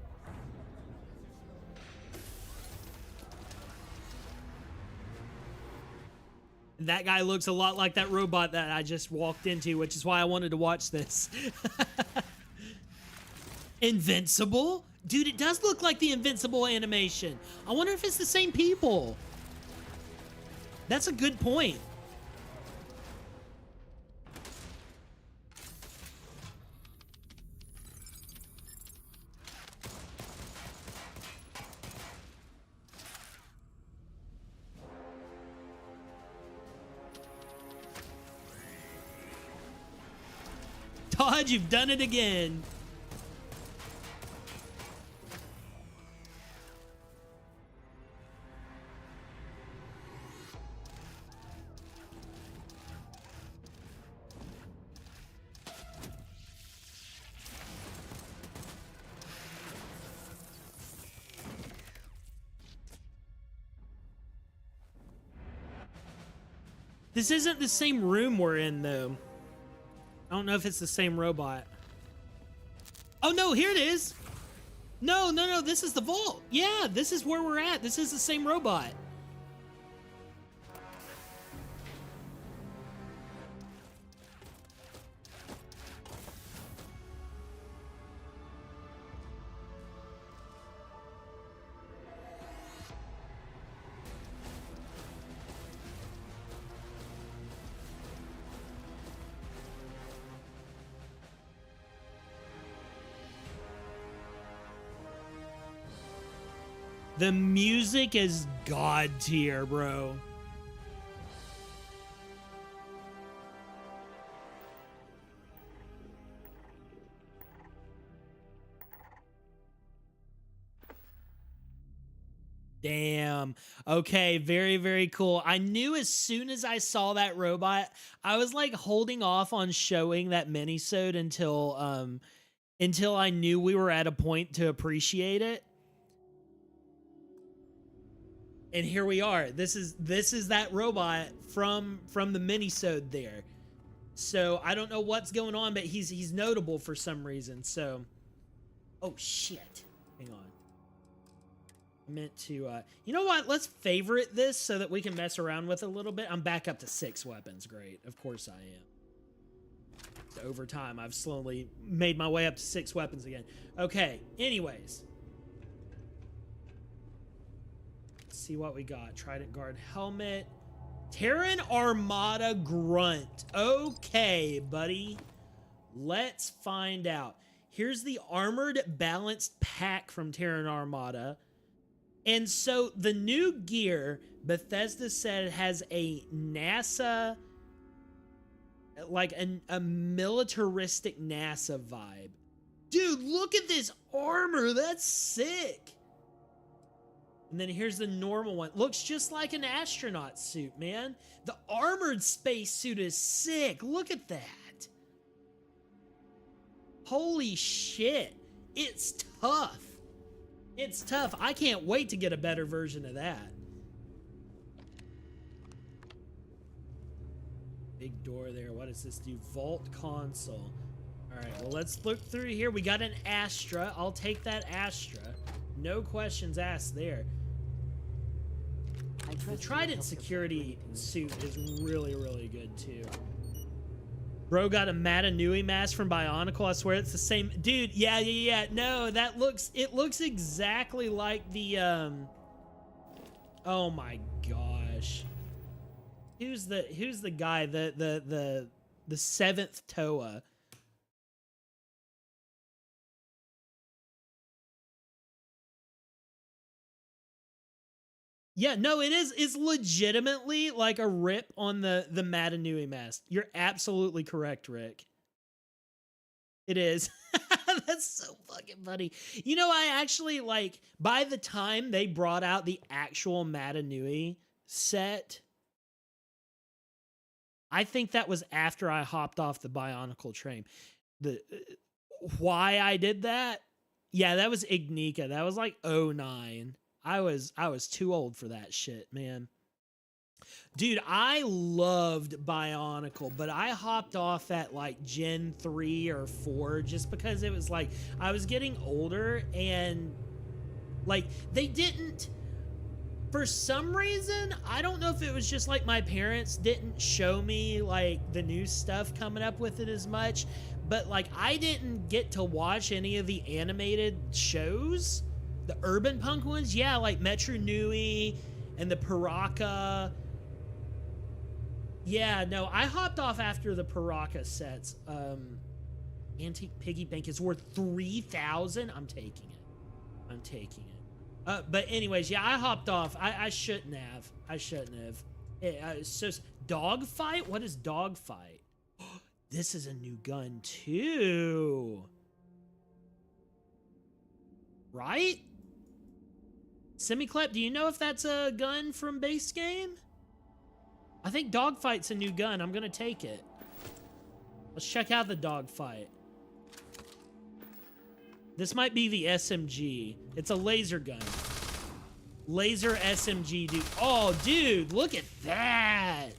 That guy looks a lot like that robot that I just walked into, which is why I wanted to watch this. Invincible? Dude, it does look like the Invincible animation. I wonder if it's the same people. That's a good point. Todd, you've done it again. This isn't the same room we're in, though. I don't know if it's the same robot. Oh, no, here it is. No, this is the vault. Yeah, this is where we're at. This is the same robot. The music is god tier, bro. Damn. Okay, very, very cool. I knew as soon as I saw that robot, I was like holding off on showing that minisode until I knew we were at a point to appreciate it. And here we are. This is that robot from the minisode there. So I don't know what's going on, but he's notable for some reason. So, oh shit! Hang on. I meant to. You know what? Let's favorite this so that we can mess around with it a little bit. I'm back up to 6 weapons. Great. Of course I am. Over time, I've slowly made my way up to 6 weapons again. Okay, anyways. Let's see what we got. Trident Guard helmet. Terran Armada grunt. Okay, buddy. Let's find out. Here's the armored balanced pack from Terran Armada. And so the new gear, Bethesda said, has a NASA, like a militaristic NASA vibe. Dude, look at this armor. That's sick. And then here's the normal one. Looks just like an astronaut suit, man. The armored spacesuit is sick. Look at that. Holy shit. It's tough. It's tough. I can't wait to get a better version of that. Big door there. What does this do? Vault console. All right, well, let's look through here. We got an Astra. I'll take that Astra. No questions asked there. The Trident security suit is really, really good, too. Bro got a Matanui mask from Bionicle. I swear it's the same. Dude, yeah. No, that looks... It looks exactly like the, Oh, my gosh. Who's the guy? The 7th Toa. Yeah, no, it is. It's legitimately like a rip on the Matanui mask. You're absolutely correct, Rick. It is. That's so fucking funny. You know, I actually, like, by the time they brought out the actual Matanui set, I think that was after I hopped off the Bionicle train. Why I did that? Yeah, that was Ignika. That was like 09. I was too old for that shit, man. Dude, I loved Bionicle, but I hopped off at like Gen 3 or 4 just because it was like I was getting older and like they didn't, for some reason, I don't know if it was just like my parents didn't show me like the new stuff coming up with it as much, but like I didn't get to watch any of the animated shows. The urban punk ones, yeah, like Metro Nui and the Paraka. Yeah, no, I hopped off after the Paraka sets. Antique Piggy Bank is worth 3,000. I'm taking it. But anyways, yeah, I hopped off. I shouldn't have. So dogfight? What is dogfight? This is a new gun too. Right? Semiclep, do you know if that's a gun from base game? I think Dogfight's a new gun. I'm gonna take it. Let's check out the Dogfight. This might be the SMG. It's a laser gun. Laser SMG, dude. Oh, dude, look at that.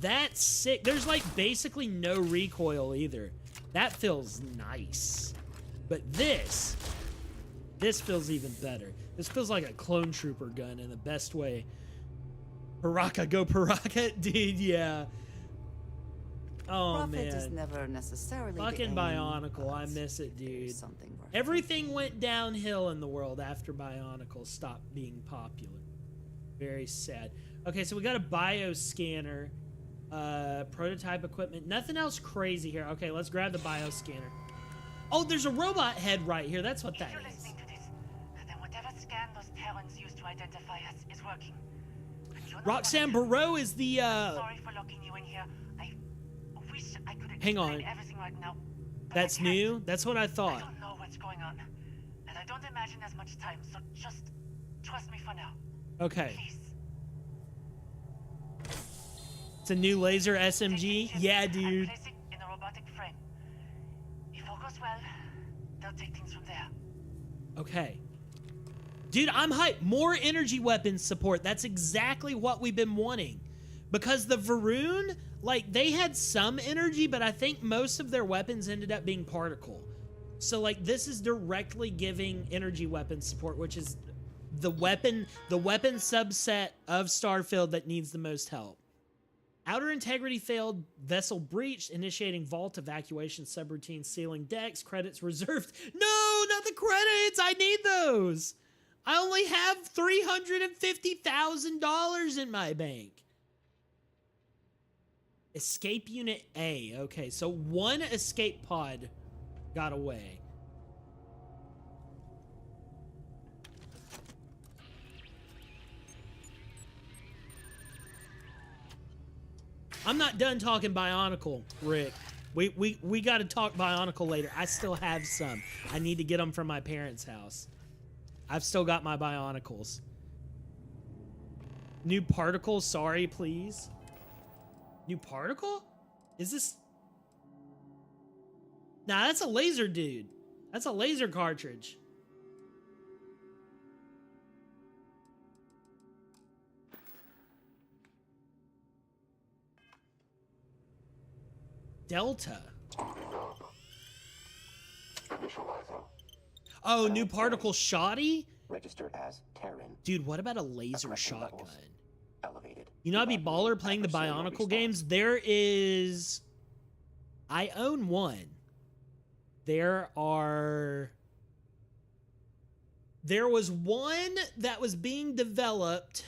That's sick. There's like basically no recoil either. That feels nice. But this feels even better. This feels like a clone trooper gun in the best way. Paraka, go Paraka, dude, yeah. Oh,
Profit
man.
is never necessarily
Fucking
the aim,
Bionicle, I miss it, dude.
something worth
Everything went downhill in the world after Bionicle stopped being popular. Very sad. Okay, so we got a bioscanner. Prototype equipment. Nothing else crazy here. Okay, let's grab the bioscanner. Oh, there's a robot head right here. That's what that is.
Then whatever scan those Terrans used to identify us is working.
Roxanne Barreau is the,
Sorry for locking you in here. I wish I could
Hang on.
explain everything right now.
That's new? That's what I thought.
I don't know what's going on. And I don't imagine there's much time, so just trust me for now.
Okay.
Please.
It's a new laser SMG? Yeah, dude.
Place it in a robotic frame. If all goes well, they'll take things from there.
Okay. Dude, I'm hyped. More energy weapons support. That's exactly what we've been wanting. Because the Varun, like, they had some energy, but I think most of their weapons ended up being particle. So, like, this is directly giving energy weapon support, which is the weapon subset of Starfield that needs the most help. Outer integrity failed. Vessel breached. Initiating vault evacuation subroutine. Sealing decks. Credits reserved. No, not the credits. I need those. I only have $350,000 in my bank. Escape unit A. Okay, so one escape pod got away. I'm not done talking Bionicle, Rick. We got to talk Bionicle later. I still have some. I need to get them from my parents' house. I've still got my Bionicles. New particle, sorry, please. New particle? Is this... Nah, that's a laser dude. That's a laser cartridge. Delta. Oh, new particle shoddy?
Registered as Terran.
Dude, what about a laser shotgun?
Elevated.
You know, I'd be baller playing the Bionicle games. There is... I own one. There was one that was being developed.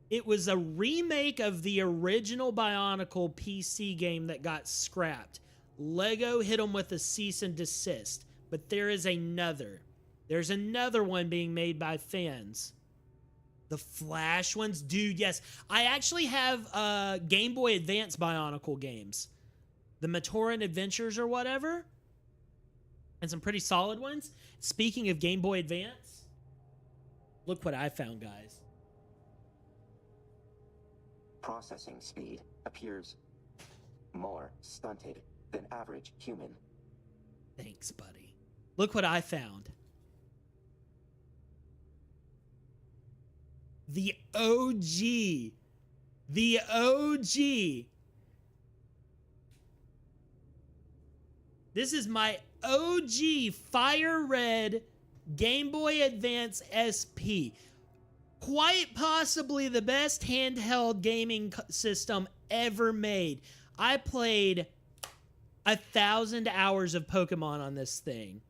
It was a remake of the original Bionicle PC game that got scrapped. Lego hit them with a cease and desist. But there is another. There's another one being made by fans. The Flash ones? Dude, yes. I actually have Game Boy Advance Bionicle games. The Matoran Adventures or whatever. And some pretty solid ones. Speaking of Game Boy Advance, look what I found, guys.
Processing speed appears more stunted than average human.
Thanks, buddy. Look what I found. The OG. The OG. This is my OG Fire Red Game Boy Advance SP. Quite possibly the best handheld gaming system ever made. I played 1,000 hours of Pokemon on this thing.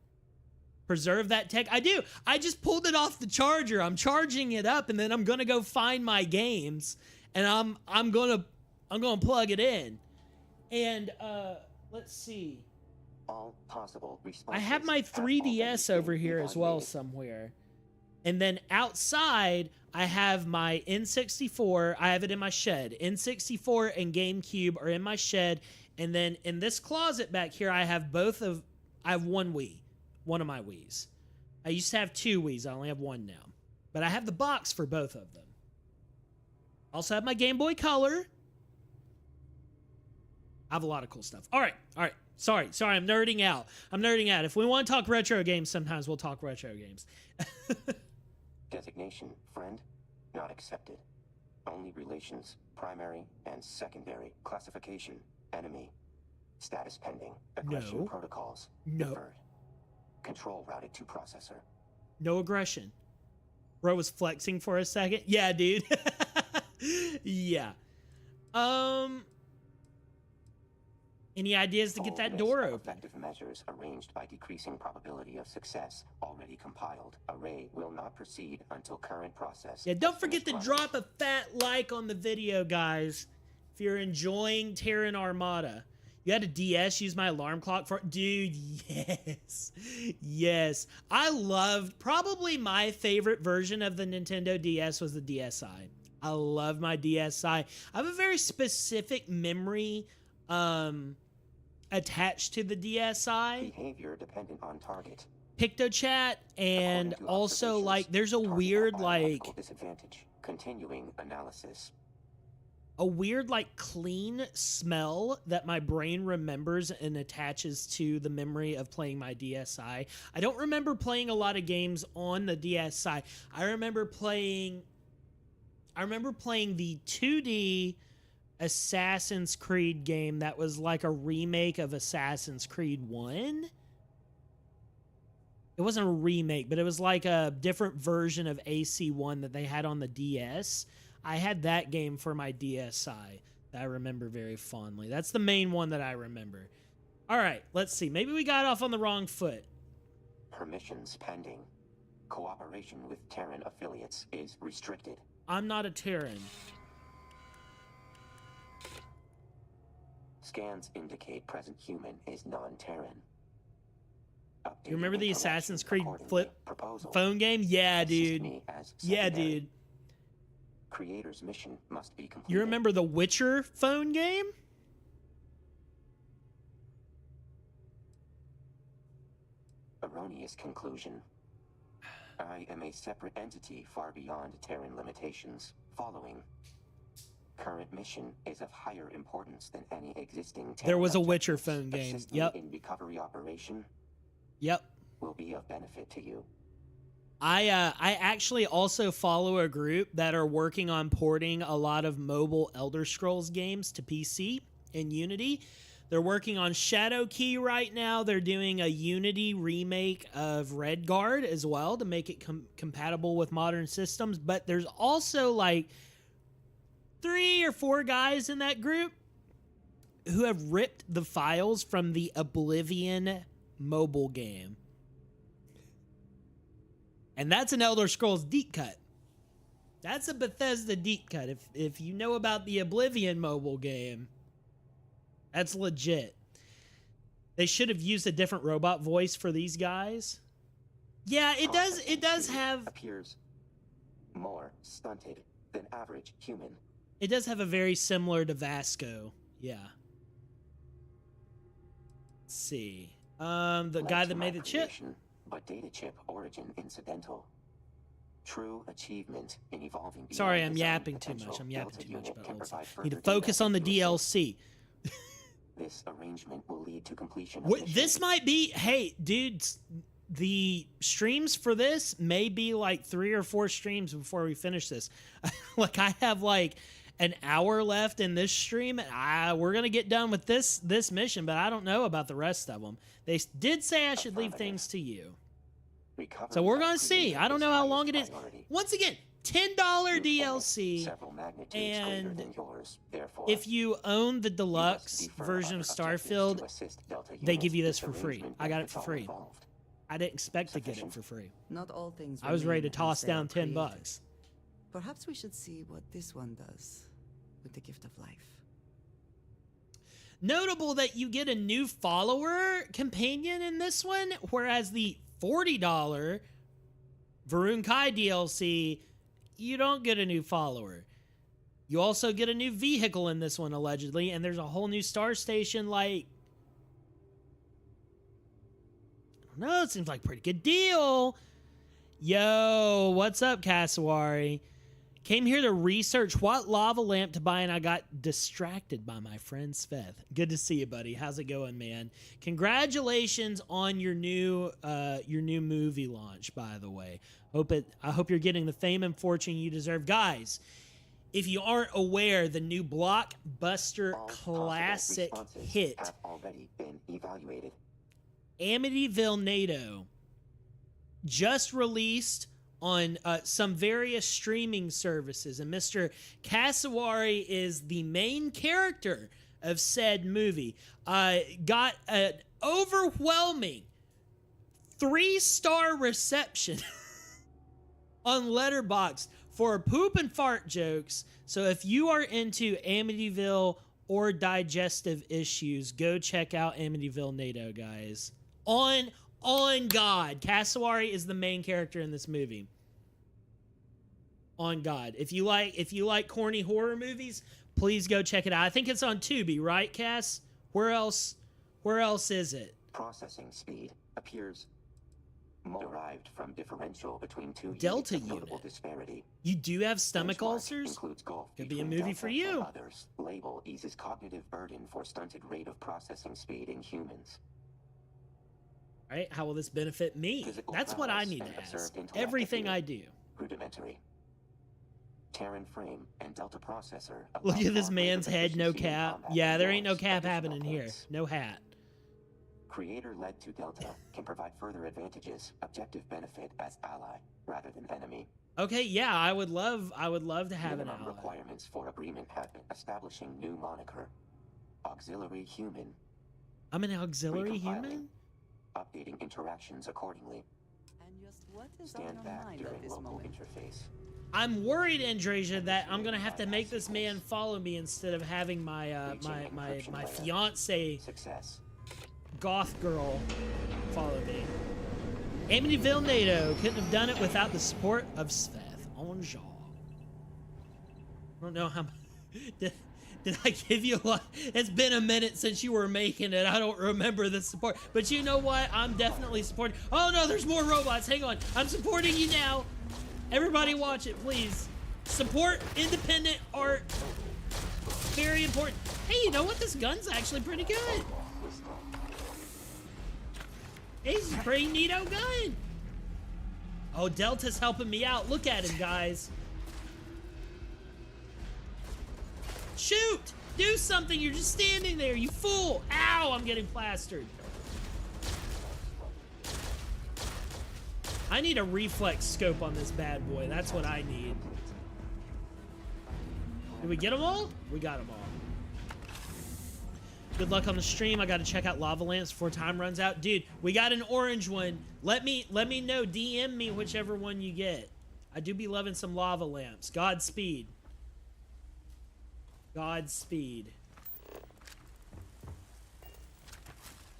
Preserve that tech. I do. I just pulled it off the charger. I'm charging it up, and then I'm gonna go find my games, and I'm gonna plug it in. And let's see.
All possible responses.
I have my 3DS over here as well somewhere. And then outside, I have my N64. I have it in my shed. N64 and GameCube are in my shed. And then in this closet back here, I have I have one Wii. One of my Wiis. I used to have two Wiis. I only have one now. But I have the box for both of them. Also have my Game Boy Color. I have a lot of cool stuff. All right. Sorry. I'm nerding out. If we want to talk retro games, sometimes we'll talk retro games.
Designation, friend, not accepted. Only relations, primary and secondary. Classification, enemy. Status pending. Aggression protocols. Deferred. Control routed to processor.
No aggression. Bro was flexing for a second. Yeah, dude. Yeah. Any ideas to get that door open?
Effective measures arranged by decreasing probability of success already compiled. Array will not proceed until current process.
Yeah, don't forget to drop a fat like on the video, guys. If you're enjoying Terran Armada. You had a DS, use my alarm clock for... Dude, yes. Yes. I loved... Probably my favorite version of the Nintendo DS was the DSi. I love my DSi. I have a very specific memory attached to the DSi.
Behavior dependent on target.
PictoChat, and also, like, there's a weird, like...
Disadvantage. Continuing analysis.
A weird, like, clean smell that my brain remembers and attaches to the memory of playing my DSi. I don't remember playing a lot of games on the DSi. I remember playing the 2D Assassin's Creed game that was like a remake of Assassin's Creed 1. It wasn't a remake, but it was like a different version of AC1 that they had on the DS. I had that game for my DSi that I remember very fondly. That's the main one that I remember. All right, let's see. Maybe we got off on the wrong foot.
Permissions pending. Cooperation with Terran affiliates is restricted.
I'm not a Terran.
Scans indicate present human is non-Terran.
You remember the Assassin's Creed flip phone game? Yeah, dude. Yeah, dude.
Creator's mission must be completed.
You remember the Witcher phone game?
Erroneous conclusion. I am a separate entity far beyond Terran limitations. Following. Current mission is of higher importance than any existing Terran.
There was a Witcher phone game. Yep.
In recovery operation.
Yep.
Will be of benefit to you.
I actually also follow a group that are working on porting a lot of mobile Elder Scrolls games to PC in Unity. They're working on Shadowkey right now. They're doing a Unity remake of Redguard as well to make it compatible with modern systems. But there's also like 3 or 4 guys in that group who have ripped the files from the Oblivion mobile game. And that's an Elder Scrolls deep cut. That's a Bethesda deep cut. If you know about the Oblivion mobile game, that's legit. They should have used a different robot voice for these guys. Yeah, it does have
appears more stunted than average human.
It does have a very similar to Vasco. Yeah. Let's see. The guy that made the chip.
But data chip origin incidental. True achievement in evolving.
Sorry, I'm yapping too much. I'm yapping too much about it. Need to focus on the DLC.
This arrangement will lead to completion.
This might be. Hey, dudes, the streams for this may be like 3 or 4 streams before we finish this. Like I have like an hour left in this stream. We're gonna get done with this mission, but I don't know about the rest of them. They did say I should leave things to you. So we're gonna see. I don't know how long it is. Once again, $10 DLC, and if you own the deluxe version of Starfield, they give you this for free. I got it for free. I didn't expect to get it for free.
Not all things.
I was ready to toss down $10.
Perhaps we should see what this one does with the gift of life.
Notable that you get a new follower companion in this one, whereas the $40 Varun Kai DLC, you don't get a new follower. You also get a new vehicle in this one, allegedly, and there's a whole new star station, like... I don't know, it seems like a pretty good deal. Yo, what's up, Cassowary? Came here to research what lava lamp to buy, and I got distracted by my friend Sveth. Good to see you, buddy. How's it going, man? Congratulations on your new movie launch, by the way. I hope you're getting the fame and fortune you deserve. Guys, if you aren't aware, the new blockbuster classic hit
have already been evaluated.
Amityville NATO just released on some various streaming services, and Mr. Cassowary is the main character of said movie. Got an overwhelming 3-star reception on Letterboxd for poop and fart jokes. So if you are into Amityville or digestive issues, go check out Amityville NATO, guys. On God, Cassowary is the main character in this movie. On God, if you like corny horror movies, please go check it out. I think it's on Tubi, right, Cass? Where else is it?
Processing speed appears derived from differential between 2
Delta
units of notable
unit.
disparity.
You do have stomach
Benchmark
ulcers?
Includes gulf
Could be a
between
movie
Delta
for
and
you.
Others. Label eases cognitive burden for stunted rate of processing speed in humans.
Right? How will this benefit me?
Physical
That's what I
prowess
need
and
to ask.
observed intellect
Everything
appear
I do.
Rudimentary. Terran frame and Delta processor.
Look
allow
at this
far
man's
greater
head, no
efficiency in
cap.
combat
Yeah, there ain't no
beyond
cap
additional
happening here.
points.
No hat.
Creator led to Delta can provide further advantages, objective benefit as ally rather than enemy.
Okay, yeah, I would love to have an ally.
Requirements for agreement have been establishing new moniker. Auxiliary human.
I'm an auxiliary human?
Updating interactions accordingly.
And just what is
Stand
on your
back
mind
during
at this
local
moment?
interface.
I'm worried, Andrasia, that I'm gonna have to make this man follow me instead of having my my fiance goth girl follow me. Amityville NATO couldn't have done it without the support of Svethlane. I don't know how did I give you a lot? It's been a minute since you were making it. I don't remember the support. But you know what? I'm definitely supporting. Oh no, there's more robots. Hang on. I'm supporting you now. Everybody watch it, please. Support independent art. Very important. Hey, you know what? This gun's actually pretty good. It's a pretty neato gun. Oh, Delta's helping me out. Look at him, guys. Shoot! Do something! You're just standing there, you fool! Ow! I'm getting plastered. I need a reflex scope on this bad boy. That's what I need. Did we get them all? We got them all. Good luck on the stream. I gotta check out lava lamps before time runs out. Dude, we got an orange one. Let me know. DM me whichever one you get. I do be loving some lava lamps. Godspeed. Godspeed.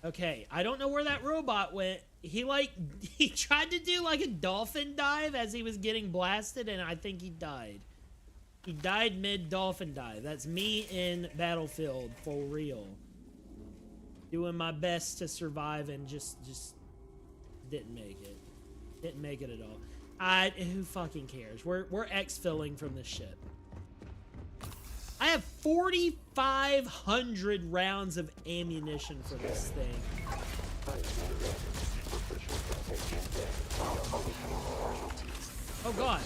Okay, I don't know where that robot went. He tried to do like a dolphin dive as he was getting blasted, and I think he died. He died mid-dolphin dive. That's me in Battlefield, for real. Doing my best to survive and just didn't make it. Didn't make it at all. Who fucking cares? We're exfilling from this ship. I have 4,500 rounds of ammunition for this thing. Oh god.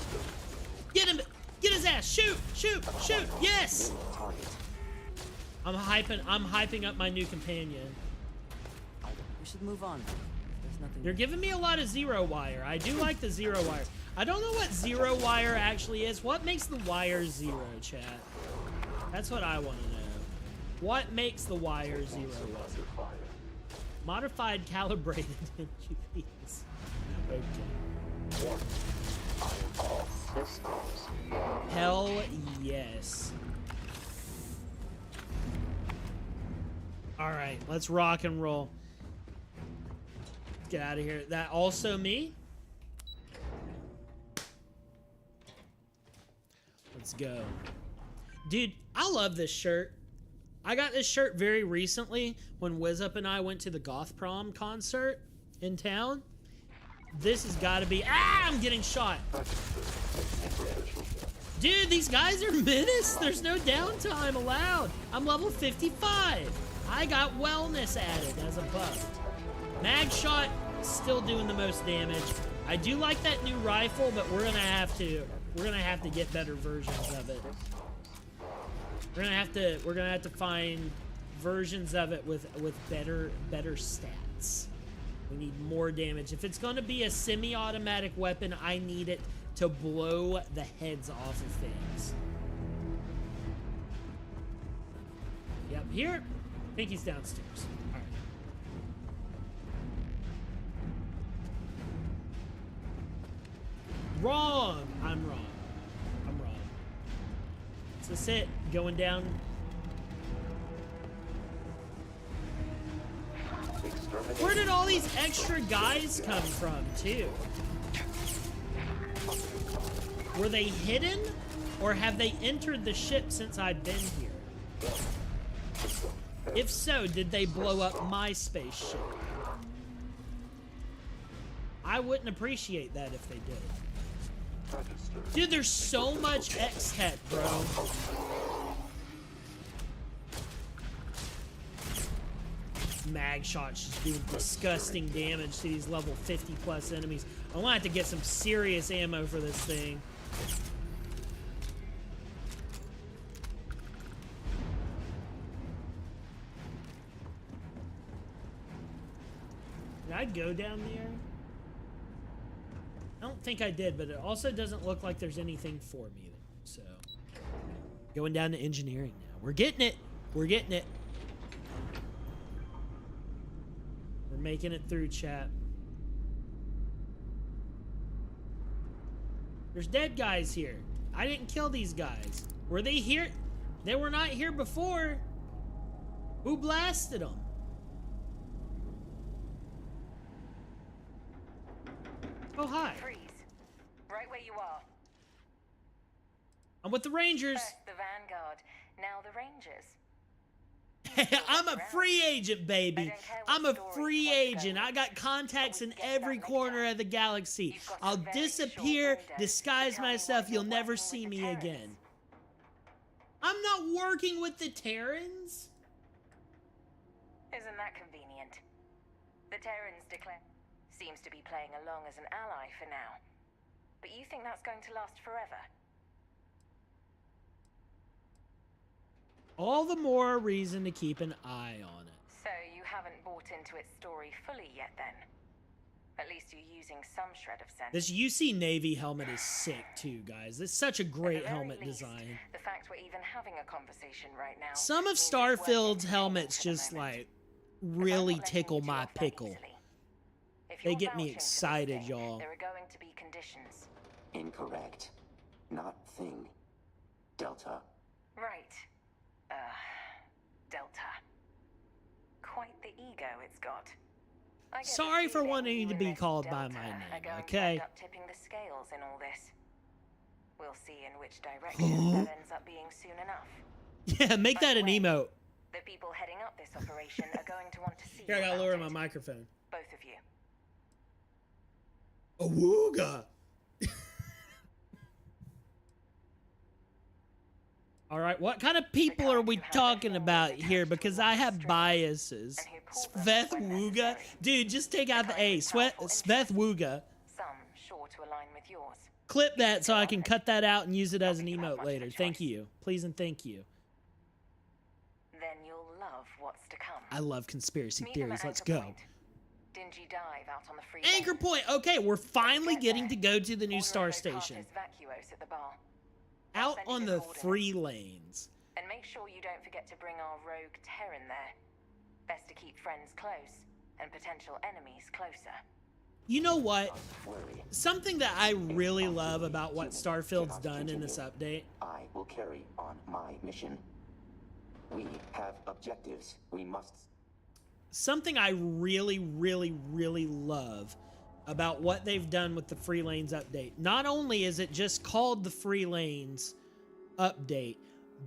Get him! Get his ass! Shoot! Shoot! Shoot! Yes! I'm hyping up my new companion.
We should move on. There's nothing.
They're giving me a lot of zero wire. I do like the zero wire. I don't know what zero wire actually is. What makes the wire zero, chat? That's what I want to know. What makes the wire zero? Modified calibrated NGPs. Okay. Hell yes. Alright, let's rock and roll. Let's get out of here. That also me? Let's go. Dude, I love this shirt. I got this shirt very recently when WizUp and I went to the Goth Prom concert in town. This has got to be... Ah, I'm getting shot. Dude, these guys are menace. There's no downtime allowed. I'm level 55. I got wellness added as a buff. Mag shot still doing the most damage. I do like that new rifle, but we're gonna have to get better versions of it. We're gonna have to find versions of it with better stats. We need more damage. If it's gonna be a semi-automatic weapon, I need it to blow the heads off of things. Yep, here. I think he's downstairs. All right. Wrong. I'm wrong. I'm wrong. So that's it. Going down. Where did all these extra guys come from, too? Were they hidden? Or have they entered the ship since I've been here? If so, did they blow up my spaceship? I wouldn't appreciate that if they did. Dude, there's so much X-Tech, bro. Mag shots just doing disgusting damage to these level 50 plus enemies. I'm gonna have to get some serious ammo for this thing. Did I go down there? I don't think I did, but it also doesn't look like there's anything for me there. So, going down to engineering now. We're getting it. We're getting it. We're making it through, chat. There's dead guys here. I didn't kill these guys. Were they here? They were not here before. Who blasted them? Oh, hi.
Freeze. Right where you are.
I'm with the Rangers.
First the Vanguard, now the Rangers.
I'm a free agent, baby. I'm a free agent. I got contacts in every corner of the galaxy. I'll disappear, disguise myself. You'll never see me again. I'm not working with the Terrans.
Isn't that convenient? The Terrans seems to be playing along as an ally for now. But you think that's going to last forever?
All the more reason to keep an eye on it.
So you haven't bought into its story fully yet then? At least you're using some shred of sense.
This UC Navy helmet is sick too, guys. It's such a great helmet design.
The fact we're even having a conversation right now.
Some of Starfield's helmets just like really tickle my pickle. They get me excited, y'all.
There are going to be conditions.
Incorrect. Not thing. Delta.
Right. Delta. Quite the ego it's got.
Sorry for wanting to be called by my name, okay?
Tipping the scales in all this. We'll see in which direction that ends up being soon enough.
Yeah, make that an emote.
The people heading up this operation are going to want to see.
Here, I gotta lower my microphone.
Both of you.
Awooga! All right, what kind of people are we talking about here? Because I have biases. Svethlane? Dude, just take out the A. Svethlane.
Some sure to align with yours.
Clip that so I can cut that out and use it as an emote later. Thank you. Please and thank you.
Then you'll love what's to come.
I love conspiracy theories. Let's go.
Dingy dive out on the free
Anchor Point. Okay, we're finally getting to go to the new star station.
Vacuos at the bar.
Out on the free lanes.
And make sure you don't forget to bring our rogue Terran there. Best to keep friends close and potential enemies closer.
You know what? Something that I really love about what Starfield's done in this update.
I will carry on my mission. We have objectives. We must.
Something I really, really, really love about what they've done with the Free Lanes update. Not only is it just called the Free Lanes update,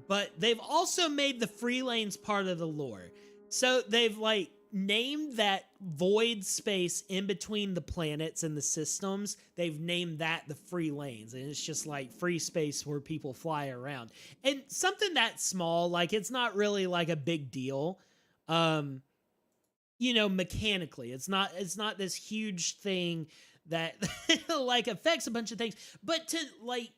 but they've also made the Free Lanes part of the lore. So they've like named that void space in between the planets and the systems. They've named that the Free Lanes, and it's just like free space where people fly around. And something that small, like it's not really like a big deal. You know, mechanically, it's not this huge thing that like affects a bunch of things, but to like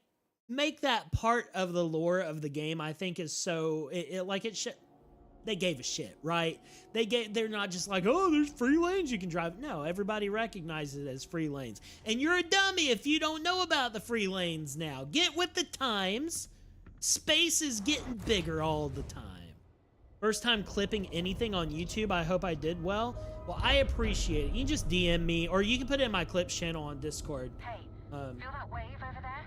make that part of the lore of the game, I think is so they gave a shit, right? They're not just like, oh, there's free lanes you can drive. No, everybody recognizes it as free lanes. And you're a dummy if you don't know about the free lanes now. Get with the times. Space is getting bigger all the time. First time clipping anything on YouTube. I hope I did well. Well, I appreciate it. You can just DM me, or you can put it in my clips channel on Discord.
Hey, feel that wave over there?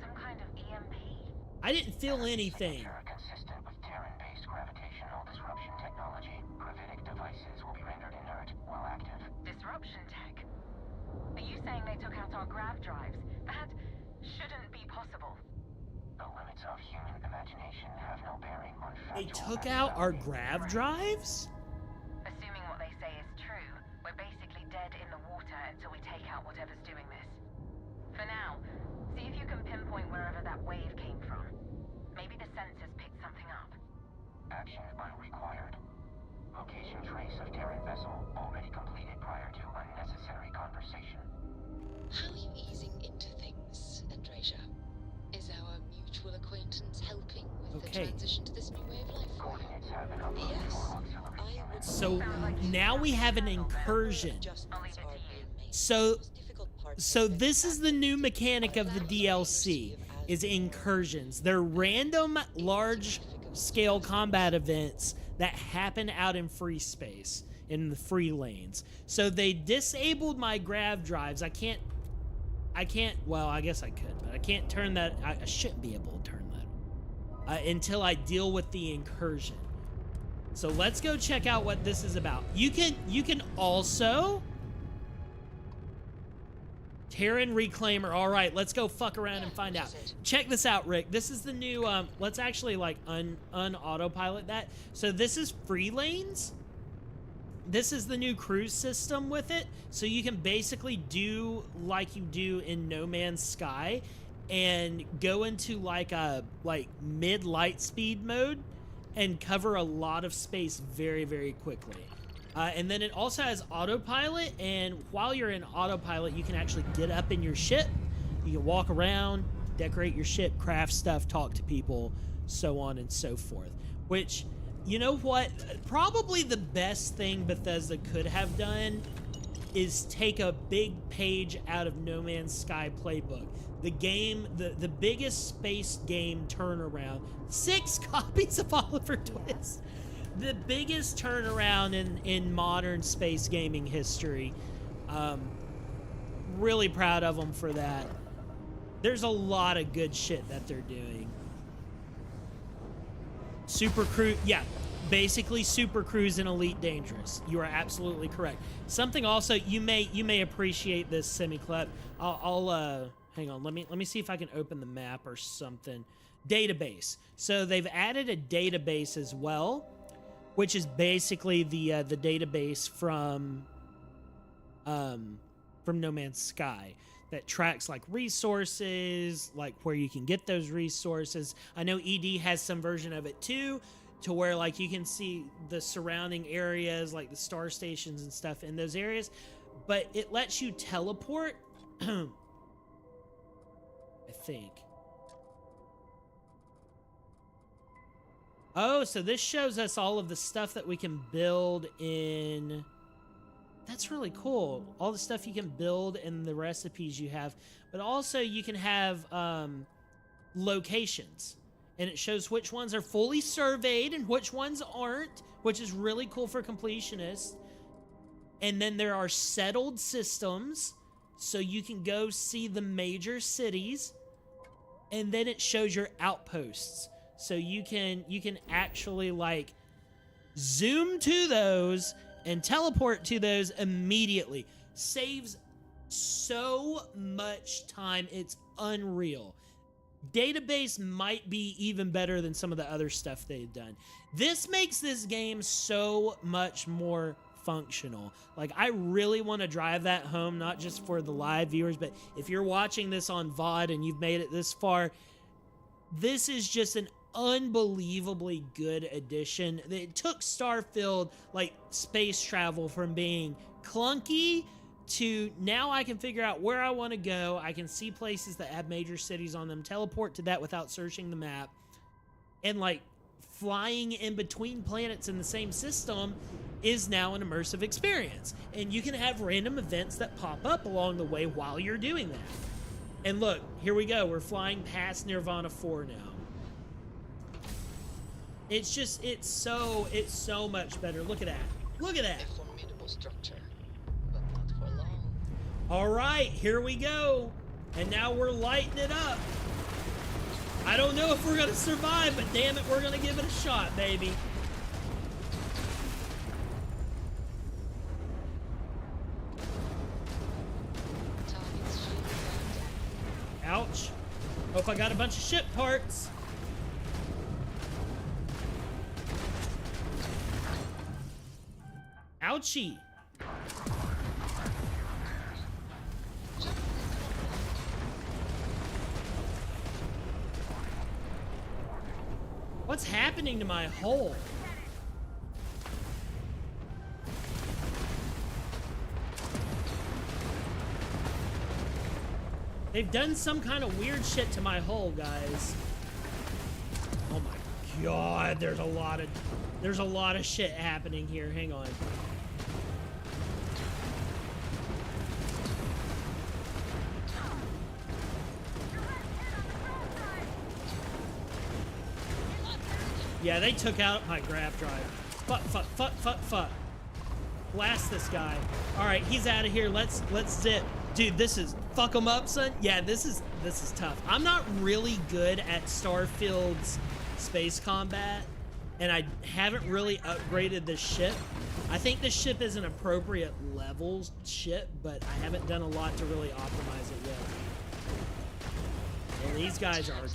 Some kind of EMP.
I didn't feel anything.
Consistent with Terran-based gravitational disruption technology. Gravitic devices will be rendered inert while active.
Disruption tech? Are you saying they took out our grav drives? That shouldn't be possible.
The limits of human imagination have no bearing on factual.
They took out our grav drives?
Assuming what they say is true, we're basically dead in the water until we take out whatever's doing this. For now, see if you can pinpoint wherever that wave came from. Maybe the sensors picked something up.
Action unrequired. Location trace of Terran vessel already completed prior to unnecessary conversation.
How are you easing into things, Andreja? Is our mutual acquaintance helping with the transition to this new way of life for you? Yes, I would.
So now we have an incursion. So So this is the new mechanic of the DLC, is incursions. They're random large-scale combat events that happen out in free space, in the free lanes. So they disabled my grav drives. I can't, well, I guess I could, but I can't turn that, I shouldn't be able to turn that until I deal with the incursion. So let's go check out what this is about. You can also... Terran Reclaimer. All right, let's go fuck around and find out. Check this out, Rick. This is the new, let's actually like un-autopilot that. So this is free lanes. This is the new cruise system with it. So you can basically do like you do in No Man's Sky and go into like a mid-light speed mode and cover a lot of space very, very quickly. And then it also has autopilot, and while you're in autopilot, you can actually get up in your ship. You can walk around, decorate your ship, craft stuff, talk to people, so on and so forth. Which, you know what? Probably the best thing Bethesda could have done is take a big page out of No Man's Sky playbook. The game, the biggest space game turnaround, 6 copies of Oliver Twist. The biggest turnaround in modern space gaming history. Really proud of them for that. There's a lot of good shit that they're doing. Super Cruise, yeah, basically Super Cruise and Elite Dangerous. You are absolutely correct. Something also you may appreciate this semi-clip. I'll hang on. Let me see if I can open the map or something. Database. So they've added a database as well, which is basically the database from No Man's Sky that tracks like resources, like where you can get those resources. I know ED has some version of it too, to where like you can see the surrounding areas, like the star stations and stuff in those areas, but it lets you teleport. I think. Oh, so this shows us all of the stuff that we can build in... That's really cool. All the stuff you can build and the recipes you have. But also you can have locations. And it shows which ones are fully surveyed and which ones aren't, which is really cool for completionists. And then there are settled systems, so you can go see the major cities. And then it shows your outposts. So you can actually like zoom to those and teleport to those immediately. Saves so much time. It's unreal. Database might be even better than some of the other stuff they've done. This makes this game so much more functional. Like, I really want to drive that home, not just for the live viewers, but if you're watching this on VOD and you've made it this far, this is just an unbelievably good addition. It took Starfield, like, space travel from being clunky to now I can figure out where I want to go. I can see places that have major cities on them, teleport to that without searching the map, and like flying in between planets in the same system is now an immersive experience. And you can have random events that pop up along the way while you're doing that. And look, here we go. We're flying past Nirvana 4 now. It's just, it's so much better. Look at that. Look at that.
A formidable structure, but not for long.
All right, here we go. And now we're lighting it up. I don't know if we're going to survive, but damn it, we're going to give it a shot, baby. Ouch. Hope I got a bunch of ship parts. Ouchie. What's happening to my hull? They've done some kind of weird shit to my hull, guys. Oh my god, there's a lot of shit happening here. Hang on. Yeah, they took out my grav drive. Fuck, fuck, fuck, fuck, fuck. Blast this guy. All right, he's out of here. Let's zip. Dude, this is fuck him up, son. Yeah, this is tough. I'm not really good at Starfield's space combat, and I haven't really upgraded this ship. I think this ship is an appropriate level ship, but I haven't done a lot to really optimize it yet. And these guys are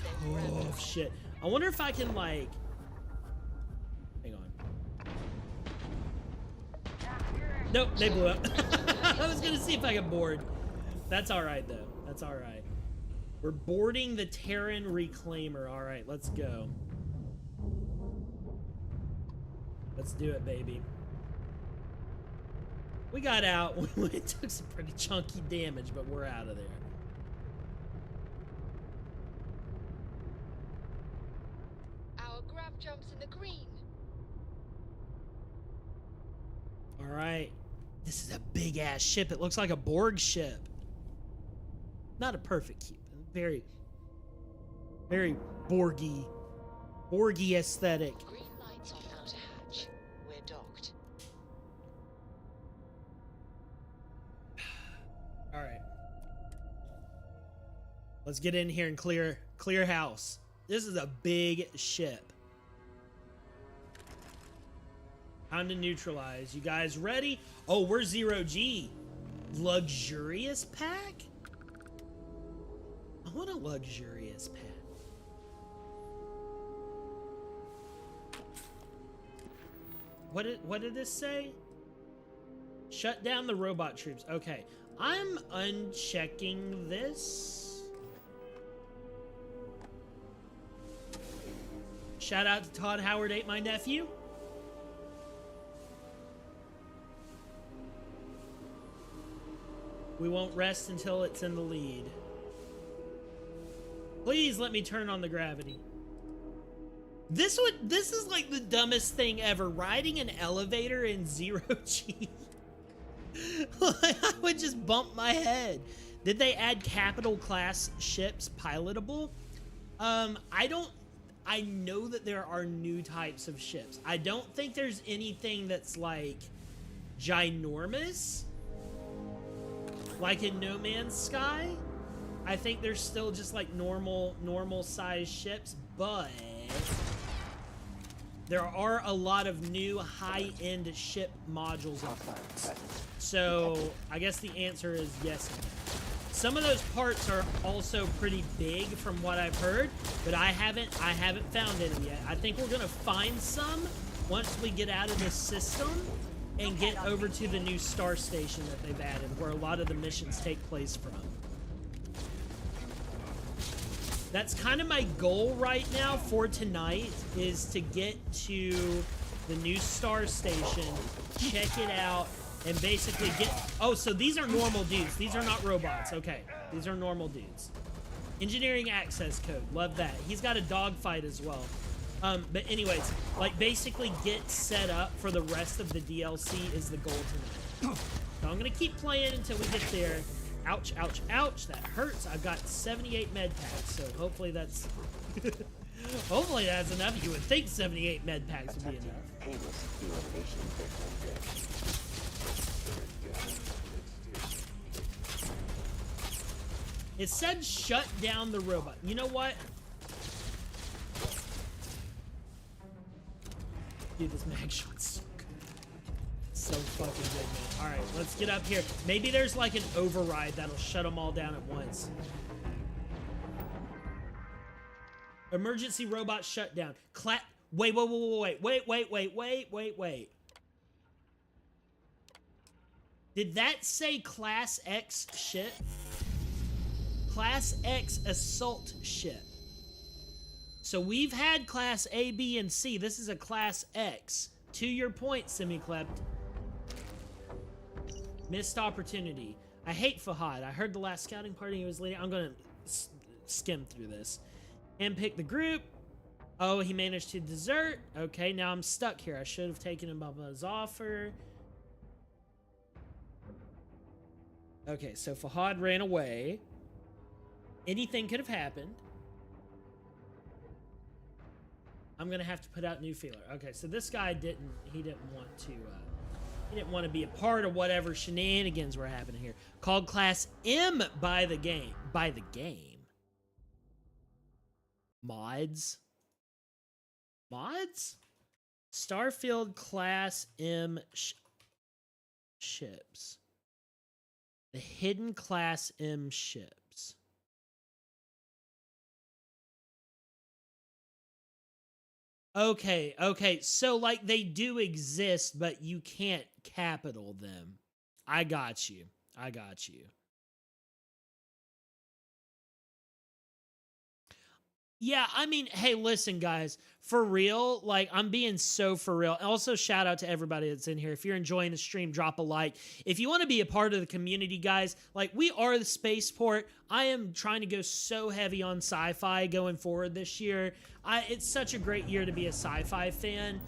tough shit. I wonder if I can, like, hang on. Nope, they blew up. I was gonna see if I could board. That's all right though. That's all right. We're boarding the Terran Reclaimer. All right, let's go. Let's do it, baby. We got out. We took some pretty chunky damage, but we're out of there.
Our grav jumps in the green.
All right. This is a big ass ship. It looks like a Borg ship. Not a perfect cube. Very, very Borgy aesthetic.
Green lights on outer hatch. We're docked.
All right. Let's get in here and clear house. This is a big ship. Time to neutralize. You guys ready? Oh, we're 0G. Luxurious pack? I want a luxurious pack. What did this say? Shut down the robot troops. Okay. I'm unchecking this. Shout out to Todd Howard 8, my nephew. We won't rest until it's in the lead. Please let me turn on the gravity. This is like the dumbest thing ever. Riding an elevator in 0G. I would just bump my head. Did they add capital class ships pilotable? I know that there are new types of ships. I don't think there's anything that's like ginormous, like in No Man's Sky. I think there's still just like normal size ships, but there are a lot of new high-end ship modules and parts. So I guess the answer is yes. Some of those parts are also pretty big from what I've heard, but I haven't found any yet. I think we're gonna find some once we get out of this system and get over to the new star station that they've added, where a lot of the missions take place from. That's kind of my goal right now for tonight, is to get to the new star station, check it out, and basically get... Oh, so these are normal dudes. These are not robots. Okay, these are normal dudes. Engineering access code. Love that. He's got a dogfight as well. But anyways, like basically get set up for the rest of the DLC is the goal tonight. So I'm going to keep playing until we get there. Ouch, ouch, ouch. That hurts. I've got 78 med packs, so hopefully that's... hopefully that's enough. You would think 78 med packs would be enough. It said shut down the robot. You know what? Dude, this mag shot's so good. So fucking good, man. Alright, let's get up here. Maybe there's like an override that'll shut them all down at once. Emergency robot shutdown. Wait. Did that say Class X ship? Class X assault ship. So we've had Class A, B, and C. This is a Class X. To your point, Semiclept. Missed opportunity. I hate Fahad. I heard the last scouting party he was leading. I'm going to skim through this. And pick the group. Oh, he managed to desert. Okay, now I'm stuck here. I should have taken him up on his offer. Okay, so Fahad ran away. Anything could have happened. I'm gonna have to put out new feeler. Okay, so this guy didn't want to be a part of whatever shenanigans were happening here. Called Class M by the game. By the game. Mods? Starfield Class M ships. The hidden Class M ships. Okay, so like they do exist, but you can't capital them. I got you. Yeah, I mean, hey, listen, guys, for real, like, I'm being so for real. Also, shout out to everybody that's in here. If you're enjoying the stream, drop a like. If you want to be a part of the community, guys, like, we are the spaceport. I am trying to go so heavy on sci-fi going forward this year. It's such a great year to be a sci-fi fan.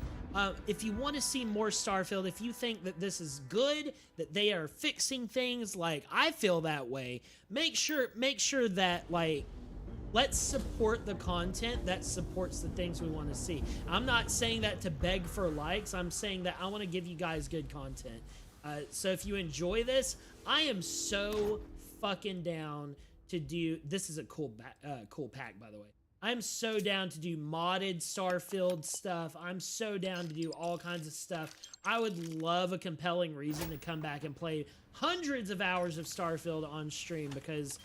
If you want to see more Starfield, if you think that this is good, that they are fixing things, like, I feel that way, make sure that, like, let's support the content that supports the things we want to see. I'm not saying that to beg for likes. I'm saying that I want to give you guys good content. So if you enjoy this, I am so fucking down to do... This is a cool pack, by the way. I'm so down to do modded Starfield stuff. I'm so down to do all kinds of stuff. I would love a compelling reason to come back and play hundreds of hours of Starfield on stream, because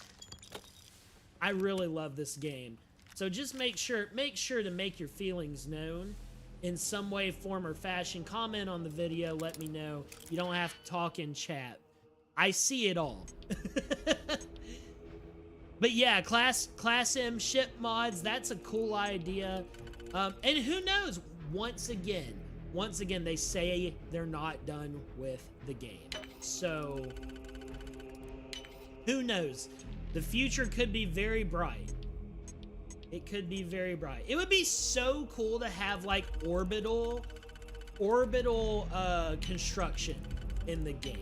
I really love this game. So just make sure to make your feelings known in some way, form, or fashion. Comment on the video, let me know. You don't have to talk in chat. I see it all. But yeah, Class M ship mods, that's a cool idea. And who knows, once again, they say they're not done with the game. So, who knows? The future could be very bright. It could be very bright. It would be so cool to have like orbital construction in the game.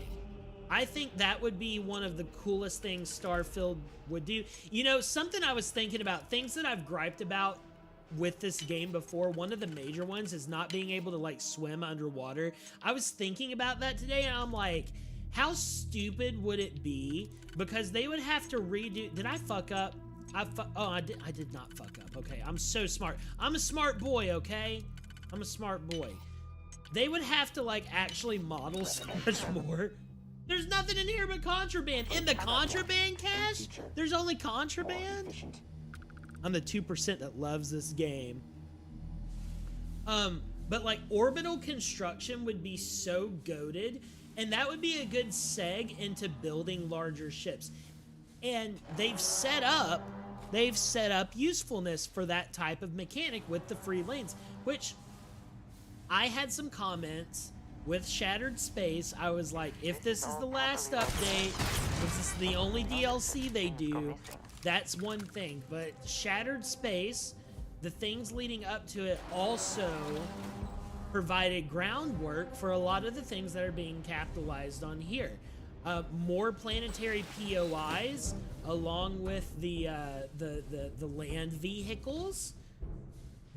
I think that would be one of the coolest things Starfield would do. You know, something I was thinking about, things that I've griped about with this game before, one of the major ones is not being able to like swim underwater. I was thinking about that today, and I'm like, how stupid would it be? Because they would have to redo... Did I fuck up? I did not fuck up. Okay, I'm so smart. I'm a smart boy, okay? I'm a smart boy. They would have to, like, actually model so much more. There's nothing in here but contraband. In the contraband cache? There's only contraband? I'm the 2% that loves this game. But, like, orbital construction would be so goated. And that would be a good seg into building larger ships. And they've set up usefulness for that type of mechanic with the free lanes, which I had some comments with Shattered Space. I was like, if this is the last update, if this is the only DLC they do, that's one thing. But Shattered Space, the things leading up to it also provided groundwork for a lot of the things that are being capitalized on here. More planetary POIs, along with the land vehicles.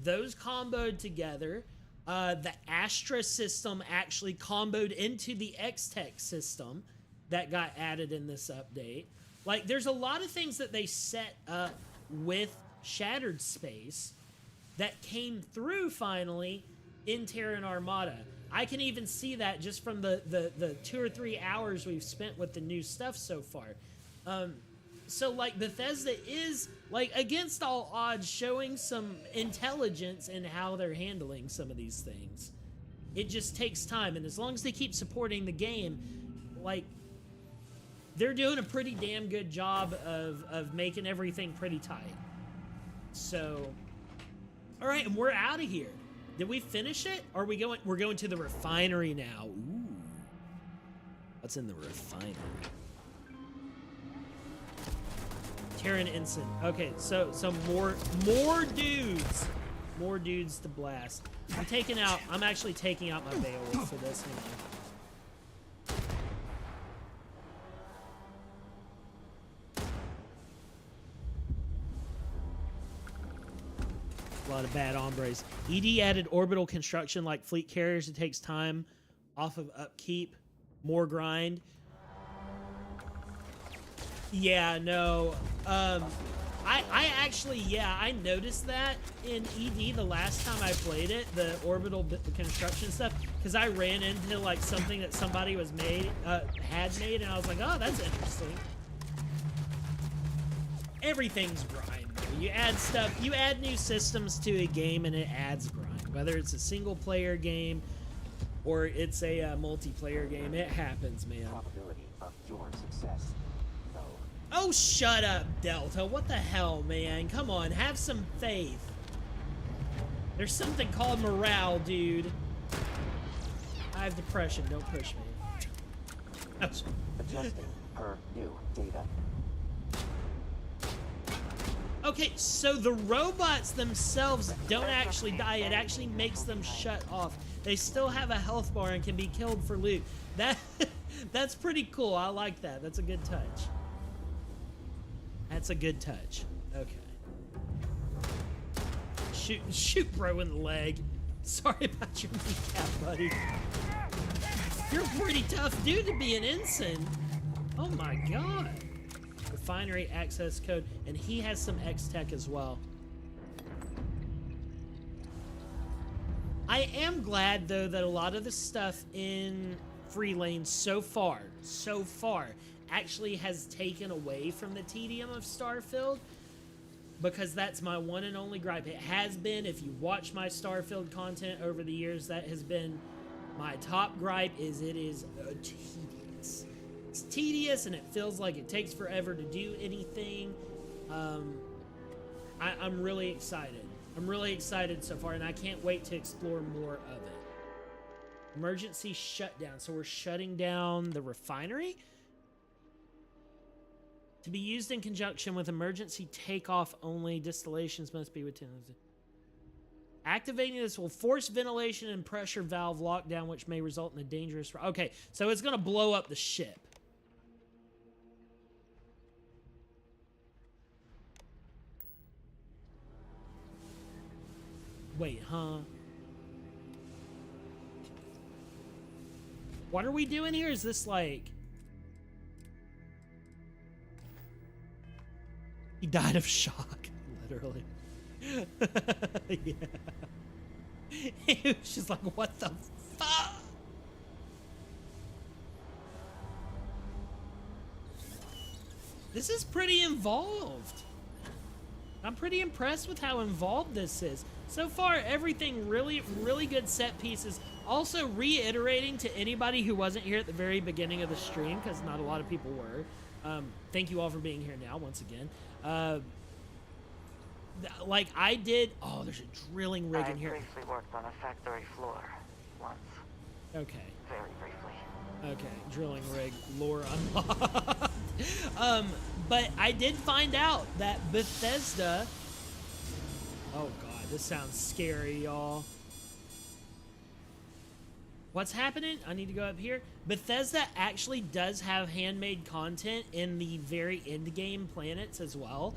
Those comboed together. The Astra system actually comboed into the X-Tech system that got added in this update. Like, there's a lot of things that they set up with Shattered Space that came through finally in Terran Armada. I can even see that just from the 2 or 3 hours we've spent with the new stuff so far. So, like, Bethesda is, like, against all odds, showing some intelligence in how they're handling some of these things. It just takes time, and as long as they keep supporting the game, like, they're doing a pretty damn good job of making everything pretty tight. So, all right, and we're out of here. Did we finish it? Or are we going? We're going to the refinery now. Ooh. What's in the refinery? Terran Ensign. Okay, so more dudes. More dudes to blast. I'm actually taking out my Beowulf for this. Hang on. A lot of bad hombres. ED added orbital construction like fleet carriers. It takes time off of upkeep. More grind. Yeah, no. I actually, yeah, I noticed that in ED the last time I played it, the orbital construction stuff, because I ran into like something that somebody was had made, and I was like, oh, that's interesting. Everything's grind. You add stuff, you add new systems to a game, and it adds grind. Whether it's a single player game or it's a multiplayer game, it happens, man.
Probability of your success.
Oh, shut up, Delta. What the hell, man? Come on, have some faith. There's something called morale, dude. I have depression. Don't push me.
Adjusting per new data.
Okay, so the robots themselves don't actually die. It actually makes them shut off. They still have a health bar and can be killed for loot. That's pretty cool. I like that. That's a good touch. That's a good touch. Okay. Shoot bro in the leg. Sorry about your kneecap, buddy. You're a pretty tough dude to be an ensign. Oh my god. Refinery access code, and he has some X-Tech as well. I am glad though that a lot of the stuff in Freelane so far actually has taken away from the tedium of Starfield, because that's my one and only gripe. It has been, if you watch my Starfield content over the years, that has been my top gripe, is it is tedious. It's tedious and it feels like it takes forever to do anything. I'm really excited. I'm really excited so far, and I can't wait to explore more of it. Emergency shutdown. So we're shutting down the refinery? To be used in conjunction with emergency takeoff only, distillations must be within. Activating this will force ventilation and pressure valve lockdown, which may result in a dangerous... Okay, so it's going to blow up the ship. Wait, huh? What are we doing here? Is this like... He died of shock, literally. Yeah. He was just like, what the fuck? This is pretty involved. I'm pretty impressed with how involved this is. So far, everything really good set pieces. Also, reiterating to anybody who wasn't here at the very beginning of the stream, because not a lot of people were. Thank you all for being here now, once again. Like I did. Oh, there's a drilling rig in here.
I briefly worked on a factory floor once.
Okay.
Very briefly.
Okay, drilling rig lore unlocked. But I did find out that Bethesda... Oh god, this sounds scary, y'all. What's happening? I need to go up here. Bethesda actually does have handmade content in the very end game planets as well.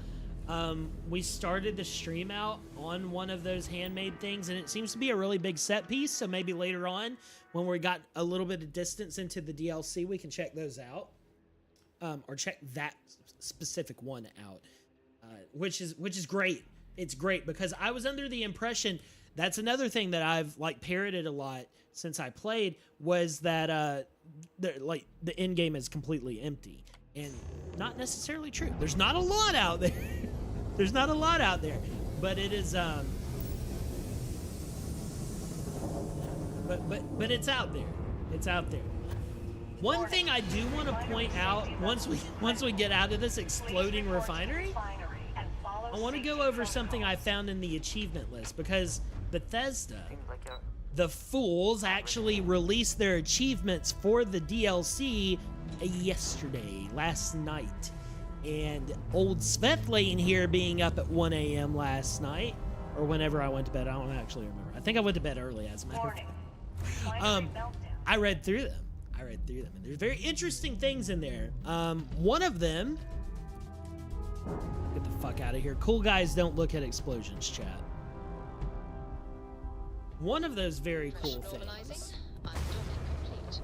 We started the stream out on one of those handmade things, and it seems to be a really big set piece, so maybe later on, when we got a little bit of distance into the DLC, we can check those out. Or check that specific one out. Which is great. It's great, because I was under the impression, that's another thing that I've like parroted a lot since I played, was that the end game is completely empty. And not necessarily true. There's not a lot out there. There's not a lot out there, but it is but it's out there. It's out there. One thing I do want to point out, once we get out of this exploding refinery, I want to go over something I found in the achievement list, because Bethesda, the fools, actually released their achievements for the DLC last night. And old Svethlane here being up at 1 a.m. last night, or whenever I went to bed, I don't actually remember. I think I went to bed early, as a matter of fact. I read through them. And there's very interesting things in there. One of them... Get the fuck out of here. Cool guys don't look at explosions, chat. one of those very cool
Pressure normalizing.
things.
Undocking complete.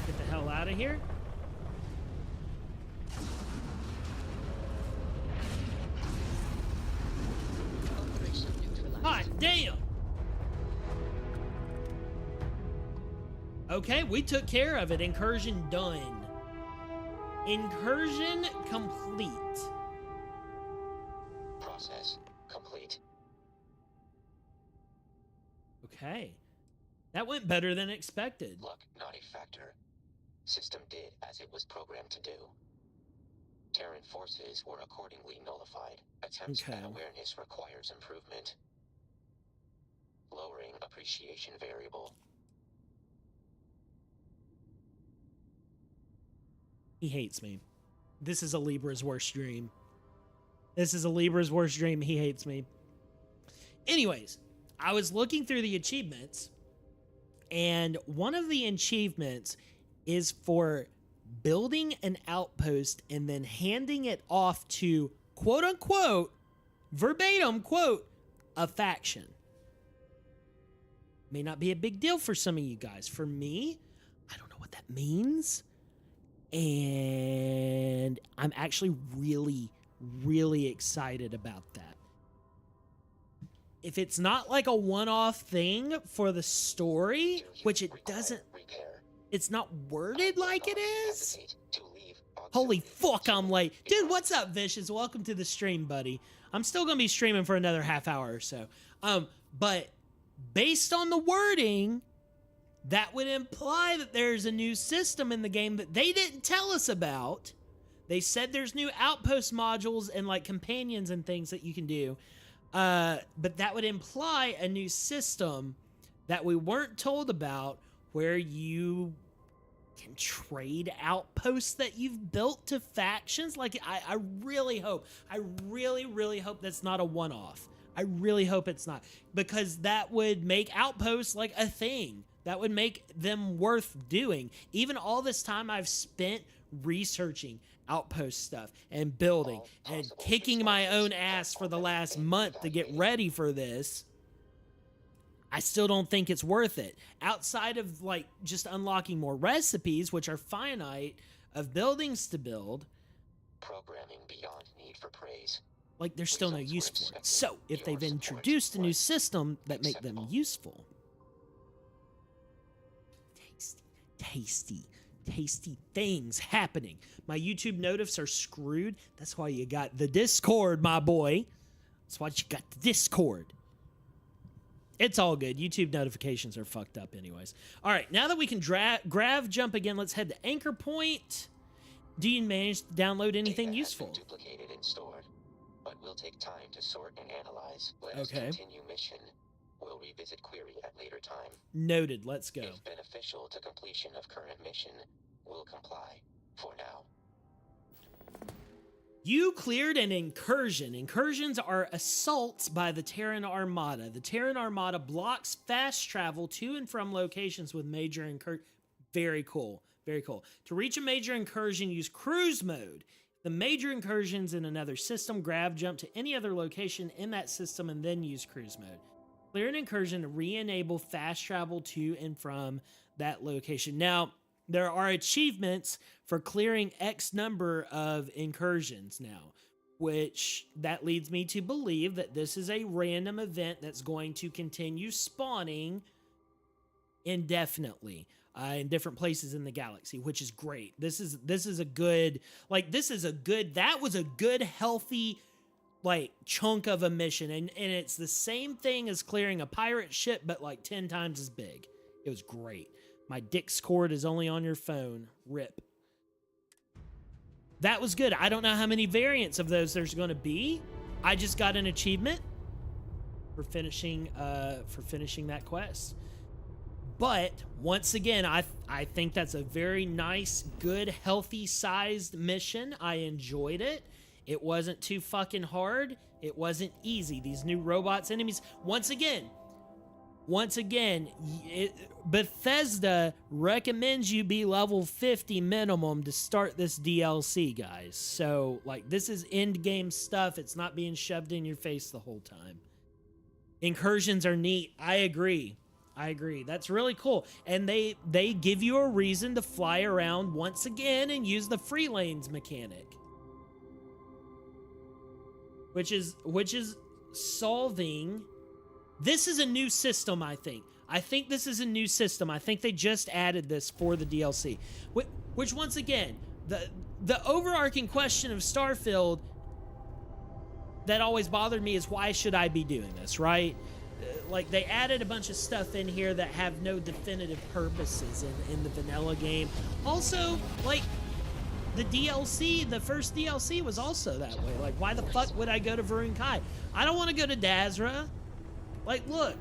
Get the hell out of here.
Operation neutralized.
Hot damn! Okay, we took care of it. Incursion done. Incursion complete.
Process complete.
Okay. That went better than expected.
Luck not a factor. System did as it was programmed to do. Terran forces were accordingly nullified. Attempts at awareness requires improvement. Lowering appreciation variable.
He hates me. This is a Libra's worst dream. This is a Libra's worst dream. He hates me. Anyways, I was looking through the achievements, and one of the achievements is for building an outpost and then handing it off to, quote unquote, verbatim quote, a faction. May not be a big deal for some of you guys. For me, I don't know what that means. And I'm actually really, really excited about that. If it's not like a one-off thing for the story, which it doesn't, it's not worded like it is. Holy fuck, I'm late. Dude, what's up, Vicious? Welcome to the stream, buddy. I'm still going to be streaming for another half hour or so. But based on the wording, that would imply that there's a new system in the game that they didn't tell us about. They said there's new outpost modules and like companions and things that you can do. But that would imply a new system that we weren't told about where you can trade outposts that you've built to factions. Like, I really hope, I really, really hope that's not a one-off. I really hope it's not, because that would make outposts like a thing. That would make them worth doing. Even all this time I've spent researching outpost stuff and building and kicking my own ass for the last month to get ready for this, I still don't think it's worth it. Outside of like just unlocking more recipes, which are finite, of buildings to build,
programming beyond need for praise.
Like there's still no use for it. So if they've introduced a new system that make them useful, tasty things happening. My YouTube notifs are screwed. That's why you got the Discord, my boy. That's why you got the Discord. It's all good. YouTube notifications are fucked up anyways. All right, now that we can grav jump again, let's head to Anchor Point. Do you manage to download anything useful?
Duplicated and stored, but will take time to sort and analyze. Let us continue mission. We'll revisit query at later time.
Noted. Let's go.
If beneficial to completion of current mission, we'll comply. For now.
You cleared an incursion. Incursions are assaults by the Terran Armada. The Terran Armada blocks fast travel to and from locations with major incursions. Very cool. Very cool. To reach a major incursion, use cruise mode. The major incursion's in another system, grav jump to any other location in that system and then use cruise mode. Clear an incursion to re-enable fast travel to and from that location. Now, there are achievements for clearing X number of incursions now, which that leads me to believe that this is a random event that's going to continue spawning indefinitely in different places in the galaxy, which is great. This is a good, like, that was a good, healthy, like, chunk of a mission, and it's the same thing as clearing a pirate ship, but like 10 times as big. It was great. My Discord is only on your phone. RIP. That was good. I don't know how many variants of those there's going to be. I just got an achievement for finishing that quest. But once again, I think that's a very nice, good, healthy sized mission. I enjoyed it. It wasn't too fucking hard. It wasn't easy. These new robots, enemies, once again, Bethesda recommends you be level 50 minimum to start this DLC, guys. So, like, this is end game stuff. It's not being shoved in your face the whole time. Incursions are neat. I agree. That's really cool. And they give you a reason to fly around once again and use the free lanes mechanic. Which is solving. This is a new system, I think. I think this is a new system. I think they just added this for the DLC. Which once again, the overarching question of Starfield that always bothered me is, why should I be doing this, right? Like, they added a bunch of stuff in here that have no definitive purposes in the vanilla game. Also, like, the DLC, the first DLC was also that way. Like, why the fuck would I go to Varun Kai? I don't want to go to Dazra. Like, look.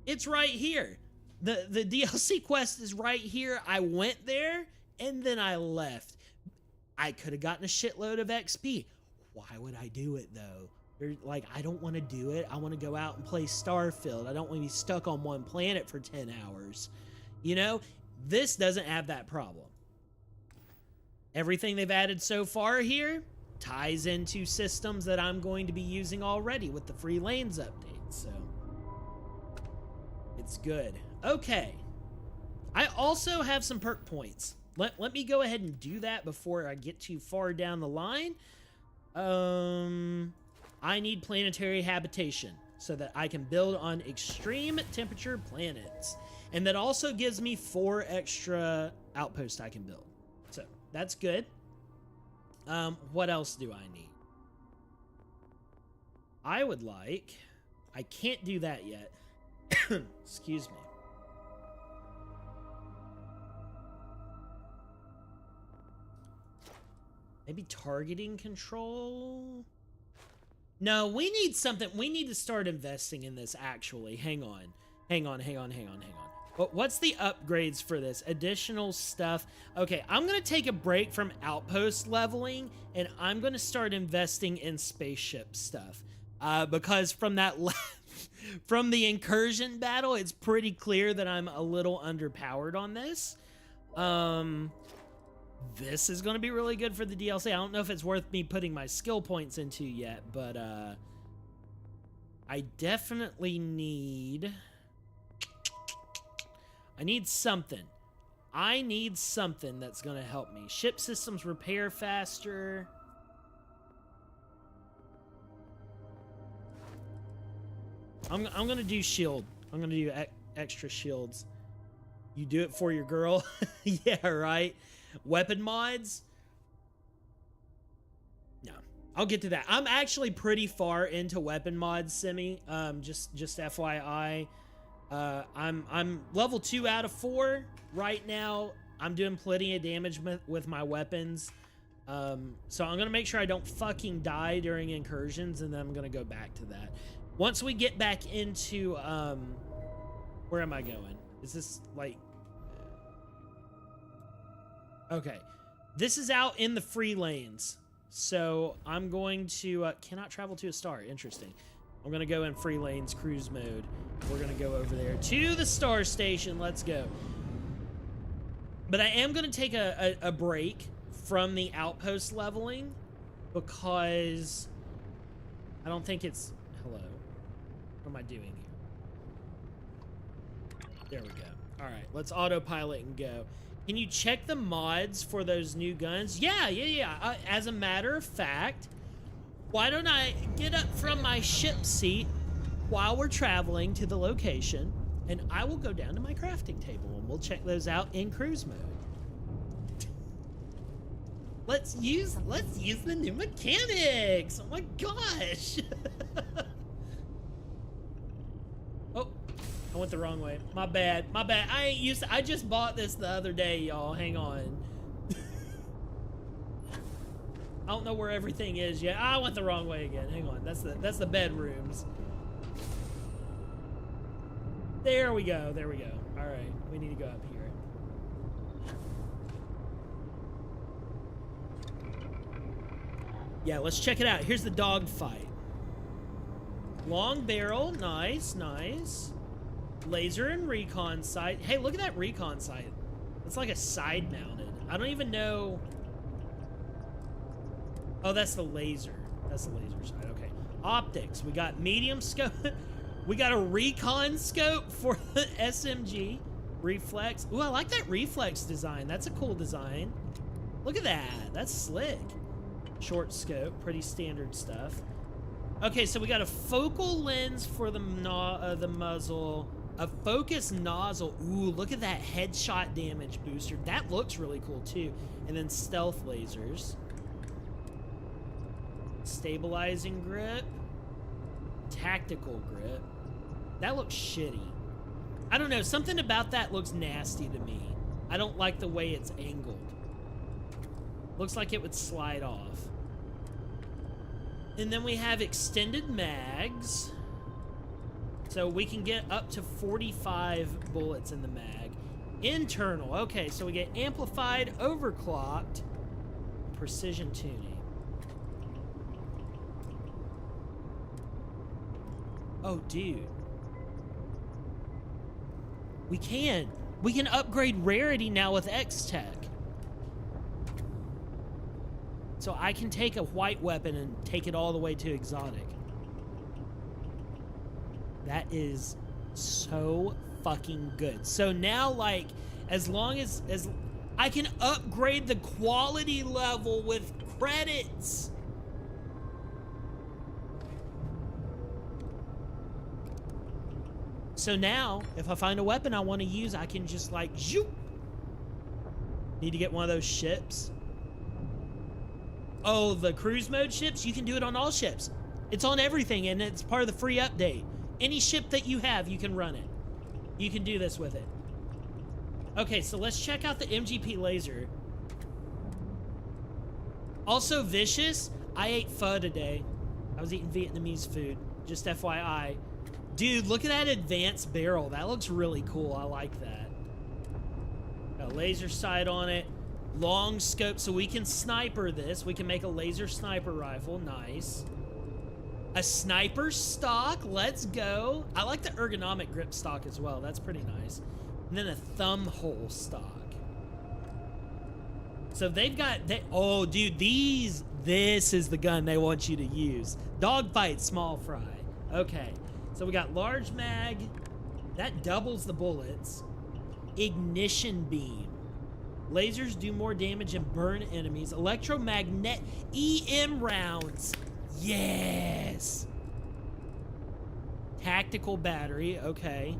It's right here. The DLC quest is right here. I went there, and then I left. I could have gotten a shitload of XP. Why would I do it, though? Like, I don't want to do it. I want to go out and play Starfield. I don't want to be stuck on one planet for 10 hours. You know? This doesn't have that problem. Everything they've added so far here ties into systems that I'm going to be using already with the free lanes update, so it's good. Okay. I also have some perk points. Let me go ahead and do that before I get too far down the line. I need planetary habitation so that I can build on extreme temperature planets. And that also gives me 4 extra outposts I can build. So, that's good. What else do I need? I would like... I can't do that yet. Excuse me. Maybe targeting control? No, we need something. We need to start investing in this, actually. Hang on. What's the upgrades for this? Additional stuff. Okay, I'm going to take a break from outpost leveling, and I'm going to start investing in spaceship stuff. Because from that from the incursion battle, it's pretty clear that I'm a little underpowered on this. This is going to be really good for the DLC. I don't know if it's worth me putting my skill points into yet, but I definitely need... I need something. I need something that's going to help me. Ship systems repair faster. I'm going to do shield. I'm going to do extra shields. You do it for your girl? Yeah, right? Weapon mods? No. I'll get to that. I'm actually pretty far into weapon mods, Simi. Just FYI. I'm level 2 out of 4 right now. I'm doing plenty of damage with my weapons. So I'm going to make sure I don't fucking die during incursions, and then I'm going to go back to that. Once we get back into, where am I going? Is this like, okay. This is out in the free lanes. So I'm going to, cannot travel to a star. Interesting. I'm going to go in free lanes, cruise mode. We're going to go over there to the star station. Let's go. But I am going to take a break from the outpost leveling because I don't think it's... Hello. What am I doing here? There we go. All right, let's autopilot and go. Can you check the mods for those new guns? Yeah. As a matter of fact, why don't I get up from my ship seat while we're traveling to the location, and I will go down to my crafting table, and we'll check those out in cruise mode. Let's use the new mechanics. Oh my gosh. Oh, I went the wrong way. My bad. I just bought this the other day, y'all. Hang on. I don't know where everything is yet. I went the wrong way again. Hang on. That's the bedrooms. There we go. All right. We need to go up here. Yeah, let's check it out. Here's the dogfight. Long barrel. Nice. Laser and recon sight. Hey, look at that recon sight. It's like a side mounted. I don't even know. Oh, that's the laser. That's the laser sight. Okay. Optics. We got medium scope. We got a recon scope for the SMG. Reflex. Ooh, I like that reflex design. That's a cool design. Look at that. That's slick. Short scope. Pretty standard stuff. Okay, so we got a focal lens for the muzzle. A focus nozzle. Ooh, look at that headshot damage booster. That looks really cool too. And then stealth lasers. Stabilizing grip. Tactical grip. That looks shitty. I don't know. Something about that looks nasty to me. I don't like the way it's angled. Looks like it would slide off. And then we have extended mags. So we can get up to 45 bullets in the mag. Internal. Okay, so we get amplified, overclocked, precision tuning. Oh, dude. We can upgrade rarity now with X-Tech. So I can take a white weapon and take it all the way to exotic. That is so fucking good. So now, like, as long as I can upgrade the quality level with credits. So now, if I find a weapon I want to use, I can just like, zoop. Need to get one of those ships. Oh, the cruise mode ships? You can do it on all ships. It's on everything, and it's part of the free update. Any ship that you have, you can run it. You can do this with it. Okay, so let's check out the MGP laser. Also, Vicious, I ate pho today. I was eating Vietnamese food. Just FYI. Dude, look at that advanced barrel. That looks really cool. I like that. Got a laser sight on it. Long scope, so we can sniper this. We can make a laser sniper rifle. Nice. A sniper stock. Let's go. I like the ergonomic grip stock as well. That's pretty nice. And then a thumb hole stock. So they've got... oh, dude, this is the gun they want you to use. Dogfight small fry. Okay. So we got large mag. That doubles the bullets. Ignition beam. Lasers do more damage and burn enemies. Electromagnet EM rounds. Yes. Tactical battery. Okay.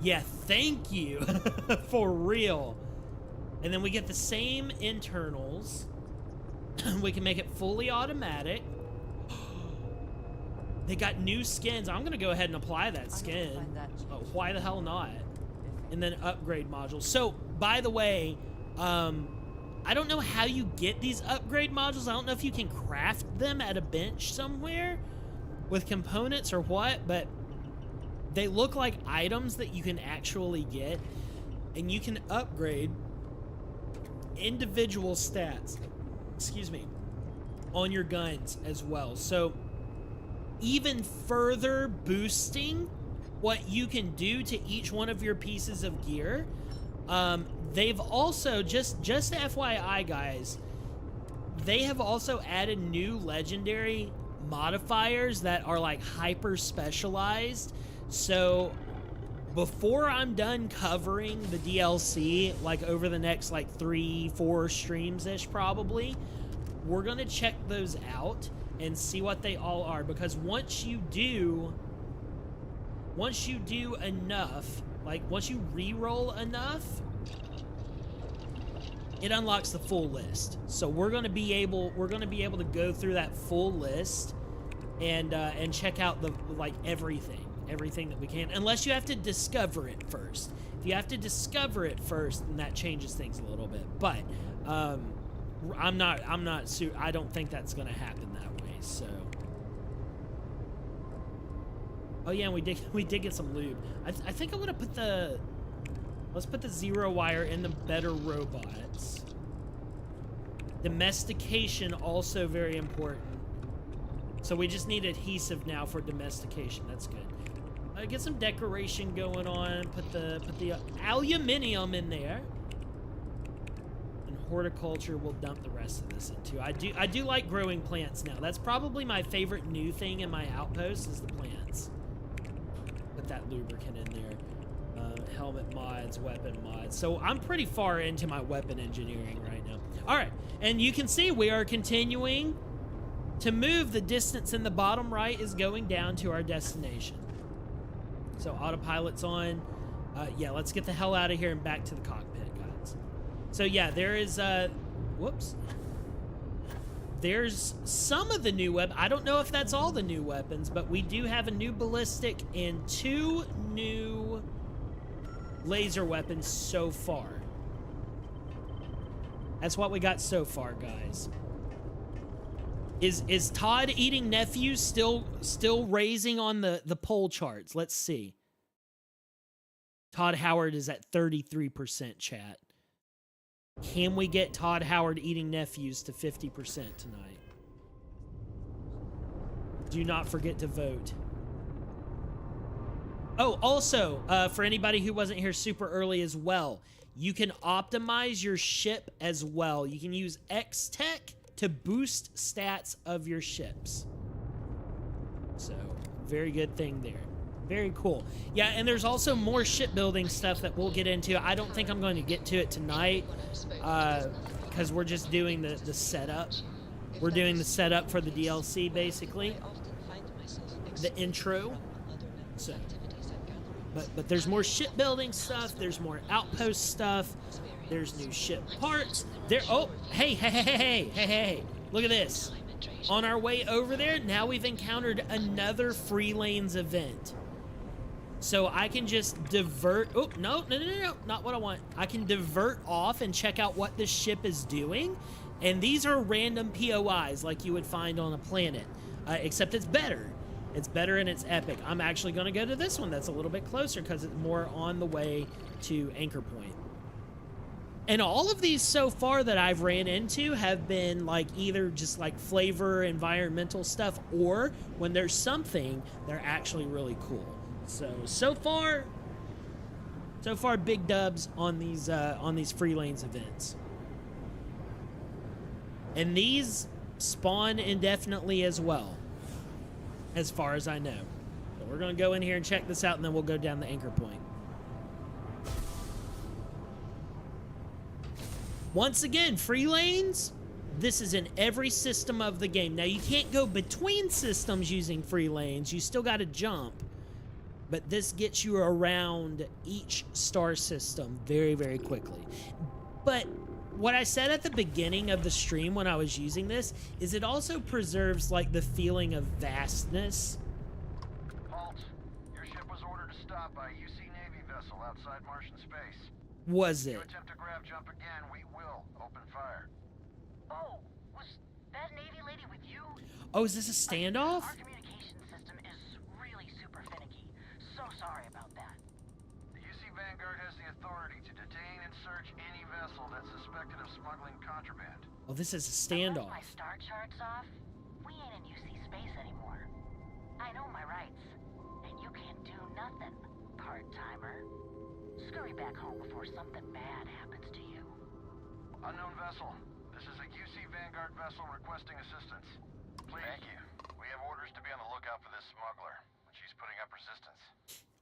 Yeah, thank you. For real. And then we get the same internals. We can make it fully automatic. They got new skins. I'm gonna go ahead and apply that skin. Oh, why the hell not? And then upgrade modules. So, by the way, I don't know how you get these upgrade modules. I don't know if you can craft them at a bench somewhere with components or what, but they look like items that you can actually get, and you can upgrade individual stats, excuse me, on your guns as well. So, even further boosting what you can do to each one of your pieces of gear. They've also, just FYI guys, they have also added new legendary modifiers that are like hyper specialized. So before I'm done covering the DLC, like over the next like 3-4 streams-ish probably, we're gonna check those out and see what they all are, because once you do enough, like once you re-roll enough, it unlocks the full list. So we're gonna be able to go through that full list and check out the like everything that we can, unless you have to discover it first. If you have to discover it first, then that changes things a little bit. But I don't think that's gonna happen that way. So, oh yeah, and we did get some lube. I think I'm gonna put let's put the zero wire in the better robots. Domestication also very important. So we just need adhesive now for domestication. That's good. Get some decoration going on. Put the aluminium in there. And horticulture, we'll dump the rest of this into. I do like growing plants now. That's probably my favorite new thing in my outpost is the plants. Put that lubricant in there. Helmet mods, weapon mods. So I'm pretty far into my weapon engineering right now. All right, and you can see we are continuing to move. The distance in the bottom right is going down to our destination. So autopilot's on. Yeah, let's get the hell out of here and back to the cockpit, guys. So yeah, there is, whoops. There's some of the new weapons. I don't know if that's all the new weapons, but we do have a new ballistic and 2 new laser weapons so far. That's what we got so far, guys. Is Todd eating nephews still raising on the poll charts? Let's see. Todd Howard is at 33% chat. Can we get Todd Howard eating nephews to 50% tonight? Do not forget to vote. Oh, also, for anybody who wasn't here super early as well, you can optimize your ship as well. You can use X-Tech to boost stats of your ships. So, very good thing there. Very cool. Yeah, and there's also more shipbuilding stuff that we'll get into. I don't think I'm going to get to it tonight because we're just doing the setup. We're doing the setup for the DLC, basically. The intro. So, but there's more shipbuilding stuff. There's more outpost stuff. There's new ship parts. Oh, hey. Look at this. On our way over there, now we've encountered another Free Lanes event. So I can just divert. Oh, no, not what I want. I can divert off and check out what this ship is doing. And these are random POIs like you would find on a planet. Except it's better. It's better and it's epic. I'm actually going to go to this one that's a little bit closer because it's more on the way to Anchor Point. And all of these so far that I've ran into have been like either just like flavor, environmental stuff, or when there's something, they're actually really cool. So far, big dubs on these Free Lanes events. And these spawn indefinitely as well, as far as I know. So we're going to go in here and check this out, and then we'll go down the Anchor Point. Once again, Free Lanes, this is in every system of the game. Now, you can't go between systems using Free Lanes. You still got to jump. But this gets you around each star system very, very quickly. But what I said at the beginning of the stream when I was using this is it also preserves like the feeling of vastness.
Halt. Your ship was ordered to stop by a UC Navy vessel outside Martian space.
Was
If
it?
you attempt to grab jump again, we will open fire.
Oh, was that Navy lady with you?
Oh, is this a standoff?
Our communication system is really super finicky. So sorry about that.
The UC Vanguard has the authority to detain and search any vessel that's suspected of smuggling contraband.
Oh, this is a standoff.
Unless my star chart's off, we ain't in UC space anymore. I know my rights, and you can't do nothing, part-timer. Scurry back home before something bad happens to you.
Unknown vessel. This is a UC Vanguard vessel requesting assistance. Please. Thank you. We have orders to be on the lookout for this smuggler. She's putting up resistance.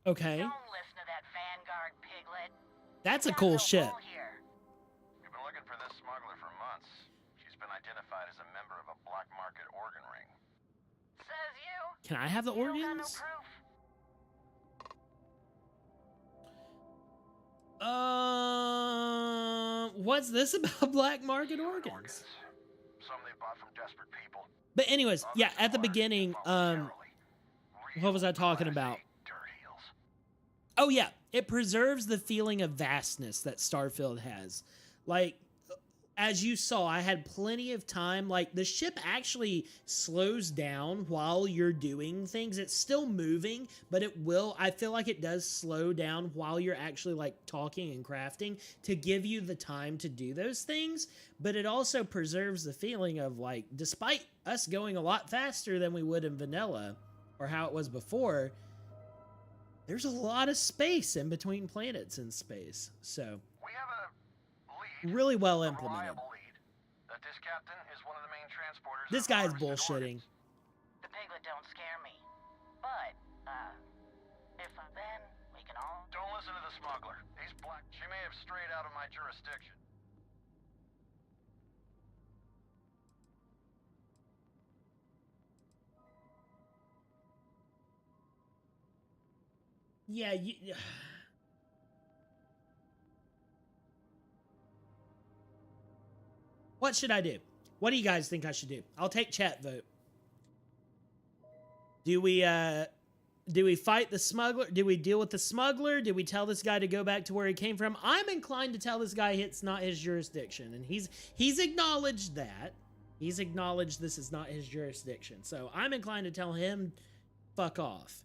Okay.
Don't listen to that Vanguard piglet.
That's a cool ship.
We've been looking for this smuggler for months. She's been identified as a member of a black market organ ring.
Says you.
Can I have the
You don't got
organs?
no proof.
What's this about black market organs?
Some they bought from desperate people.
But anyways, yeah, at the beginning, what was I talking about? Oh yeah, it preserves the feeling of vastness that Starfield has. Like, as you saw, I had plenty of time. Like, the ship actually slows down while you're doing things. It's still moving, but I feel like it does slow down while you're actually, like, talking and crafting to give you the time to do those things. But it also preserves the feeling of, like, despite us going a lot faster than we would in vanilla, or how it was before, there's a lot of space in between planets in space. So
We have a lead
Really well implemented.
That this captain is one of the main transporters.
This guy's bullshitting.
The piglet don't scare me. But, if then we can all...
Don't listen to the smuggler. He's black. She may have strayed out of my jurisdiction.
Yeah, What should I do? What do you guys think I should do? I'll take chat vote. Do we fight the smuggler? Do we deal with the smuggler? Do we tell this guy to go back to where he came from? I'm inclined to tell this guy it's not his jurisdiction, and he's acknowledged that. He's acknowledged this is not his jurisdiction. So I'm inclined to tell him, fuck off.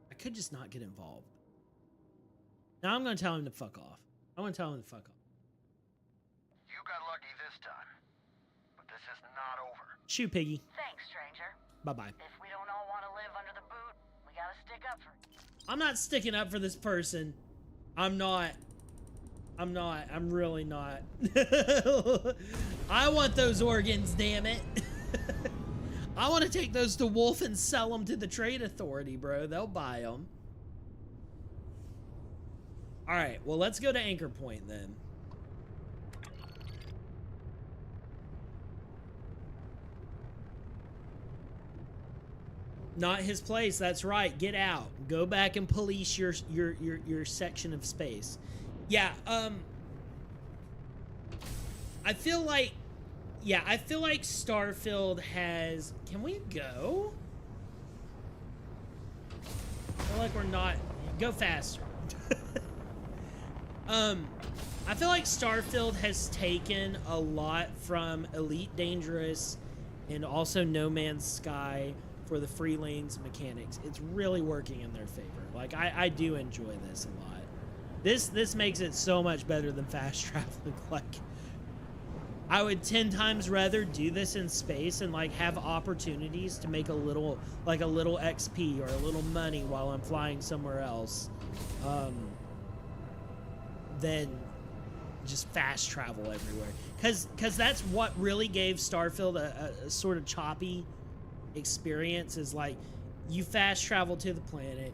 I could just not get involved. Now I'm going to tell him to fuck off. I'm going to tell him to fuck off.
You got lucky this time, but this is not over.
Shoot, piggy.
Thanks, stranger.
Bye-bye.
If we don't all want to live under the boot, we gotta stick up for...
I'm not sticking up for this person. I'm not. I'm really not. I want those organs, damn it. I want to take those to Wolf and sell them to the Trade Authority, bro. They'll buy them. All right, well, let's go to Anchor Point then. Not his place. That's right. Get out. Go back and police your section of space. Yeah. I feel like Starfield has. Can we go? I feel like we're not. Go faster. I feel like Starfield has taken a lot from Elite Dangerous and also No Man's Sky for the free lanes mechanics. It's really working in their favor. Like, I do enjoy this a lot. This makes it so much better than fast traveling. Like, I would 10 times rather do this in space and like have opportunities to make a little XP or a little money while I'm flying somewhere else, than just fast travel everywhere. Cause that's what really gave Starfield a sort of choppy experience, is like you fast travel to the planet,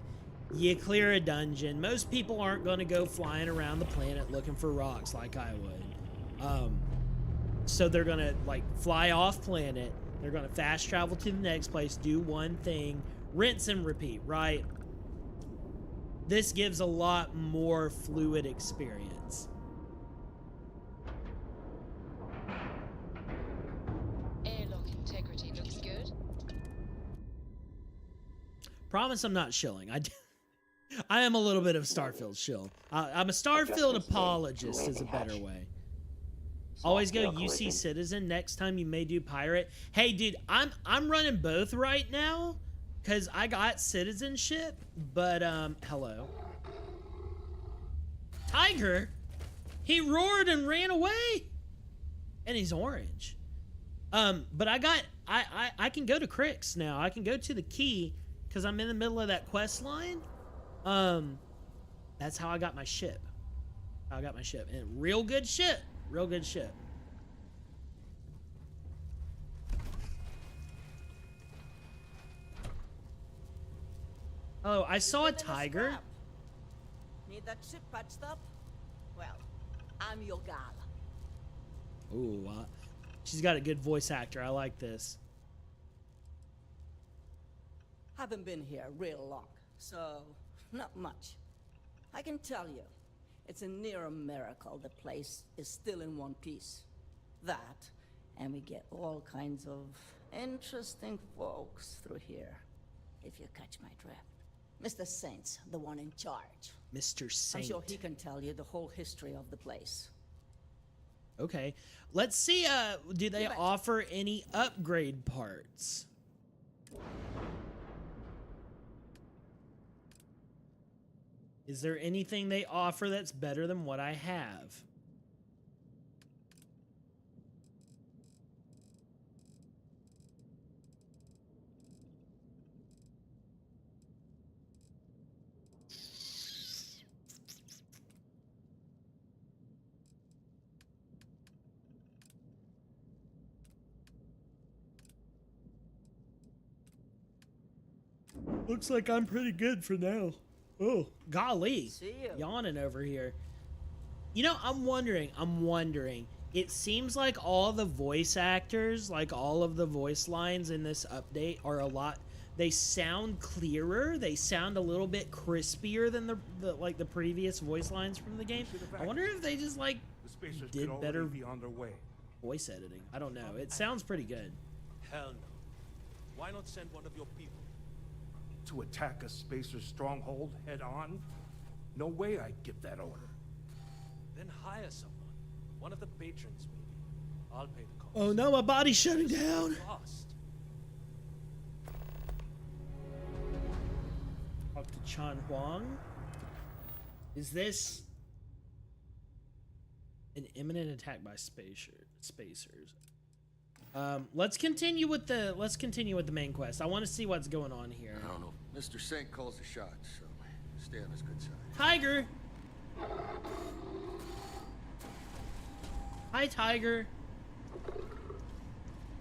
you clear a dungeon. Most people aren't going to go flying around the planet looking for rocks like I would. So they're going to like fly off planet. They're going to fast travel to the next place, do one thing, rinse and repeat, right? This gives a lot more fluid experience.
Airlock integrity looks good.
Promise I'm not shilling. I am a little bit of Starfield shill. I'm a Starfield apologist is a better way. Always go UC Citizen. Next time you may do Pirate. Hey, dude, I'm running both right now because I got citizenship, but hello. Tiger? He roared and ran away. And he's orange. But I can go to Crix now. I can go to the key because I'm in the middle of that quest line. That's how I got my ship. And real good ship. Real good ship. Oh, I saw a tiger.
Need that ship patched up? Well, I'm your gal.
Ooh, she's got a good voice actor. I like this.
Haven't been here real long, so not much. I can tell you, it's a near miracle the place is still in one piece. That, and we get all kinds of interesting folks through here, if you catch my drift. Mr. Saint's the one in charge.
Mr. Saint.
I'm sure he can tell you the whole history of the place.
Okay. Let's see, do they offer any upgrade parts? Is there anything they offer that's better than what I have? Looks like I'm pretty good for now. Oh, golly.
See you.
Yawning over here. You know, I'm wondering. It seems like all the voice actors, like all of the voice lines in this update are a lot, they sound clearer. They sound a little bit crispier than the previous voice lines from the game. I wonder if they just like did better voice editing. I don't know. It sounds pretty good.
Hell no. Why not send one of your people?
To attack a spacer's stronghold head on? No way I'd give that order.
Then hire someone. One of the patrons, maybe. I'll pay the cost.
Oh no, my body's shutting down. Talk to Chan Huang. Is this an imminent attack by spacers? Let's continue with the main quest. I want to see what's going on here.
I don't know. Mr. Sink calls the shots, so stay on his good side.
Tiger. Hi, Tiger.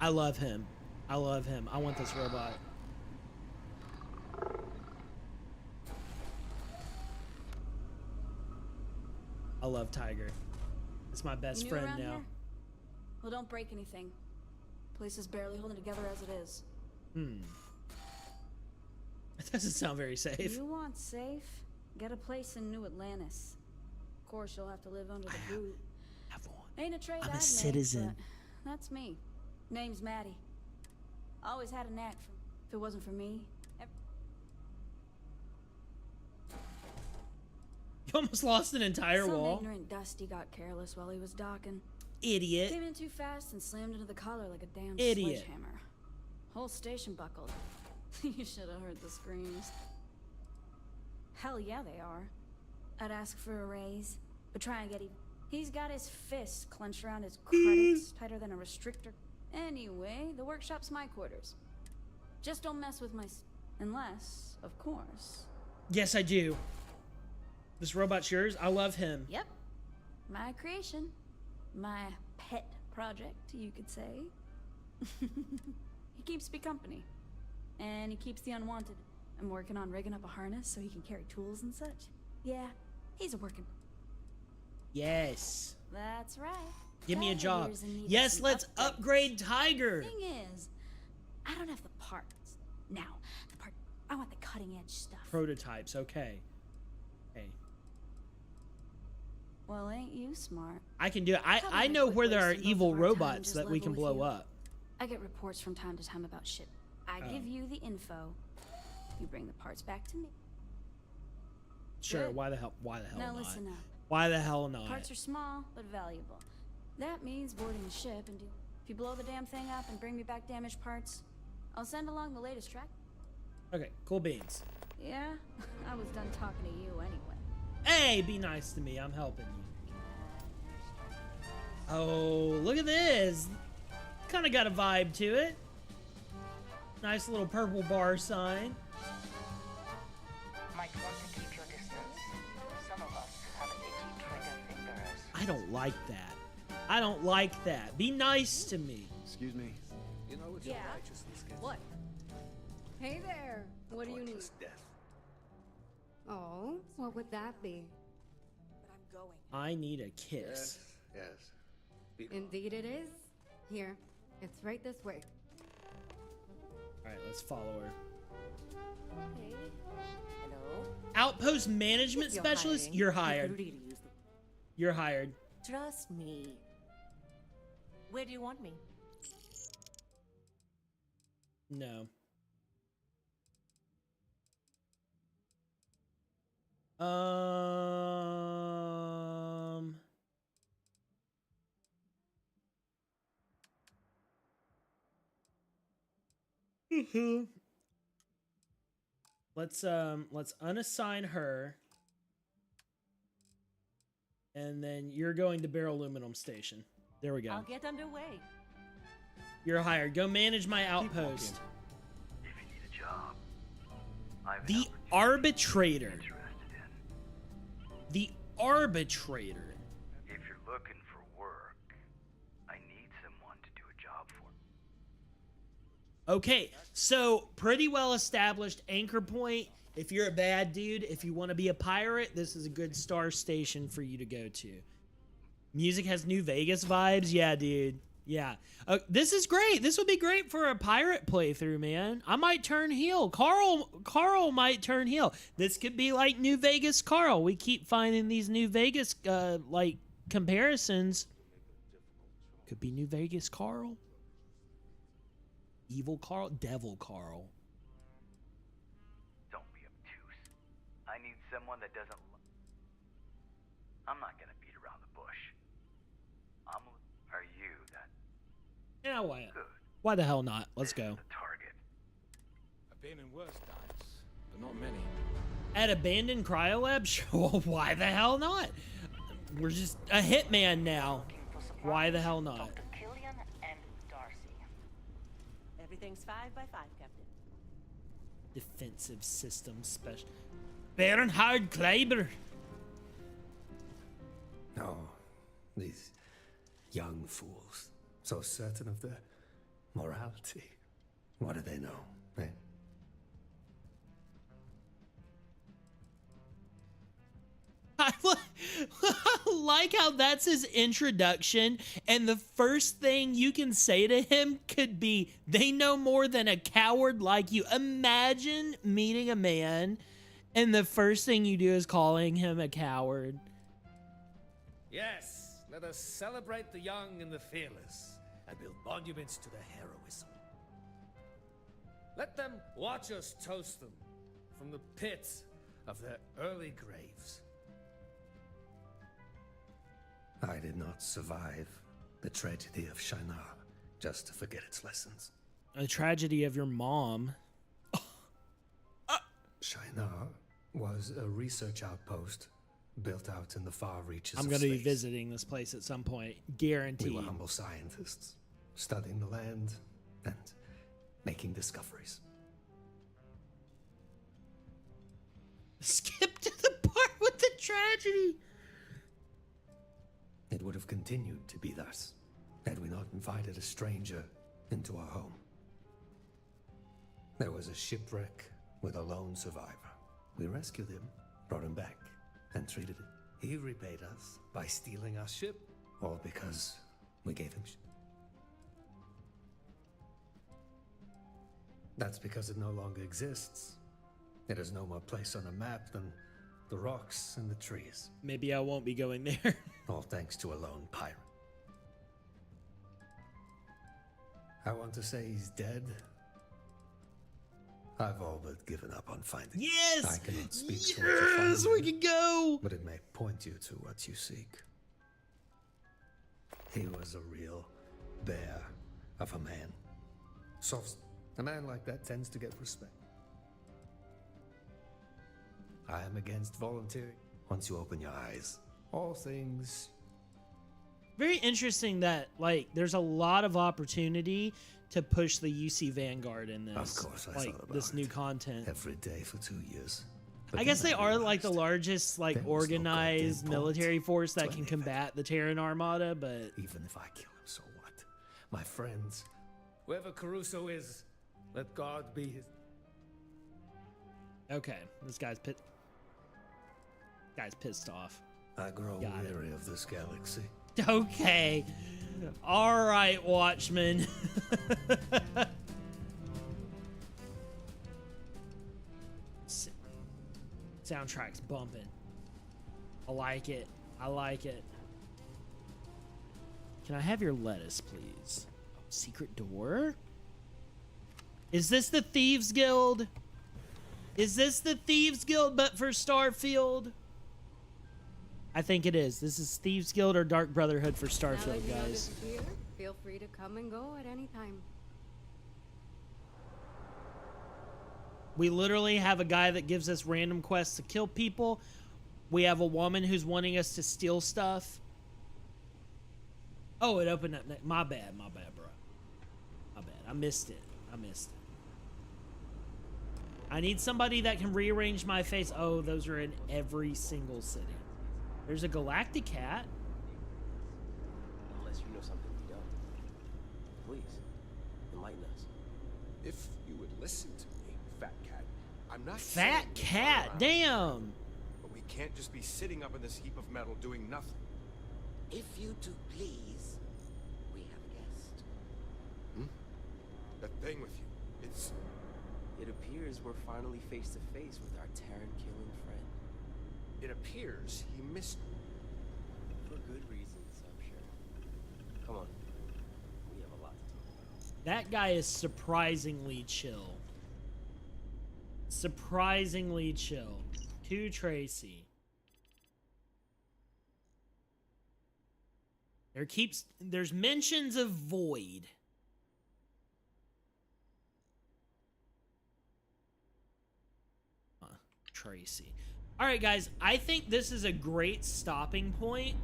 I love him. I want this robot. I love Tiger. It's my best
You new
friend
around
now.
here? Well, don't break anything. Place is barely holding together as it is.
That doesn't sound very safe.
You want safe? Get a place in New Atlantis. Of course, you'll have to live under the boot. Ain't a trade
I'm a
I'd make,
citizen.
but that's me. Name's Maddie. Always had a knack for. If it wasn't for me.
You almost lost an entire
Some
wall.
ignorant Dusty got careless while he was docking.
Idiot.
Came in too fast and slammed into the collar like a damn
Idiot.
sledgehammer. Whole station buckled. You should have heard the screams. Hell yeah, they are. I'd ask for a raise, but try and get even. He's got his fists clenched around his credits, tighter than a restrictor. Anyway, the workshop's my quarters. Just don't mess with my unless, of course.
Yes, I do. This robot's yours? I love him.
Yep. My creation. My pet project, you could say. He keeps me company. And he keeps the unwanted. I'm working on rigging up a harness so he can carry tools and such. Yeah, he's a working.
Yes.
That's right.
Give me a job.
Tiger's in need of
Yes,
some
let's
upgrades.
upgrade Tiger.
Thing is, I don't have the parts. Now, I want the cutting edge stuff.
Prototypes, okay. Okay.
Well, ain't you smart?
I can do it. I
Probably
know
quick
where there are
wasting both
evil
of our time
robots
just
that we can
level with
blow
you.
up.
I get reports from time to time about shit. I give you the info. You bring the parts back to me.
Sure,
Good.
why the hell
Now
not?
listen up.
Why the hell not?
Parts are small, but valuable. That means boarding the ship and if you blow the damn thing up and bring me back damaged parts, I'll send along the latest track.
Okay, cool beans.
Yeah, I was done talking to you anyway.
Hey, be nice to me. I'm helping you. Oh, look at this. Kind of got a vibe to it. Nice little purple bar sign.
Might want to keep your distance. Some of us have itchy trigger fingers.
I don't like that. I don't like that. Be nice to me.
Excuse me. You know it's
Yeah?
righteousness gets
What? Hey there. What do you need?
pointless death.
Oh, what would that be?
I need a kiss.
Yes.
Indeed it is. Here, it's right this way.
Alright, let's follow her.
Hey. Hello.
Outpost management specialist? You're hired. You're hired.
Trust me. Where do you want me?
No. Let's unassign her. And then you're going to Barrel Aluminum Station. There we go.
I'll get underway.
You're hired. Go manage my outpost.
If you need a job, I've
The arbitrator. The arbitrator.
If you're looking for work, I need someone to do a job
Okay, so pretty well established anchor point. If you're a bad dude, if you want to be a pirate, this is a good star station for you to go to. Music has New Vegas vibes. Yeah, dude. Yeah. This is great. This would be great for a pirate playthrough, man. I might turn heel. Carl might turn heel. This could be like New Vegas Carl. We keep finding these New Vegas like comparisons. Could be New Vegas Carl. Evil Carl, Devil Carl.
Don't be obtuse. I need someone that doesn't. I'm not gonna beat around the bush. Are you that?
Yeah, why the hell not? Let's go.
Target.
I've been in worse dives, but not many.
At abandoned cryolab? Sure. Why the hell not? We're just a hitman now. Why the hell not?
Everything's 5 by 5, Captain.
Defensive system special. Bernhard Kleiber.
Oh, these young fools. So certain of their morality. What do they know, eh?
I like how that's his introduction, and the first thing you can say to him could be, they know more than a coward like you. Imagine meeting a man, and the first thing you do is calling him a coward.
Yes, let us celebrate the young and the fearless, and build monuments to their heroism. Let them watch us toast them from the pits of their early graves.
I did not survive the tragedy of Shinar just to forget its lessons.
A tragedy of your mom.
Shinar was a research outpost built out in the far reaches
I'm
of
going to be
space.
visiting this place at some point. Guaranteed.
We were humble scientists, studying the land and making discoveries.
Skip to the part with the tragedy.
It would have continued to be thus had we not invited a stranger into our home. There was a shipwreck with a lone survivor. We rescued him, brought him back, and treated him. He repaid us by stealing our ship, all because we gave him That's because it no longer exists. It has no more place on a map than the rocks and the trees.
Maybe I won't be going there.
All thanks to a lone pirate. I want to say he's dead. I've all but given up on finding him.
Yes!
I cannot speak to what you find.
Yes, we can go!
But it may point you to what you seek. He was a real bear of a man. Soft. A man like that tends to get respect. I am against volunteering. Once you open your eyes, all things.
Very interesting that, like, there's a lot of opportunity to push the UC Vanguard in this.
Of course, I
like
thought about
this
it.
new content.
Every day for 2 years.
I guess they are like the largest, like, organized military force that can combat the Terran Armada, but
even if I kill him, so what? My friends, whoever Caruso is, let God be his.
Okay, this guy's pissed off.
I grow weary of this galaxy.
Okay. All right, Watchmen. Soundtrack's bumping. I like it. I like it. Can I have your lettuce, please? Oh, secret door? Is this the Thieves Guild? Is this the Thieves Guild but for Starfield? I think it is. This is Thieves Guild or Dark Brotherhood for Starfield, guys.
Here, feel free to come and go at any time.
We literally have a guy that gives us random quests to kill people. We have a woman who's wanting us to steal stuff. Oh, it opened up. My bad, bro. My bad. I missed it. I need somebody that can rearrange my face. Oh, those are in every single city. There's a galactic cat.
Unless you know something we don't. Please, enlighten us.
If you would listen to me, Fat Cat, I'm not
Fat
saying
Cat, damn.
but we can't just be sitting up in this heap of metal doing nothing.
If you two please, we have a guest.
That thing with you, it's...
It appears we're finally face to face with our Terran-killing friend.
It appears he missed me.
For good reasons, I'm sure. Come on. We have a lot to talk about.
That guy is surprisingly chill. Surprisingly chill. To Tracy. There's mentions of Void. Tracy. All right, guys, I think this is a great stopping point.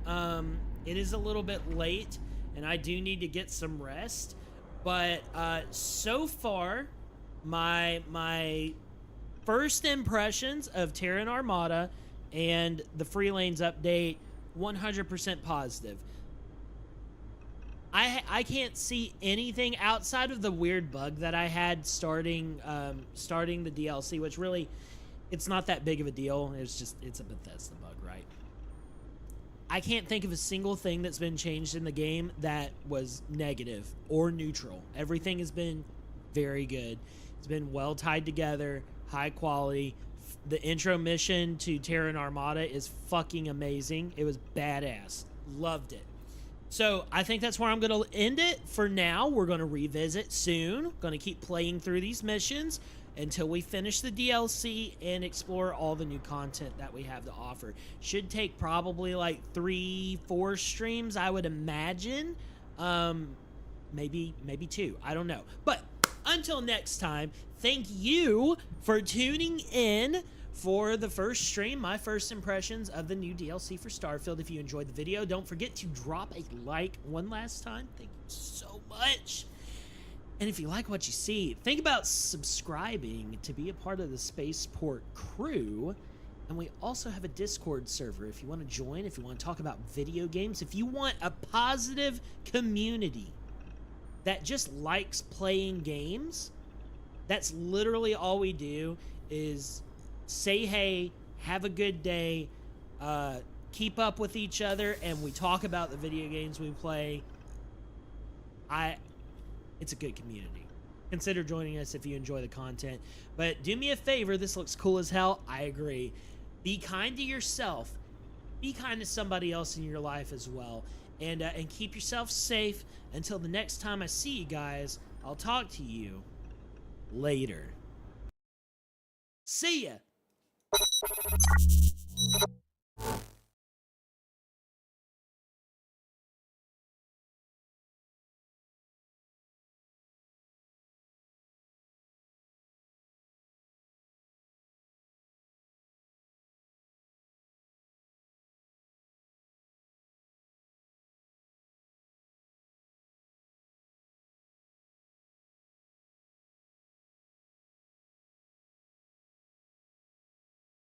It is a little bit late, and I do need to get some rest. But so far, my first impressions of Terran Armada and the Free Lanes update, 100% positive. I can't see anything outside of the weird bug that I had starting the DLC, which really, it's not that big of a deal. It's a Bethesda bug, right? I can't think of a single thing that's been changed in the game that was negative or neutral. Everything has been very good. It's been well tied together, high quality. The intro mission to Terran Armada is fucking amazing. It was badass. Loved it. So I think that's where I'm going to end it for now. We're going to revisit soon. Going to keep playing through these missions until we finish the DLC and explore all the new content that we have to offer. Should take probably like 3-4 streams, I would imagine. Maybe 2. I don't know. But until next time, thank you for tuning in for the first stream, my first impressions of the new DLC for Starfield. If you enjoyed the video, don't forget to drop a like one last time. Thank you so much. And if you like what you see, think about subscribing to be a part of the Spaceport crew. And we also have a Discord server if you want to join, if you want to talk about video games, if you want a positive community that just likes playing games. That's literally all we do is say hey, have a good day, keep up with each other, and we talk about the video games we play. It's a good community. Consider joining us if you enjoy the content. But do me a favor, this looks cool as hell. I agree. Be kind to yourself. Be kind to somebody else in your life as well. And keep yourself safe. Until the next time I see you guys, I'll talk to you later. See ya!